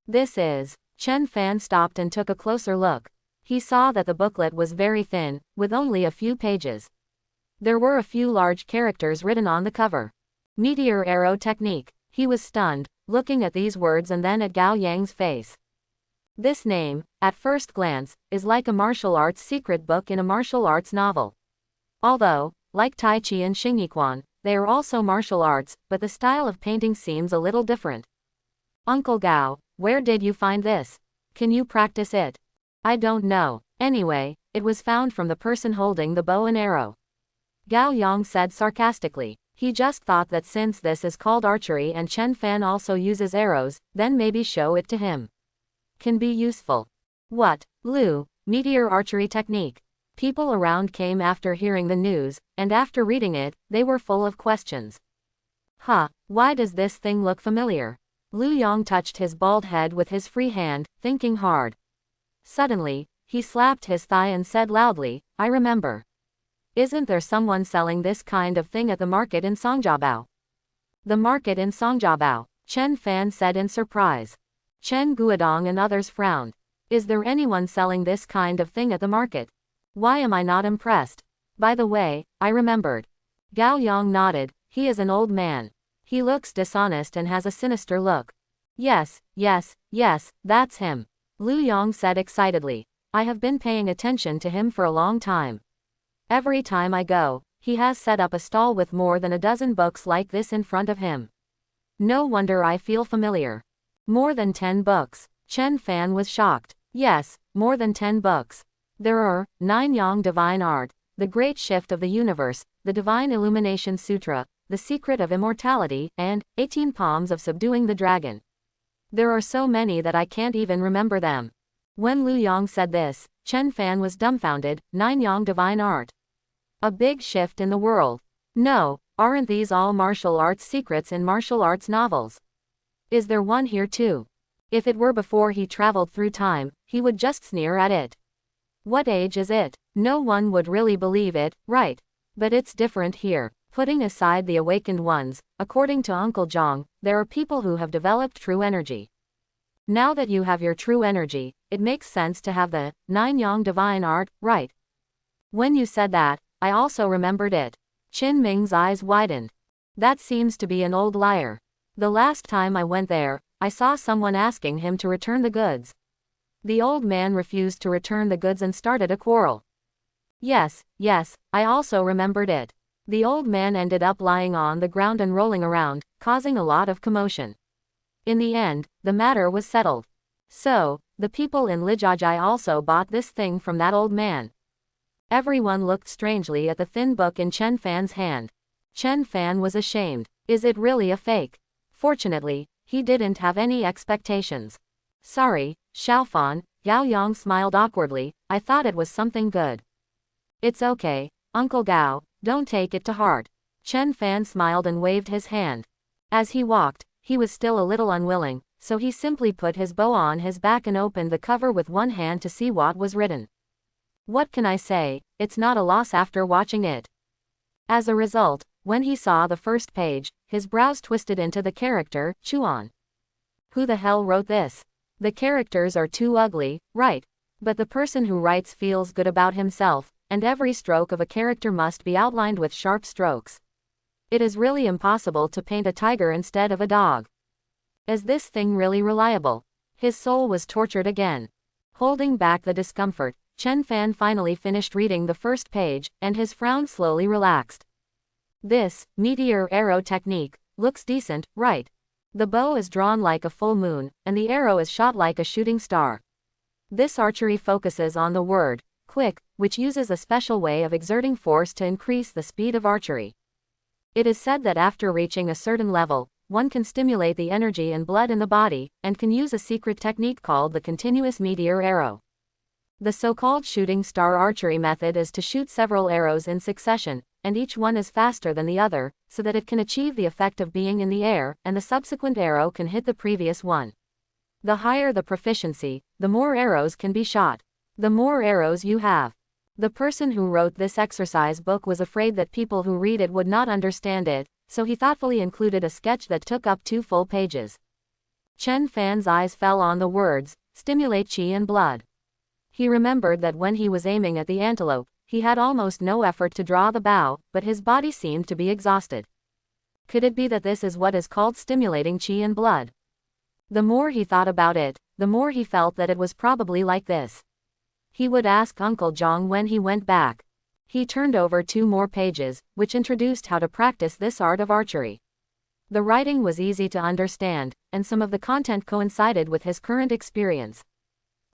This is. Chen Fan stopped and took a closer look. He saw that the booklet was very thin, with only a few pages. There were a few large characters written on the cover. Meteor Arrow Technique. He was stunned, looking at these words and then at Gao Yang's face. This name, at first glance, is like a martial arts secret book in a martial arts novel. Although, like Tai Chi and Xingyiquan, they are also martial arts, but the style of painting seems a little different. Uncle Gao, where did you find this? Can you practice it? I don't know. Anyway, it was found from the person holding the bow and arrow. Gao Yang said sarcastically. He just thought that since this is called archery and Chen Fan also uses arrows, then maybe show it to him. Can be useful. What? Lu, meteor archery technique. People around came after hearing the news, and after reading it, they were full of questions. Why does this thing look familiar? Lu Yong touched his bald head with his free hand, thinking hard. Suddenly, he slapped his thigh and said loudly, I remember. Isn't there someone selling this kind of thing at the market in Songjiabao? The market in Songjiabao, Chen Fan said in surprise. Chen Guodong and others frowned. Is there anyone selling this kind of thing at the market? Why am I not impressed? By the way, I remembered. Gao Yang nodded. He is an old man. He looks dishonest and has a sinister look. Yes, that's him. Lu Yong said excitedly. I have been paying attention to him for a long time. Every time I go, he has set up a stall with more than a dozen books like this in front of him. No wonder I feel familiar. More than 10 books. Chen Fan was shocked. Yes, more than 10 books. There are 9 Yang Divine Art, The Great Shift of the Universe, The Divine Illumination Sutra, The Secret of Immortality, and 18 Palms of Subduing the Dragon. There are so many that I can't even remember them. When Lu Yong said this, Chen Fan was dumbfounded. 9 Yang Divine Art. A big shift in the world. No, aren't these all martial arts secrets in martial arts novels? Is there one here too? If it were before he traveled through time, he would just sneer at it. What age is it? No one would really believe it, right? But it's different here. Putting aside the awakened ones, according to Uncle Zhang, there are people who have developed true energy. Now that you have your true energy, it makes sense to have the 9 Yang Divine Art, right? When you said that, I also remembered it. Qin Ming's eyes widened. That seems to be an old liar. The last time I went there, I saw someone asking him to return the goods. The old man refused to return the goods and started a quarrel. Yes, I also remembered it. The old man ended up lying on the ground and rolling around, causing a lot of commotion. In the end, the matter was settled. So, the people in Lijajai also bought this thing from that old man. Everyone looked strangely at the thin book in Chen Fan's hand. Chen Fan was ashamed. Is it really a fake? Fortunately, he didn't have any expectations. Sorry, Xiaofan, Gao Yang smiled awkwardly, I thought it was something good. It's okay, Uncle Gao, don't take it to heart. Chen Fan smiled and waved his hand. As he walked, he was still a little unwilling, so he simply put his bow on his back and opened the cover with one hand to see what was written. What can I say, it's not a loss after watching it. As a result, when he saw the first page, his brows twisted into the character, Chuan. Who the hell wrote this? The characters are too ugly, right? But the person who writes feels good about himself, and every stroke of a character must be outlined with sharp strokes. It is really impossible to paint a tiger instead of a dog. Is this thing really reliable? His soul was tortured again. Holding back the discomfort, Chen Fan finally finished reading the first page, and his frown slowly relaxed. This meteor arrow technique looks decent, right? The bow is drawn like a full moon, and the arrow is shot like a shooting star. This archery focuses on the word quick, which uses a special way of exerting force to increase the speed of archery. It is said that after reaching a certain level, one can stimulate the energy and blood in the body, and can use a secret technique called the continuous meteor arrow. The so-called shooting star archery method is to shoot several arrows in succession, and each one is faster than the other, so that it can achieve the effect of being in the air, and the subsequent arrow can hit the previous one. The higher the proficiency, the more arrows can be shot. The more arrows you have. The person who wrote this exercise book was afraid that people who read it would not understand it, so he thoughtfully included a sketch that took up 2 full pages. Chen Fan's eyes fell on the words, stimulate qi and blood. He remembered that when he was aiming at the antelope, he had almost no effort to draw the bow, but his body seemed to be exhausted. Could it be that this is what is called stimulating qi and blood? The more he thought about it, the more he felt that it was probably like this. He would ask Uncle Zhang when he went back. He turned over 2 more pages, which introduced how to practice this art of archery. The writing was easy to understand, and some of the content coincided with his current experience.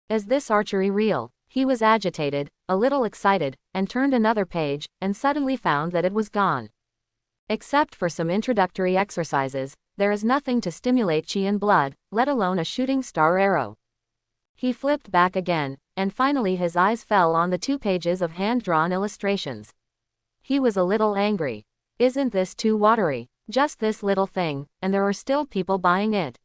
Is this archery real? He was agitated, a little excited, and turned another page, and suddenly found that it was gone. Except for some introductory exercises, there is nothing to stimulate qi and blood, let alone a shooting star arrow. He flipped back again, and finally his eyes fell on the 2 pages of hand-drawn illustrations. He was a little angry. Isn't this too watery? Just this little thing, and there are still people buying it.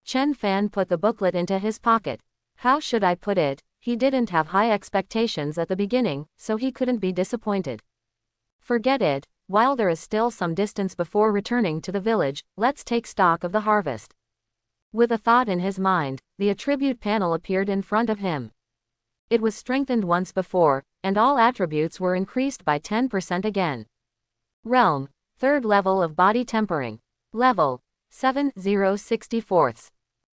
Chen Fan put the booklet into his pocket. How should I put it? He didn't have high expectations at the beginning, so he couldn't be disappointed. Forget it, while there is still some distance before returning to the village, let's take stock of the harvest. With a thought in his mind, the attribute panel appeared in front of him. It was strengthened once before, and all attributes were increased by 10% again. Realm, 3rd level of body tempering. Level, 7064.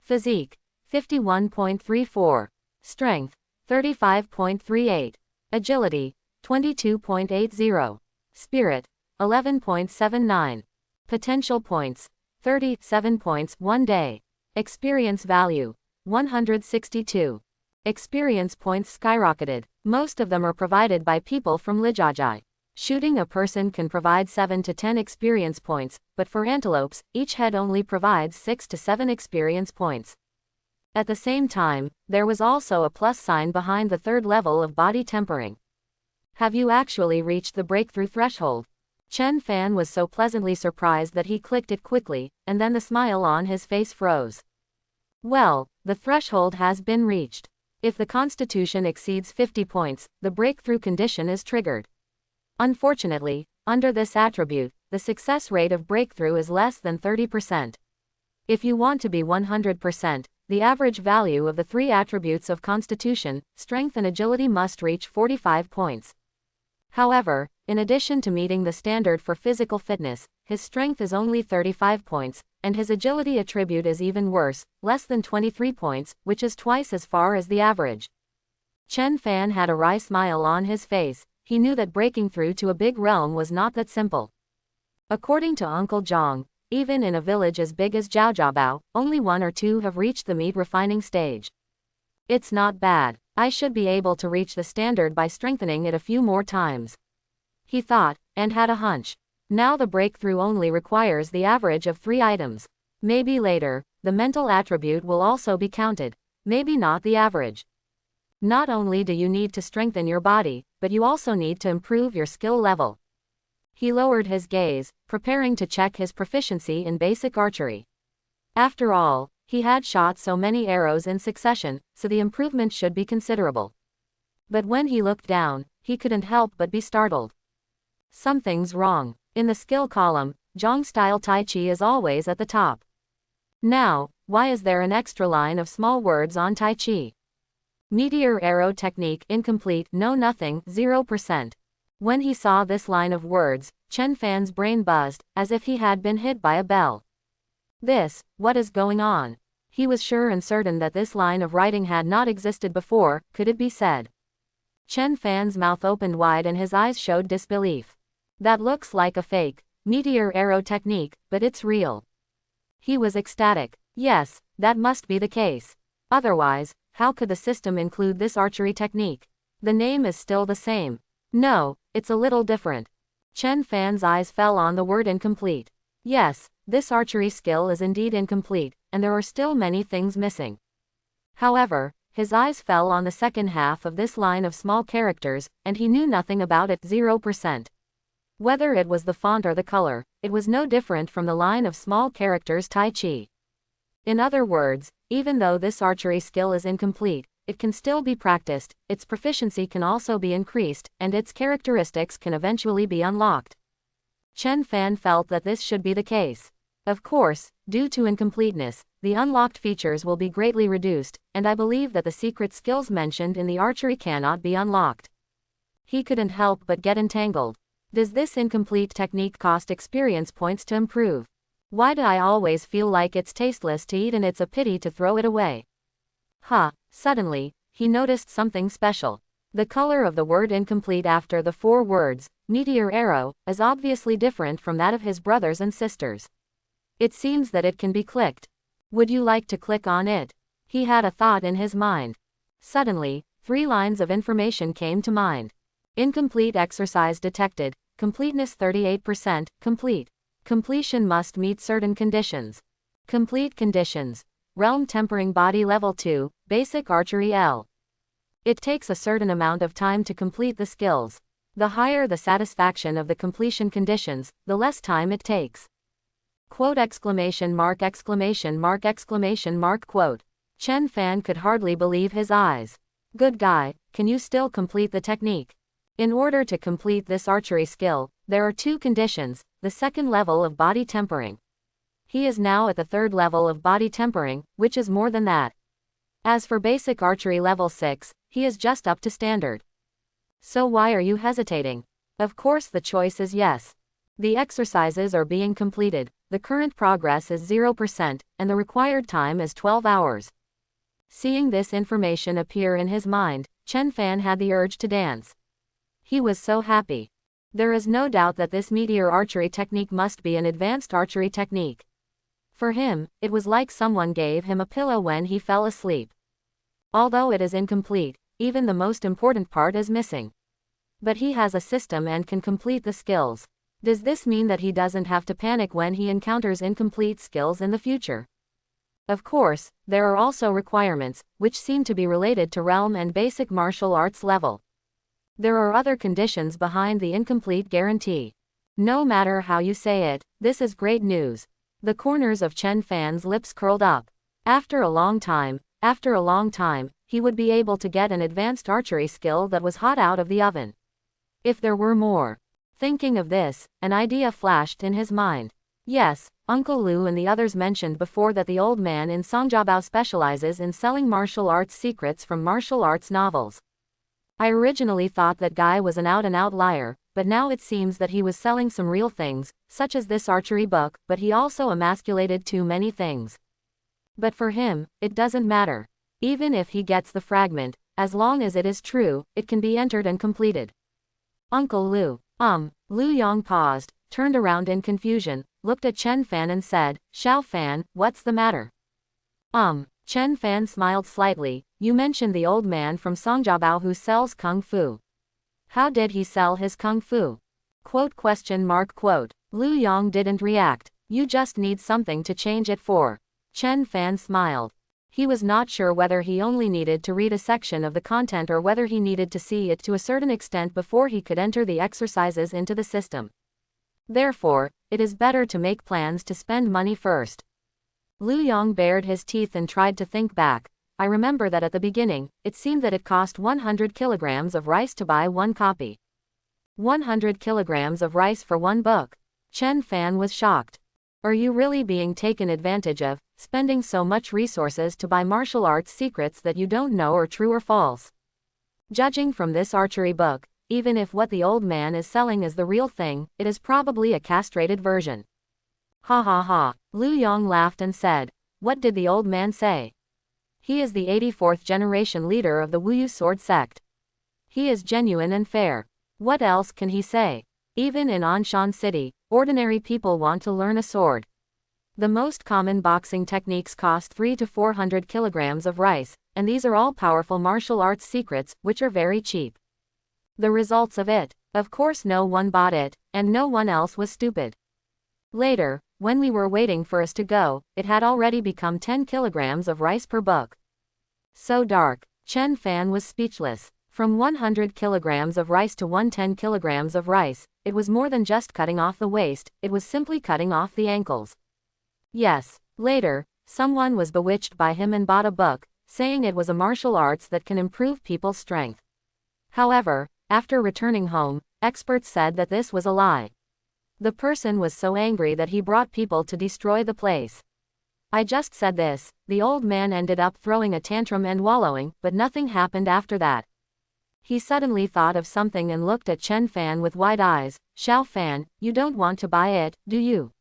Physique, 51.34. Strength, 35.38. Agility, 22.80. Spirit, 11.79. Potential points, 37 points 1 day. Experience value, 162. Experience points skyrocketed. Most of them are provided by people from Lijajai. Shooting a person can provide 7 to 10 experience points, but for antelopes, each head only provides 6 to 7 experience points. At the same time, there was also a plus sign behind the third level of body tempering. Have you actually reached the breakthrough threshold? Chen Fan was so pleasantly surprised that he clicked it quickly, and then the smile on his face froze. Well, the threshold has been reached. If the constitution exceeds 50 points, the breakthrough condition is triggered. Unfortunately, under this attribute, the success rate of breakthrough is less than 30%. If you want to be 100%, the average value of the three attributes of constitution, strength and agility must reach 45 points. However, in addition to meeting the standard for physical fitness, his strength is only 35 points, and his agility attribute is even worse, less than 23 points, which is twice as far as the average. Chen Fan had a wry smile on his face. He knew that breaking through to a big realm was not that simple. According to Uncle Zhang, even in a village as big as Zhaojiabao, only 1 or 2 have reached the meat refining stage. It's not bad. I should be able to reach the standard by strengthening it a few more times. He thought, and had a hunch. Now the breakthrough only requires the average of 3 items. Maybe later, the mental attribute will also be counted. Maybe not the average. Not only do you need to strengthen your body, but you also need to improve your skill level. He lowered his gaze, preparing to check his proficiency in basic archery. After all, he had shot so many arrows in succession, so the improvement should be considerable. But when he looked down, he couldn't help but be startled. Something's wrong. In the skill column, Zhang-style Tai Chi is always at the top. Now, why is there an extra line of small words on Tai Chi? Meteor arrow technique incomplete, no nothing, 0%. When he saw this line of words, Chen Fan's brain buzzed, as if he had been hit by a bell. What is going on? He was sure and certain that this line of writing had not existed before, could it be said? Chen Fan's mouth opened wide and his eyes showed disbelief. That looks like a fake, meteor arrow technique, but it's real. He was ecstatic. Yes, that must be the case. Otherwise, how could the system include this archery technique? The name is still the same. No, it's a little different. Chen Fan's eyes fell on the word incomplete. Yes, this archery skill is indeed incomplete, and there are still many things missing. However, his eyes fell on the second half of this line of small characters, and he knew nothing about it, 0%. Whether it was the font or the color, it was no different from the line of small characters Tai Chi. In other words, even though this archery skill is incomplete, it can still be practiced, its proficiency can also be increased, and its characteristics can eventually be unlocked. Chen Fan felt that this should be the case. Of course, due to incompleteness, the unlocked features will be greatly reduced, and I believe that the secret skills mentioned in the archery cannot be unlocked. He couldn't help but get entangled. Does this incomplete technique cost experience points to improve? Why do I always feel like it's tasteless to eat and it's a pity to throw it away? Suddenly, he noticed something special. The color of the word incomplete after the 4 words, meteor arrow, is obviously different from that of his brothers and sisters. It seems that it can be clicked. Would you like to click on it? He had a thought in his mind. Suddenly, 3 lines of information came to mind. Incomplete exercise detected, completeness 38%, complete. Completion must meet certain conditions. Complete conditions. Realm tempering body level 2, basic archery L. It takes a certain amount of time to complete the skills. The higher the satisfaction of the completion conditions, the less time it takes. Quote exclamation mark exclamation mark exclamation mark quote. Chen Fan could hardly believe his eyes. Good guy, can you still complete the technique? In order to complete this archery skill, there are 2 conditions, the second level of body tempering. He is now at the 3rd level of body tempering, which is more than that. As for basic archery level 6, he is just up to standard. So why are you hesitating? Of course the choice is yes. The exercises are being completed, the current progress is 0%, and the required time is 12 hours. Seeing this information appear in his mind, Chen Fan had the urge to dance. He was so happy. There is no doubt that this meteor archery technique must be an advanced archery technique. For him, it was like someone gave him a pillow when he fell asleep. Although it is incomplete, even the most important part is missing. But he has a system and can complete the skills. Does this mean that he doesn't have to panic when he encounters incomplete skills in the future? Of course, there are also requirements, which seem to be related to realm and basic martial arts level. There are other conditions behind the incomplete guarantee. No matter how you say it, this is great news. The corners of Chen Fan's lips curled up. After a long time, he would be able to get an advanced archery skill that was hot out of the oven. If there were more. Thinking of this, an idea flashed in his mind. Yes, Uncle Lu and the others mentioned before that the old man in Songjiabao specializes in selling martial arts secrets from martial arts novels. I originally thought that guy was an out-and-out liar, but now it seems that he was selling some real things, such as this archery book, but he also emasculated too many things. But for him, it doesn't matter. Even if he gets the fragment, as long as it is true, it can be entered and completed. Uncle Lu. Lu Yong paused, turned around in confusion, looked at Chen Fan and said, Xiao Fan, what's the matter? Chen Fan smiled slightly. You mentioned the old man from Songjiabao who sells kung fu. How did he sell his kung fu? ? Lu Yong didn't react. You just need something to change it for. Chen Fan smiled. He was not sure whether he only needed to read a section of the content or whether he needed to see it to a certain extent before he could enter the exercises into the system. Therefore, it is better to make plans to spend money first. Lu Yong bared his teeth and tried to think back. I remember that at the beginning, it seemed that it cost 100 kilograms of rice to buy one copy. 100 kilograms of rice for one book. Chen Fan was shocked. Are you really being taken advantage of, spending so much resources to buy martial arts secrets that you don't know are true or false? Judging from this archery book, even if what the old man is selling is the real thing, it is probably a castrated version. Ha ha ha. Lu Yong laughed and said, what did the old man say? He is the 84th generation leader of the Wuyu sword sect. He is genuine and fair. What else can he say? Even in Anshan City, ordinary people want to learn a sword. The most common boxing techniques cost 300 to 400 kilograms of rice, and these are all powerful martial arts secrets, which are very cheap. The results of it, of course no one bought it, and no one else was stupid. Later, when we were waiting for us to go, it had already become 10 kilograms of rice per book. So dark. Chen Fan was speechless. From 100 kilograms of rice to 110 kilograms of rice, it was more than just cutting off the waist, it was simply cutting off the ankles. Yes, later, someone was bewitched by him and bought a book, saying it was a martial arts that can improve people's strength. However, after returning home, experts said that this was a lie. The person was so angry that he brought people to destroy the place. I just said this, the old man ended up throwing a tantrum and wallowing, but nothing happened after that. He suddenly thought of something and looked at Chen Fan with wide eyes. Xiao Fan, you don't want to buy it, do you?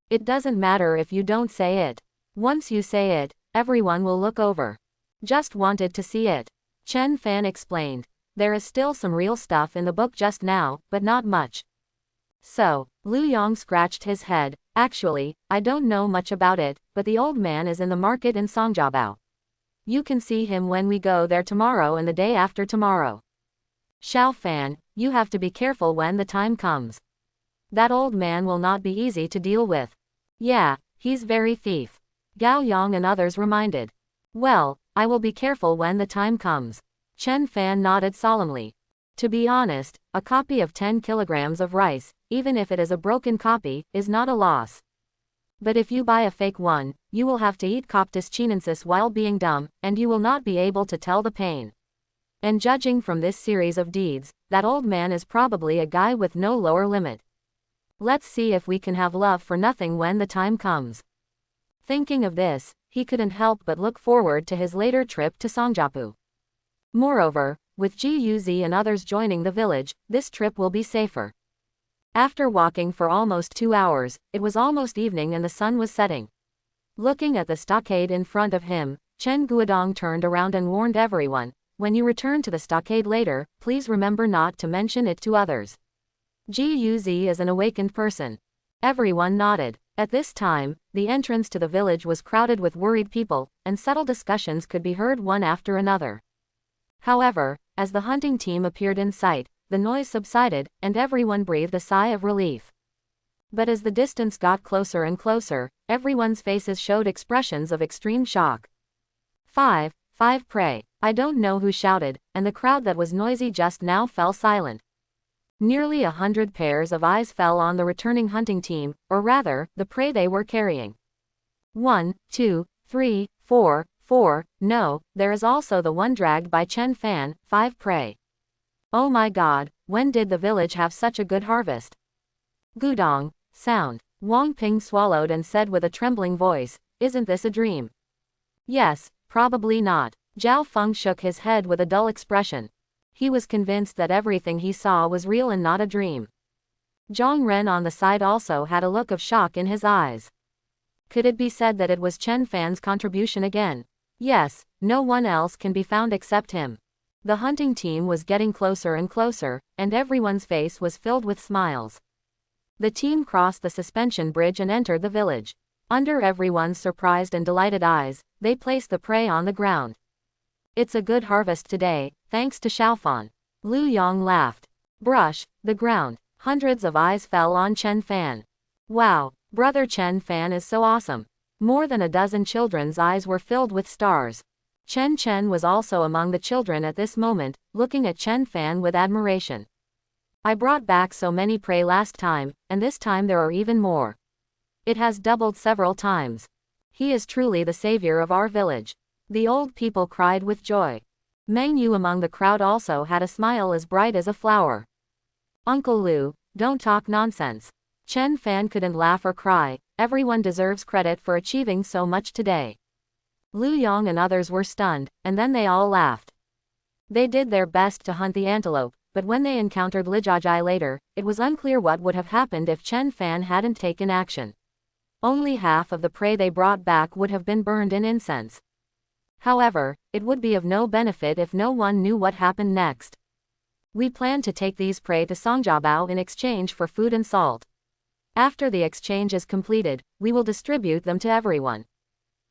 It doesn't matter if you don't say it. Once you say it, everyone will look over. Just wanted to see it. Chen Fan explained. There is still some real stuff in the book just now, but not much. So, Lu Yong scratched his head. Actually, I don't know much about it, but the old man is in the market in Songjiabao. You can see him when we go there tomorrow and the day after tomorrow. Xiao Fan, you have to be careful when the time comes. That old man will not be easy to deal with. Yeah, he's very thief. Gao Yang and others reminded. Well, I will be careful when the time comes. Chen Fan nodded solemnly. To be honest, a copy of 10 kilograms of rice, even if it is a broken copy, is not a loss. But if you buy a fake one, you will have to eat coptis chinensis while being dumb, and you will not be able to tell the pain. And judging from this series of deeds, that old man is probably a guy with no lower limit. Let's see if we can have love for nothing when the time comes. Thinking of this, he couldn't help but look forward to his later trip to Songjiapu. Moreover, with Ji Yuzi and others joining the village, this trip will be safer. After walking for almost 2 hours, it was almost evening and the sun was setting. Looking at the stockade in front of him, Chen Guodong turned around and warned everyone, when you return to the stockade later, please remember not to mention it to others. Ji Yuzi is an awakened person. Everyone nodded. At this time, the entrance to the village was crowded with worried people, and subtle discussions could be heard one after another. However, as the hunting team appeared in sight, the noise subsided, and everyone breathed a sigh of relief. But as the distance got closer and closer, everyone's faces showed expressions of extreme shock. Five prey. I don't know who shouted, and the crowd that was noisy just now fell silent. Nearly 100 pairs of eyes fell on the returning hunting team, or rather, the prey they were carrying. 1, 2, 3, 4, no, there is also the one dragged by Chen Fan, 5 prey. Oh my god, when did the village have such a good harvest? Gudong, sound. Wang Ping swallowed and said with a trembling voice, isn't this a dream? Yes, probably not. Zhao Feng shook his head with a dull expression. He was convinced that everything he saw was real and not a dream. Zhang Ren on the side also had a look of shock in his eyes. Could it be said that it was Chen Fan's contribution again? Yes, no one else can be found except him. The hunting team was getting closer and closer, and everyone's face was filled with smiles. The team crossed the suspension bridge and entered the village. Under everyone's surprised and delighted eyes, they placed the prey on the ground. It's a good harvest today, thanks to Xiaofan. Lu Yong laughed. Brush, the ground. Hundreds of eyes fell on Chen Fan. Wow, brother Chen Fan is so awesome. More than a dozen children's eyes were filled with stars. Chen Chen was also among the children at this moment, looking at Chen Fan with admiration. I brought back so many prey last time, and this time there are even more. It has doubled several times. He is truly the savior of our village. The old people cried with joy. Meng Yu among the crowd also had a smile as bright as a flower. Uncle Lu, don't talk nonsense. Chen Fan couldn't laugh or cry, everyone deserves credit for achieving so much today. Lu Yong and others were stunned, and then they all laughed. They did their best to hunt the antelope, but when they encountered Lijajai later, it was unclear what would have happened if Chen Fan hadn't taken action. Only half of the prey they brought back would have been burned in incense. However, it would be of no benefit if no one knew what happened next. We plan to take these prey to Songjiabao in exchange for food and salt. After the exchange is completed, we will distribute them to everyone.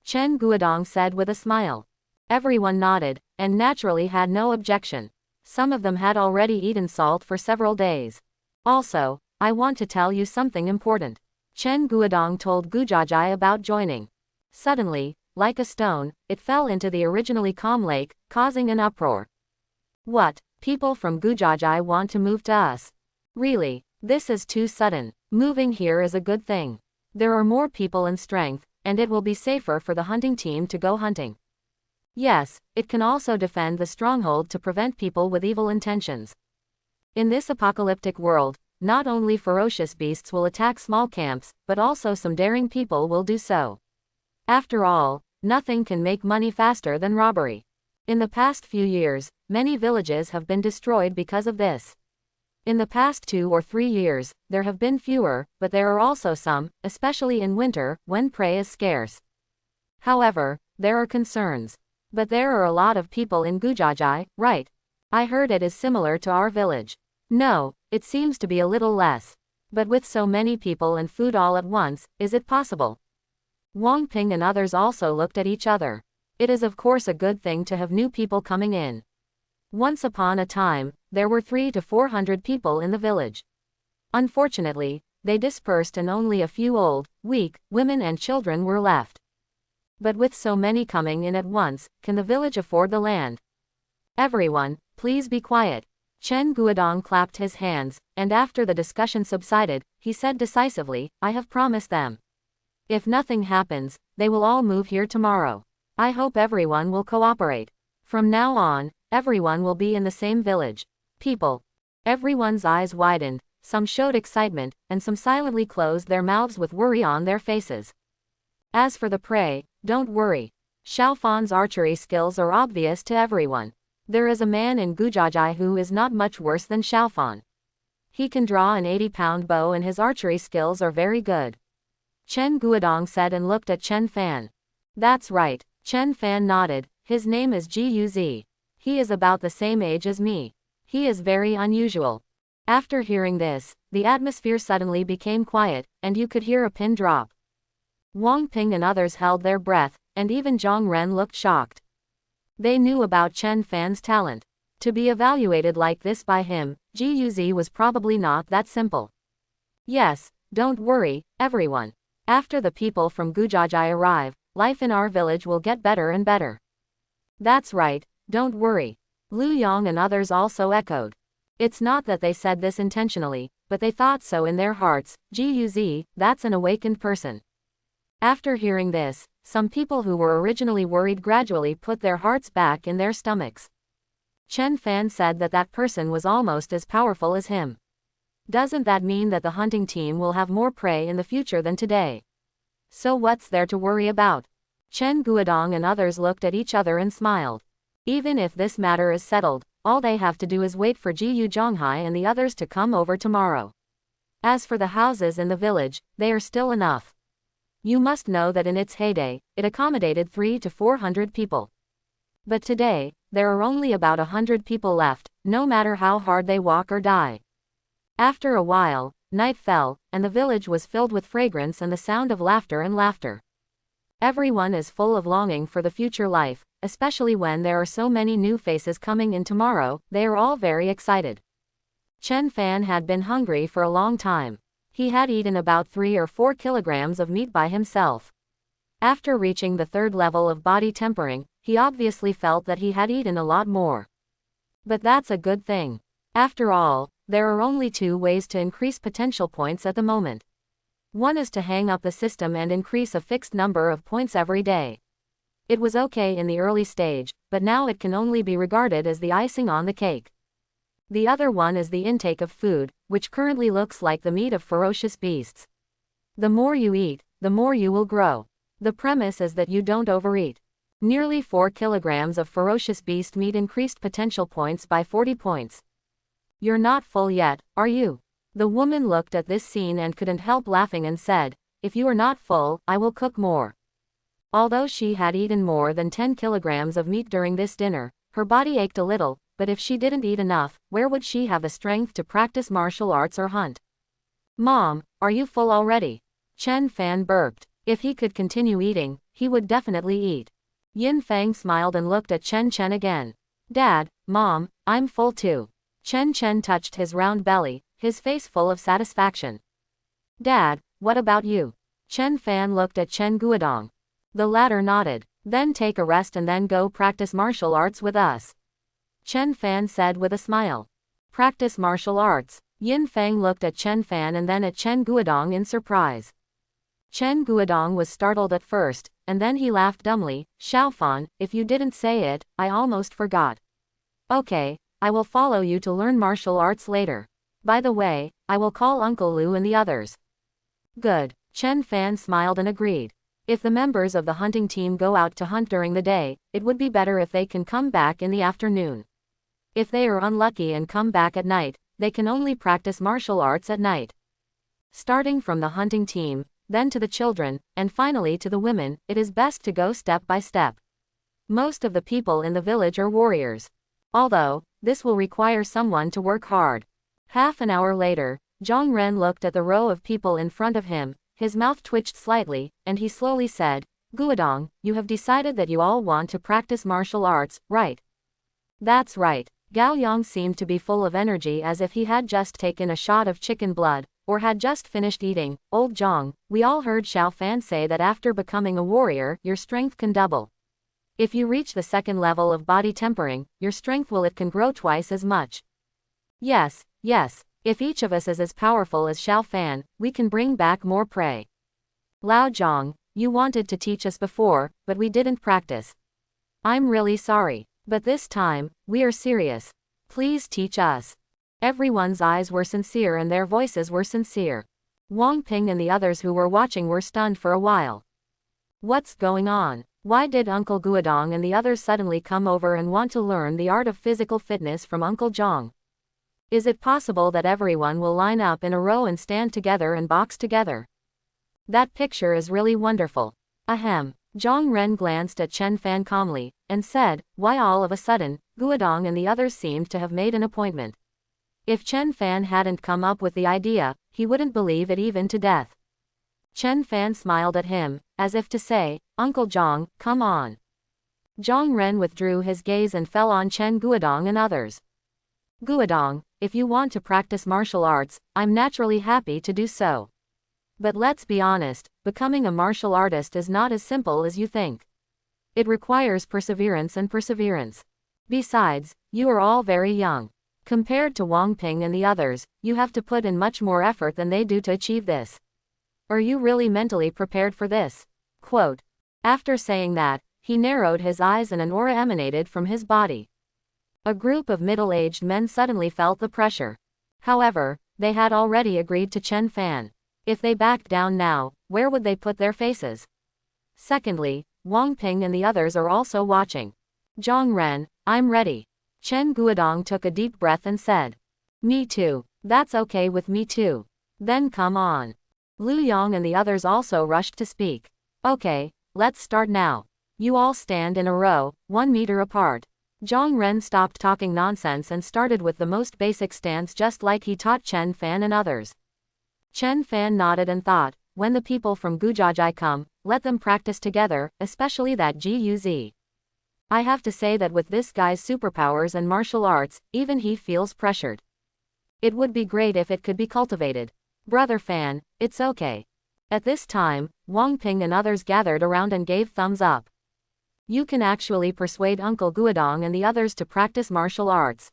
Chen Guodong said with a smile. Everyone nodded, and naturally had no objection. Some of them had already eaten salt for several days. Also, I want to tell you something important. Chen Guodong told Gujajai about joining. Suddenly, like a stone, it fell into the originally calm lake, causing an uproar. What? People from Gujajai want to move to us? Really? This is too sudden. Moving here is a good thing. There are more people and strength, and it will be safer for the hunting team to go hunting. Yes, it can also defend the stronghold to prevent people with evil intentions. In this apocalyptic world, not only ferocious beasts will attack small camps, but also some daring people will do so. After all, nothing can make money faster than robbery. In the past few years, many villages have been destroyed because of this. In the past 2 or 3 years, there have been fewer, but there are also some, especially in winter, when prey is scarce. However, there are concerns. But there are a lot of people in Gujajai, right? I heard it is similar to our village. No, it seems to be a little less. But with so many people and food all at once, is it possible? Wang Ping and others also looked at each other. It is of course a good thing to have new people coming in. Once upon a time, there were 300 to 400 people in the village. Unfortunately, they dispersed and only a few old, weak, women and children were left. But with so many coming in at once, can the village afford the land? Everyone, please be quiet. Chen Guodong clapped his hands, and after the discussion subsided, he said decisively, I have promised them. If nothing happens, they will all move here tomorrow. I hope everyone will cooperate. From now on, everyone will be in the same village. People. Everyone's eyes widened, some showed excitement, and some silently closed their mouths with worry on their faces. As for the prey, don't worry. Xiaofan's archery skills are obvious to everyone. There is a man in Gujajai who is not much worse than Xiaofan. He can draw an 80-pound bow and his archery skills are very good. Chen Guodong said and looked at Chen Fan. That's right, Chen Fan nodded, his name is Guz. He is about the same age as me. He is very unusual. After hearing this, the atmosphere suddenly became quiet, and you could hear a pin drop. Wang Ping and others held their breath, and even Zhang Ren looked shocked. They knew about Chen Fan's talent. To be evaluated like this by him, Guz was probably not that simple. Yes, don't worry, everyone. After the people from Gujajai arrive, life in our village will get better and better. That's right, don't worry. Lu Yong and others also echoed. It's not that they said this intentionally, but they thought so in their hearts. Guz, that's an awakened person. After hearing this, some people who were originally worried gradually put their hearts back in their stomachs. Chen Fan said that that person was almost as powerful as him. Doesn't that mean that the hunting team will have more prey in the future than today? So what's there to worry about? Chen Guodong and others looked at each other and smiled. Even if this matter is settled, all they have to do is wait for Jiyu Zhonghai and the others to come over tomorrow. As for the houses in the village, they are still enough. You must know that in its heyday, it accommodated 300 to 400 people. But today, there are only about 100 people left, no matter how hard they walk or die. After a while, night fell, and the village was filled with fragrance and the sound of laughter and laughter. Everyone is full of longing for the future life, especially when there are so many new faces coming in tomorrow. They are all very excited. Chen Fan had been hungry for a long time. He had eaten about 3 or 4 kilograms of meat by himself. After reaching the 3rd level of body tempering, he obviously felt that he had eaten a lot more. But that's a good thing. After all, there are only 2 ways to increase potential points at the moment. One is to hang up the system and increase a fixed number of points every day. It was okay in the early stage, but now it can only be regarded as the icing on the cake. The other one is the intake of food, which currently looks like the meat of ferocious beasts. The more you eat, the more you will grow. The premise is that you don't overeat. Nearly 4 kilograms of ferocious beast meat increased potential points by 40 points. You're not full yet, are you? The woman looked at this scene and couldn't help laughing and said, if you are not full, I will cook more. Although she had eaten more than 10 kilograms of meat during this dinner, her body ached a little, but if she didn't eat enough, where would she have the strength to practice martial arts or hunt? Mom, are you full already? Chen Fan burped. If he could continue eating, he would definitely eat. Yin Fang smiled and looked at Chen Chen again. Dad, Mom, I'm full too. Chen Chen touched his round belly, his face full of satisfaction. Dad, what about you? Chen Fan looked at Chen Guodong. The latter nodded. Then take a rest and then go practice martial arts with us. Chen Fan said with a smile. Practice martial arts. Yin Fang looked at Chen Fan and then at Chen Guodong in surprise. Chen Guodong was startled at first, and then he laughed dumbly. Xiao Fan, if you didn't say it, I almost forgot. Okay, I will follow you to learn martial arts later. By the way, I will call Uncle Lu and the others. Good. Chen Fan smiled and agreed. If the members of the hunting team go out to hunt during the day, it would be better if they can come back in the afternoon. If they are unlucky and come back at night, they can only practice martial arts at night. Starting from the hunting team, then to the children, and finally to the women, it is best to go step by step. Most of the people in the village are warriors. Although, this will require someone to work hard. Half an hour later, Zhang Ren looked at the row of people in front of him, his mouth twitched slightly, and he slowly said, Guodong, you have decided that you all want to practice martial arts, right? That's right. Gao Yang seemed to be full of energy as if he had just taken a shot of chicken blood, or had just finished eating. Old Zhang, we all heard Xiao Fan say that after becoming a warrior, your strength can double. If you reach the 2nd level of body tempering, your strength it can grow twice as much. Yes, yes, if each of us is as powerful as Xiao Fan, we can bring back more prey. Lao Zhang, you wanted to teach us before, but we didn't practice. I'm really sorry, but this time, we are serious. Please teach us. Everyone's eyes were sincere and their voices were sincere. Wang Ping and the others who were watching were stunned for a while. What's going on? Why did Uncle Guodong and the others suddenly come over and want to learn the art of physical fitness from Uncle Zhang? Is it possible that everyone will line up in a row and stand together and box together? That picture is really wonderful. Ahem. Zhang Ren glanced at Chen Fan calmly, and said, why all of a sudden, Guodong and the others seemed to have made an appointment. If Chen Fan hadn't come up with the idea, he wouldn't believe it even to death. Chen Fan smiled at him, as if to say, Uncle Zhang, come on. Zhang Ren withdrew his gaze and fell on Chen Guodong and others. Guodong, if you want to practice martial arts, I'm naturally happy to do so. But let's be honest, becoming a martial artist is not as simple as you think. It requires perseverance and perseverance. Besides, you are all very young. Compared to Wang Ping and the others, you have to put in much more effort than they do to achieve this. Are you really mentally prepared for this? Quote. After saying that, he narrowed his eyes and an aura emanated from his body. A group of middle-aged men suddenly felt the pressure. However, they had already agreed to Chen Fan. If they backed down now, where would they put their faces? Secondly, Wang Ping and the others are also watching. Zhang Ren, I'm ready. Chen Guodong took a deep breath and said. Me too. That's okay with me too. Then come on. Lu Yong and the others also rushed to speak. Okay, let's start now. You all stand in a row, 1 meter apart. Zhang Ren stopped talking nonsense and started with the most basic stance just like he taught Chen Fan and others. Chen Fan nodded and thought, when the people from Gujajai come, let them practice together, especially that Guz. I have to say that with this guy's superpowers and martial arts, even he feels pressured. It would be great if it could be cultivated. Brother Fan, it's okay. At this time, Wang Ping and others gathered around and gave thumbs up. You can actually persuade Uncle Guodong and the others to practice martial arts.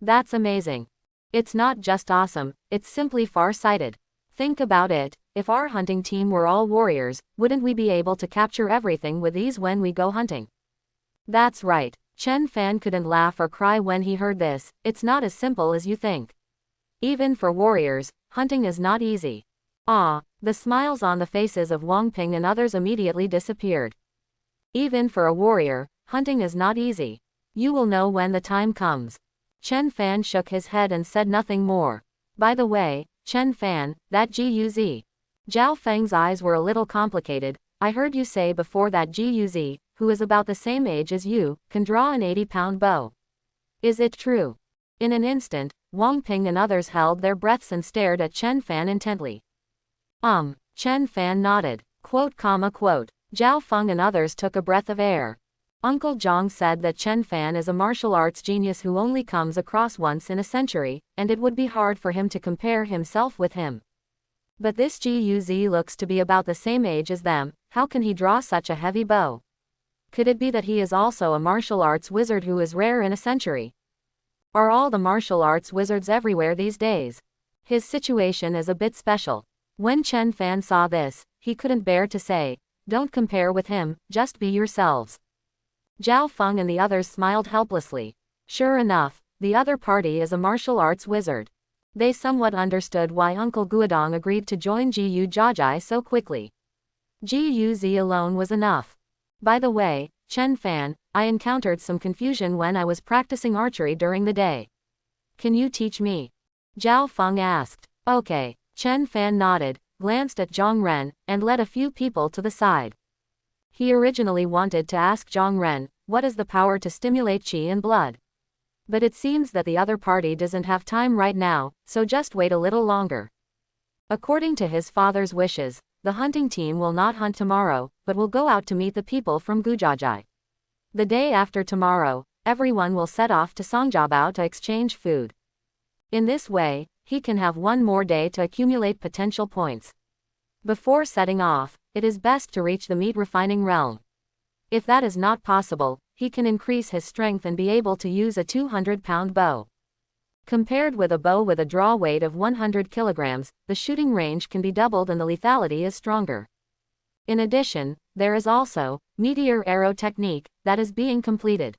That's amazing. It's not just awesome, it's simply far-sighted. Think about it, if our hunting team were all warriors, wouldn't we be able to capture everything with ease when we go hunting? That's right. Chen Fan couldn't laugh or cry when he heard this. It's not as simple as you think. Even for warriors, hunting is not easy. The smiles on the faces of Wang Ping and others immediately disappeared. Even for a warrior, hunting is not easy. You will know when the time comes. Chen Fan shook his head and said nothing more. By the way, Chen Fan, that Guz. Zhao Feng's eyes were a little complicated. I heard you say before that Guz, who is about the same age as you, can draw an 80-pound bow. Is it true? In an instant, Wang Ping and others held their breaths and stared at Chen Fan intently. Chen Fan nodded. Quote. Zhao Feng and others took a breath of air. Uncle Zhang said that Chen Fan is a martial arts genius who only comes across once in a century, and it would be hard for him to compare himself with him. But this Guz looks to be about the same age as them. How can he draw such a heavy bow? Could it be that he is also a martial arts wizard who is rare in a century? Are all the martial arts wizards everywhere these days? His situation is a bit special. When Chen Fan saw this, he couldn't bear to say, don't compare with him, just be yourselves. Zhao Feng and the others smiled helplessly. Sure enough, the other party is a martial arts wizard. They somewhat understood why Uncle Guodong agreed to join Gu Jajai so quickly. Guz alone was enough. By the way, Chen Fan, I encountered some confusion when I was practicing archery during the day. Can you teach me? Zhao Feng asked. Okay. Chen Fan nodded, glanced at Zhang Ren, and led a few people to the side. He originally wanted to ask Zhang Ren, what is the power to stimulate qi and blood? But it seems that the other party doesn't have time right now, so just wait a little longer. According to his father's wishes, the hunting team will not hunt tomorrow, but will go out to meet the people from Gujajai. The day after tomorrow, everyone will set off to Songjiabao to exchange food. In this way, he can have one more day to accumulate potential points. Before setting off, it is best to reach the meat refining realm. If that is not possible, he can increase his strength and be able to use a 200-pound bow. Compared with a bow with a draw weight of 100 kilograms, the shooting range can be doubled and the lethality is stronger. In addition, there is also meteor arrow technique that is being completed.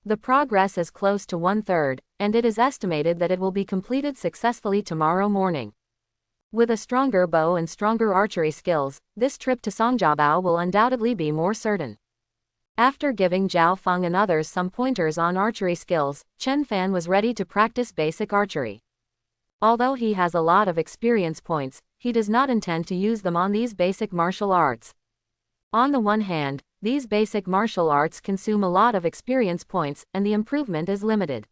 The progress is close to 1/3, and it is estimated that it will be completed successfully tomorrow morning. With a stronger bow and stronger archery skills, this trip to Songjiabao will undoubtedly be more certain. After giving Zhao Feng and others some pointers on archery skills, Chen Fan was ready to practice basic archery. Although he has a lot of experience points, he does not intend to use them on these basic martial arts. On the one hand, these basic martial arts consume a lot of experience points, and the improvement is limited.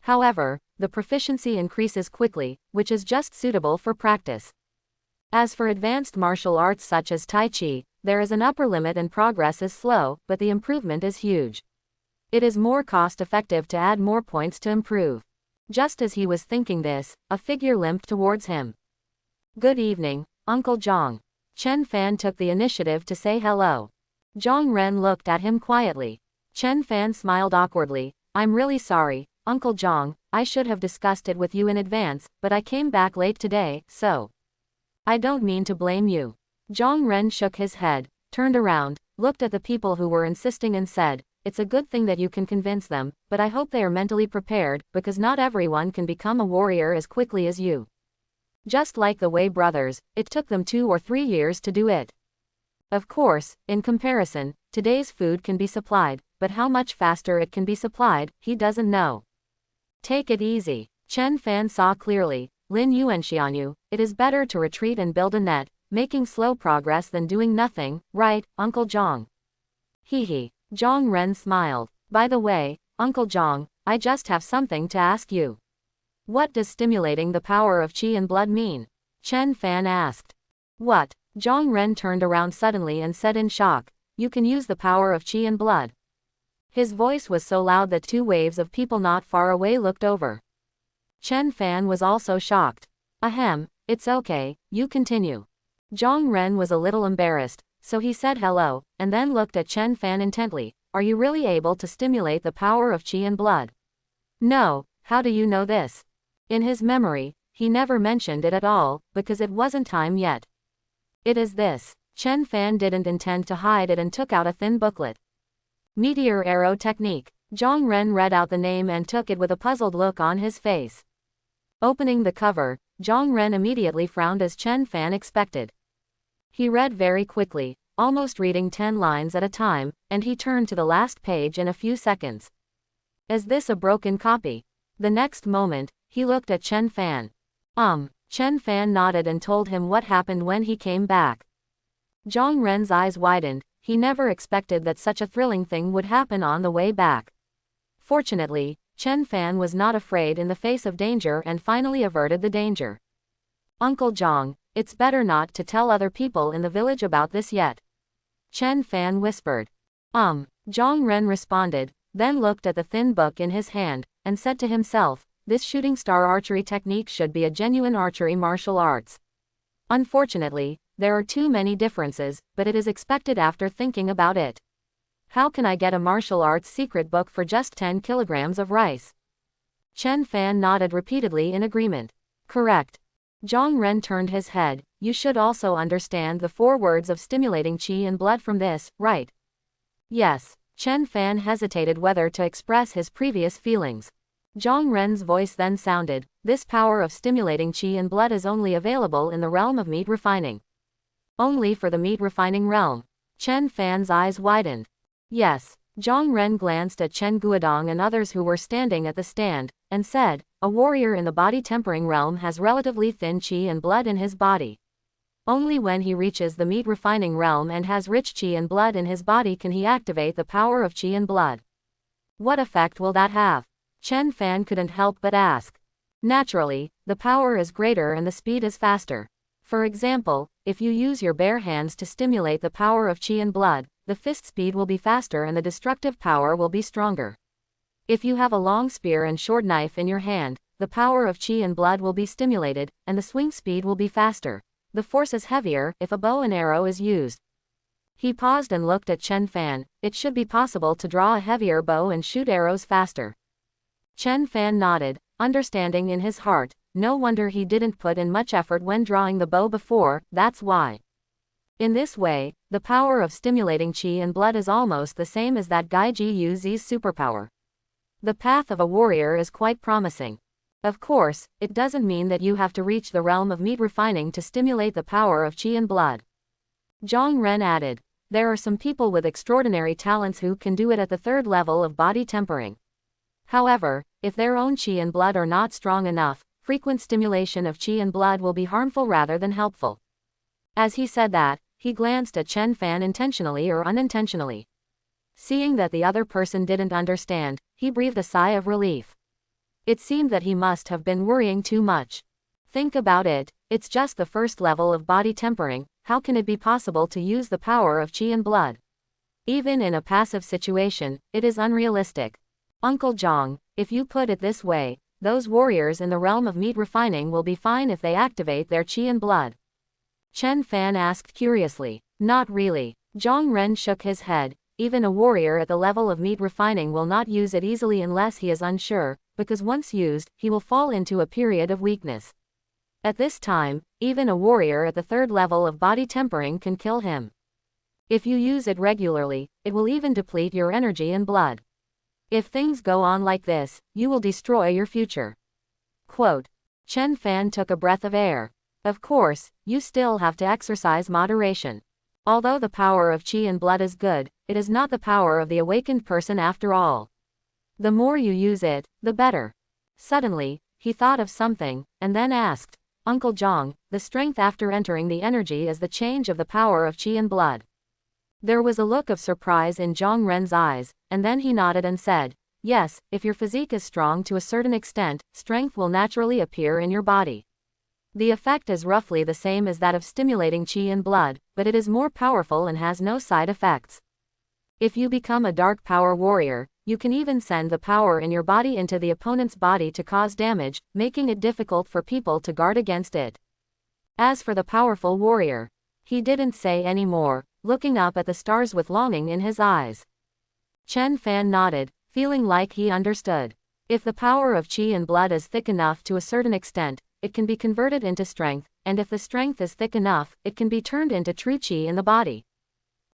However, the proficiency increases quickly, which is just suitable for practice. As for advanced martial arts such as Tai Chi, there is an upper limit and progress is slow, but the improvement is huge. It is more cost-effective to add more points to improve. Just as he was thinking this, a figure limped towards him. Good evening, Uncle Zhang. Chen Fan took the initiative to say hello. Zhang Ren looked at him quietly. Chen Fan smiled awkwardly. I'm really sorry, Uncle Zhang, I should have discussed it with you in advance, but I came back late today, so. I don't mean to blame you. Zhang Ren shook his head, turned around, looked at the people who were insisting and said, it's a good thing that you can convince them, but I hope they are mentally prepared, because not everyone can become a warrior as quickly as you. Just like the Wei brothers, it took them 2 or 3 years to do it. Of course, in comparison, today's food can be supplied, but how much faster it can be supplied, he doesn't know. Take it easy. Chen Fan saw clearly. Lin Yuanxianyu, it is better to retreat and build a net, making slow progress than doing nothing, right, Uncle Zhang? Hee. Zhang Ren smiled. By the way, Uncle Zhang, I just have something to ask you. What does stimulating the power of qi and blood mean? Chen Fan asked. What? Zhang Ren turned around suddenly and said in shock, you can use the power of qi and blood. His voice was so loud that 2 waves of people not far away looked over. Chen Fan was also shocked. Ahem, it's okay, you continue. Zhang Ren was a little embarrassed, so he said hello, and then looked at Chen Fan intently. Are you really able to stimulate the power of qi and blood? No, how do you know this? In his memory, he never mentioned it at all, because it wasn't time yet. It is this. Chen Fan didn't intend to hide it and took out a thin booklet. Meteor Arrow Technique. Zhang Ren read out the name and took it with a puzzled look on his face. Opening the cover, Zhang Ren immediately frowned as Chen Fan expected. He read very quickly, almost reading 10 lines at a time, and he turned to the last page in a few seconds. Is this a broken copy? The next moment, he looked at Chen Fan. Chen Fan nodded and told him what happened when he came back. Zhang Ren's eyes widened. He never expected that such a thrilling thing would happen on the way back. Fortunately, Chen Fan was not afraid in the face of danger and finally averted the danger. Uncle Zhang, it's better not to tell other people in the village about this yet. Chen Fan whispered. Zhang Ren responded, then looked at the thin book in his hand, and said to himself, this shooting star archery technique should be a genuine archery martial arts. Unfortunately, there are too many differences, but it is expected after thinking about it. How can I get a martial arts secret book for just 10 kilograms of rice? Chen Fan nodded repeatedly in agreement. Correct. Zhang Ren turned his head. You should also understand the 4 words of stimulating qi and blood from this, right? Yes. Chen Fan hesitated whether to express his previous feelings. Zhang Ren's voice then sounded, this power of stimulating qi and blood is only available in the realm of meat refining. Only for the meat refining realm. Chen Fan's eyes widened. Yes. Zhang Ren glanced at Chen Guodong and others who were standing at the stand, and said, a warrior in the body tempering realm has relatively thin qi and blood in his body. Only when he reaches the meat refining realm and has rich qi and blood in his body can he activate the power of qi and blood. What effect will that have? Chen Fan couldn't help but ask. Naturally, the power is greater and the speed is faster. For example, if you use your bare hands to stimulate the power of qi and blood, the fist speed will be faster and the destructive power will be stronger. If you have a long spear and short knife in your hand, the power of qi and blood will be stimulated, and the swing speed will be faster. The force is heavier if a bow and arrow is used. He paused and looked at Chen Fan. It should be possible to draw a heavier bow and shoot arrows faster. Chen Fan nodded, understanding in his heart, no wonder he didn't put in much effort when drawing the bow before, that's why. In this way, the power of stimulating qi and blood is almost the same as that Gai Ji Yuzi's superpower. The path of a warrior is quite promising. Of course, it doesn't mean that you have to reach the realm of meat refining to stimulate the power of qi and blood. Zhang Ren added, there are some people with extraordinary talents who can do it at the 3rd level of body tempering. However, if their own qi and blood are not strong enough, frequent stimulation of qi and blood will be harmful rather than helpful. As he said that, he glanced at Chen Fan intentionally or unintentionally. Seeing that the other person didn't understand, he breathed a sigh of relief. It seemed that he must have been worrying too much. Think about it, it's just the 1st level of body tempering, how can it be possible to use the power of qi and blood? Even in a passive situation, it is unrealistic. Uncle Zhang, if you put it this way, those warriors in the realm of meat refining will be fine if they activate their qi and blood. Chen Fan asked curiously. Not really. Zhang Ren shook his head. Even a warrior at the level of meat refining will not use it easily unless he is unsure, because once used, he will fall into a period of weakness. At this time, even a warrior at the third level of body tempering can kill him. If you use it regularly, it will even deplete your energy and blood. If things go on like this, you will destroy your future. Quote. Chen Fan took a breath of air. Of course, you still have to exercise moderation. Although the power of qi and blood is good, it is not the power of the awakened person after all. The more you use it, the better. Suddenly, he thought of something, and then asked, Uncle Zhang, the strength after entering the energy is the change of the power of qi and blood. There was a look of surprise in Zhang Ren's eyes, and then he nodded and said, yes, if your physique is strong to a certain extent, strength will naturally appear in your body. The effect is roughly the same as that of stimulating qi and blood, but it is more powerful and has no side effects. If you become a dark power warrior, you can even send the power in your body into the opponent's body to cause damage, making it difficult for people to guard against it. As for the powerful warrior, he didn't say any more, looking up at the stars with longing in his eyes. Chen Fan nodded, feeling like he understood. If the power of qi and blood is thick enough to a certain extent, it can be converted into strength, and if the strength is thick enough, it can be turned into true qi in the body.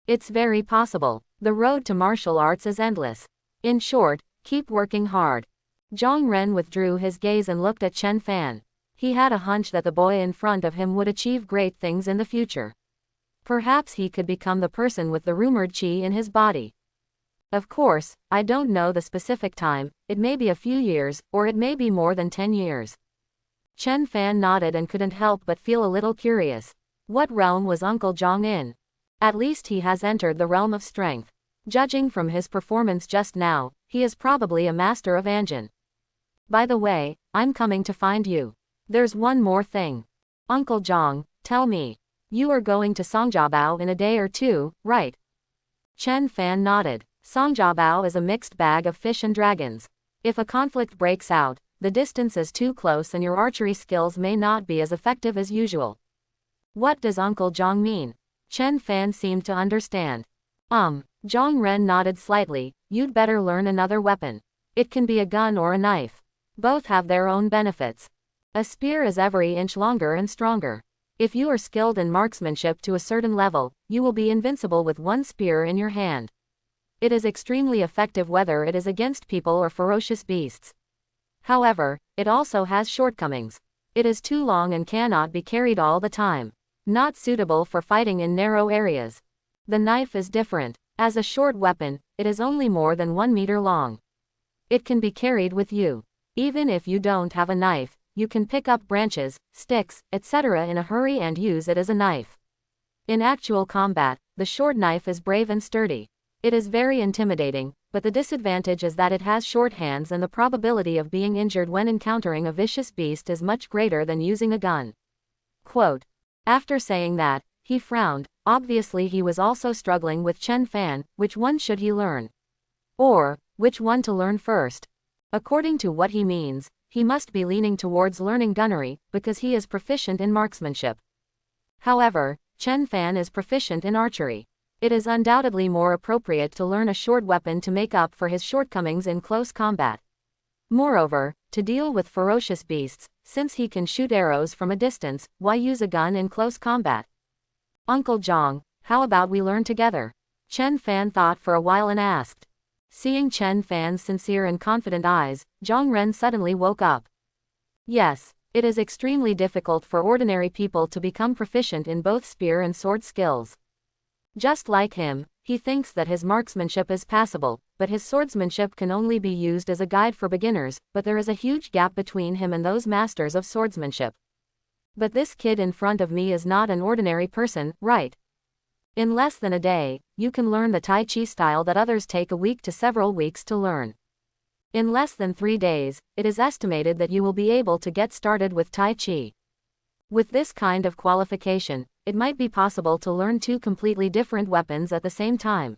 It's very possible. The road to martial arts is endless. In short, keep working hard. Zhang Ren withdrew his gaze and looked at Chen Fan. He had a hunch that the boy in front of him would achieve great things in the future. Perhaps he could become the person with the rumored qi in his body. Of course, I don't know the specific time, it may be a few years, or it may be more than 10 years. Chen Fan nodded and couldn't help but feel a little curious. What realm was Uncle Zhang in? At least he has entered the realm of strength. Judging from his performance just now, he is probably a master of Anjin. By the way, I'm coming to find you. There's one more thing. Uncle Zhang, tell me. You are going to Songjiabao in a day or two, right? Chen Fan nodded. Songjiabao is a mixed bag of fish and dragons. If a conflict breaks out, the distance is too close and your archery skills may not be as effective as usual. What does Uncle Zhang mean? Chen Fan seemed to understand. Zhang Ren nodded slightly. You'd better learn another weapon. It can be a gun or a knife. Both have their own benefits. A spear is every inch longer and stronger. If you are skilled in marksmanship to a certain level, you will be invincible with one spear in your hand. It is extremely effective whether it is against people or ferocious beasts. However, it also has shortcomings. It is too long and cannot be carried all the time. Not suitable for fighting in narrow areas. The knife is different. As a short weapon, it is only more than 1 meter long. It can be carried with you. Even if you don't have a knife, you can pick up branches, sticks, etc. in a hurry and use it as a knife. In actual combat, the short knife is brave and sturdy. It is very intimidating, but the disadvantage is that it has short hands and the probability of being injured when encountering a vicious beast is much greater than using a gun. Quote. After saying that, he frowned. Obviously he was also struggling with Chen Fan, which one should he learn? Or, which one to learn first? According to what he means, he must be leaning towards learning gunnery, because he is proficient in marksmanship. However, Chen Fan is proficient in archery. It is undoubtedly more appropriate to learn a short weapon to make up for his shortcomings in close combat. Moreover, to deal with ferocious beasts, since he can shoot arrows from a distance, why use a gun in close combat? Uncle Zhang, how about we learn together? Chen Fan thought for a while and asked. Seeing Chen Fan's sincere and confident eyes, Zhang Ren suddenly woke up. Yes, it is extremely difficult for ordinary people to become proficient in both spear and sword skills. Just like him, he thinks that his marksmanship is passable, but his swordsmanship can only be used as a guide for beginners, but there is a huge gap between him and those masters of swordsmanship. But this kid in front of me is not an ordinary person, right? In less than a day, you can learn the Tai Chi style that others take a week to several weeks to learn. In less than 3 days, it is estimated that you will be able to get started with Tai Chi. With this kind of qualification, it might be possible to learn two completely different weapons at the same time.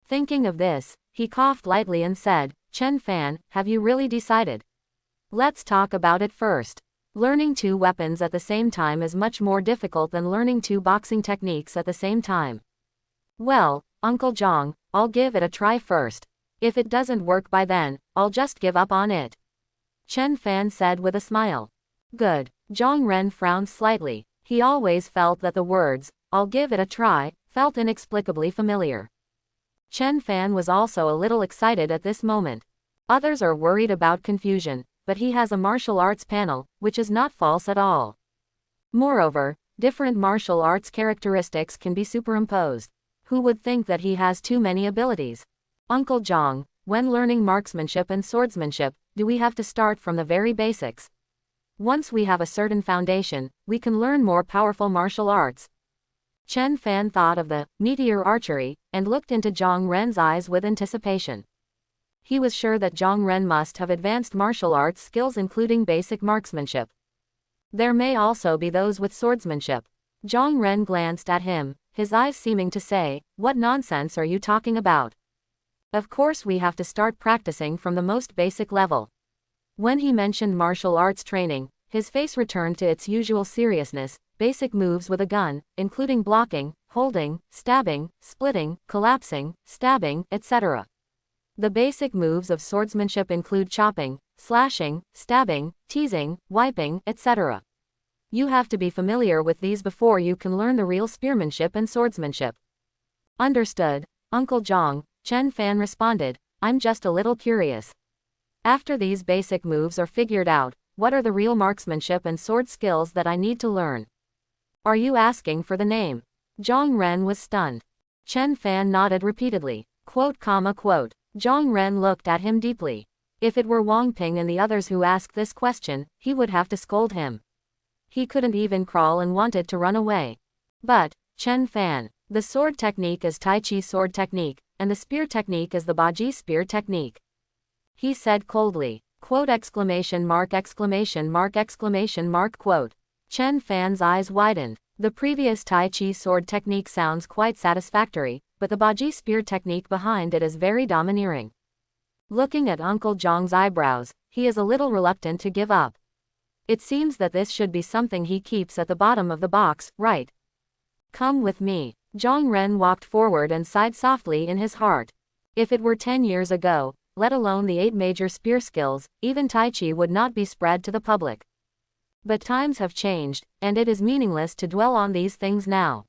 Thinking of this, he coughed lightly and said, Chen Fan, have you really decided? Let's talk about it first. Learning two weapons at the same time is much more difficult than learning two boxing techniques at the same time. Well, Uncle Zhang, I'll give it a try first. If it doesn't work by then, I'll just give up on it. Chen Fan said with a smile. Good. Zhang Ren frowned slightly. He always felt that the words, I'll give it a try, felt inexplicably familiar. Chen Fan was also a little excited at this moment. Others are worried about confusion, but he has a martial arts panel, which is not false at all. Moreover, different martial arts characteristics can be superimposed. Who would think that he has too many abilities? Uncle Zhang, when learning marksmanship and swordsmanship, do we have to start from the very basics? Once we have a certain foundation, we can learn more powerful martial arts. Chen Fan thought of the meteor archery, and looked into Zhang Ren's eyes with anticipation. He was sure that Zhang Ren must have advanced martial arts skills including basic marksmanship. There may also be those with swordsmanship. Zhang Ren glanced at him, his eyes seeming to say, what nonsense are you talking about? Of course we have to start practicing from the most basic level. When he mentioned martial arts training, his face returned to its usual seriousness, basic moves with a gun, including blocking, holding, stabbing, splitting, collapsing, stabbing, etc. The basic moves of swordsmanship include chopping, slashing, stabbing, teasing, wiping, etc. You have to be familiar with these before you can learn the real spearmanship and swordsmanship. Understood, Uncle Zhang, Chen Fan responded, I'm just a little curious. After these basic moves are figured out, what are the real marksmanship and sword skills that I need to learn? Are you asking for the name? Zhang Ren was stunned. Chen Fan nodded repeatedly. Quote. Zhang Ren looked at him deeply. If it were Wang Ping and the others who asked this question, he would have to scold him. He couldn't even crawl and wanted to run away. But, Chen Fan, the sword technique is Tai Chi sword technique, and the spear technique is the Baji spear technique. He said coldly. Quote. Quote. Chen Fan's eyes widened. The previous Tai Chi sword technique sounds quite satisfactory, but the Baji spear technique behind it is very domineering. Looking at Uncle Zhang's eyebrows, he is a little reluctant to give up. It seems that this should be something he keeps at the bottom of the box, right? Come with me. Zhang Ren walked forward and sighed softly in his heart. If it were 10 years ago, let alone the 8 major spear skills, even Tai Chi would not be spread to the public. But times have changed, and it is meaningless to dwell on these things now.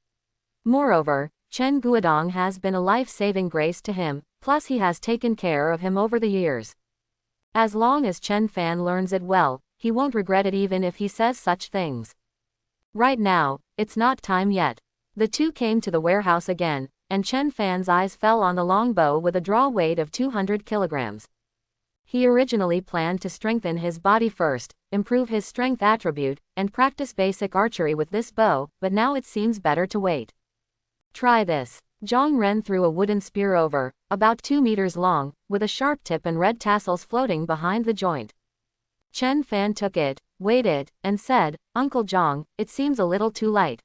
Moreover, Chen Guodong has been a life-saving grace to him, plus he has taken care of him over the years. As long as Chen Fan learns it well, he won't regret it even if he says such things. Right now, it's not time yet. The two came to the warehouse again, and Chen Fan's eyes fell on the long bow with a draw weight of 200 kilograms. He originally planned to strengthen his body first, improve his strength attribute, and practice basic archery with this bow, but now it seems better to wait. Try this. Zhang Ren threw a wooden spear over, about 2 meters long, with a sharp tip and red tassels floating behind the joint. Chen Fan took it, weighed it, and said, Uncle Zhang, it seems a little too light.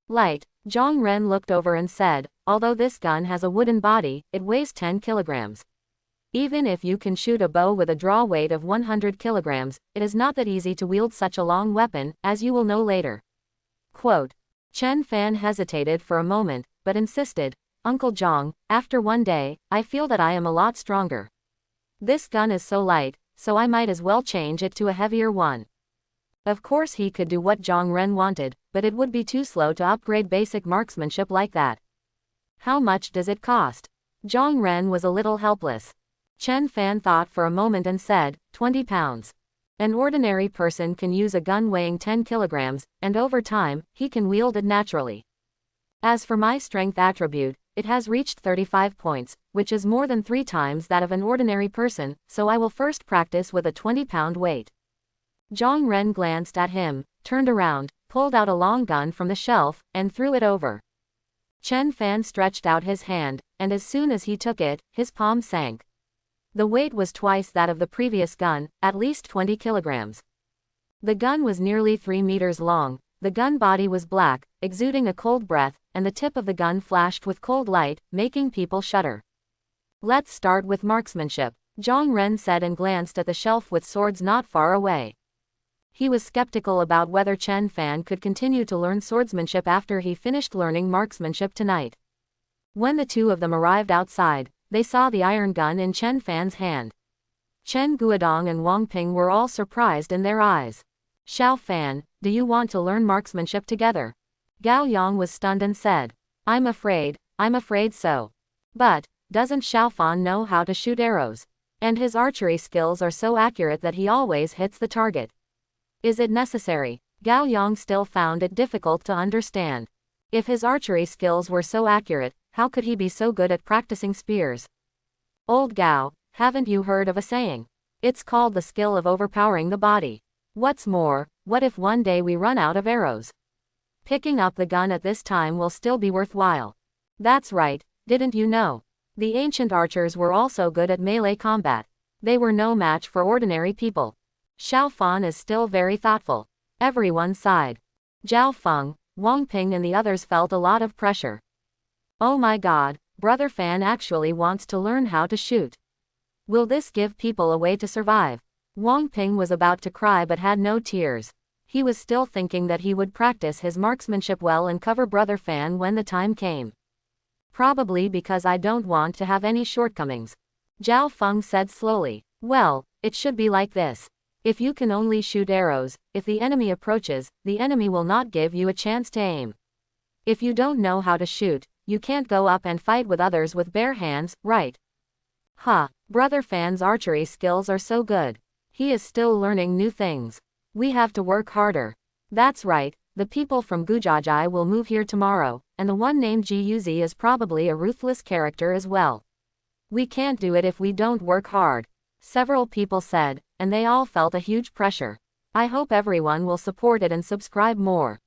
Light. Zhang Ren looked over and said, although this gun has a wooden body, it weighs 10 kilograms. Even if you can shoot a bow with a draw weight of 100 kilograms, it is not that easy to wield such a long weapon, as you will know later. Quote. Chen Fan hesitated for a moment, but insisted, Uncle Zhang, after one day, I feel that I am a lot stronger. This gun is so light, so I might as well change it to a heavier one. Of course he could do what Zhang Ren wanted, but it would be too slow to upgrade basic marksmanship like that. How much does it cost? Zhang Ren was a little helpless. Chen Fan thought for a moment and said, 20 pounds. An ordinary person can use a gun weighing 10 kilograms, and over time, he can wield it naturally. As for my strength attribute, it has reached 35 points, which is more than 3 times that of an ordinary person, so I will first practice with a 20-pound weight. Zhang Ren glanced at him, turned around, pulled out a long gun from the shelf, and threw it over. Chen Fan stretched out his hand, and as soon as he took it, his palm sank. The weight was twice that of the previous gun, at least 20 kilograms. The gun was nearly 3 meters long, the gun body was black, exuding a cold breath, and the tip of the gun flashed with cold light, making people shudder. Let's start with marksmanship, Zhang Ren said and glanced at the shelf with swords not far away. He was skeptical about whether Chen Fan could continue to learn swordsmanship after he finished learning marksmanship tonight. When the two of them arrived outside, they saw the iron gun in Chen Fan's hand. Chen Guodong and Wang Ping were all surprised in their eyes. Xiao Fan, do you want to learn marksmanship together? Gao Yang was stunned and said. I'm afraid so. But, doesn't Xiao Fan know how to shoot arrows? And his archery skills are so accurate that he always hits the target. Is it necessary? Gao Yang still found it difficult to understand. If his archery skills were so accurate, how could he be so good at practicing spears? Old Gao, haven't you heard of a saying? It's called the skill of overpowering the body. What's more, what if one day we run out of arrows? Picking up the gun at this time will still be worthwhile. That's right, didn't you know? The ancient archers were also good at melee combat. They were no match for ordinary people. Xiao Fan is still very thoughtful. Everyone sighed. Zhao Feng, Wang Ping and the others felt a lot of pressure. Oh my god, Brother Fan actually wants to learn how to shoot. Will this give people a way to survive? Wang Ping was about to cry but had no tears. He was still thinking that he would practice his marksmanship well and cover Brother Fan when the time came. Probably because I don't want to have any shortcomings. Zhao Feng said slowly. Well, it should be like this. If you can only shoot arrows, if the enemy approaches, the enemy will not give you a chance to aim. If you don't know how to shoot, you can't go up and fight with others with bare hands, right? Brother Fan's archery skills are so good. He is still learning new things. We have to work harder. That's right, the people from Gujajai will move here tomorrow, and the one named Ji Yuzi is probably a ruthless character as well. We can't do it if we don't work hard. Several people said, and they all felt a huge pressure. I hope everyone will support it and subscribe more.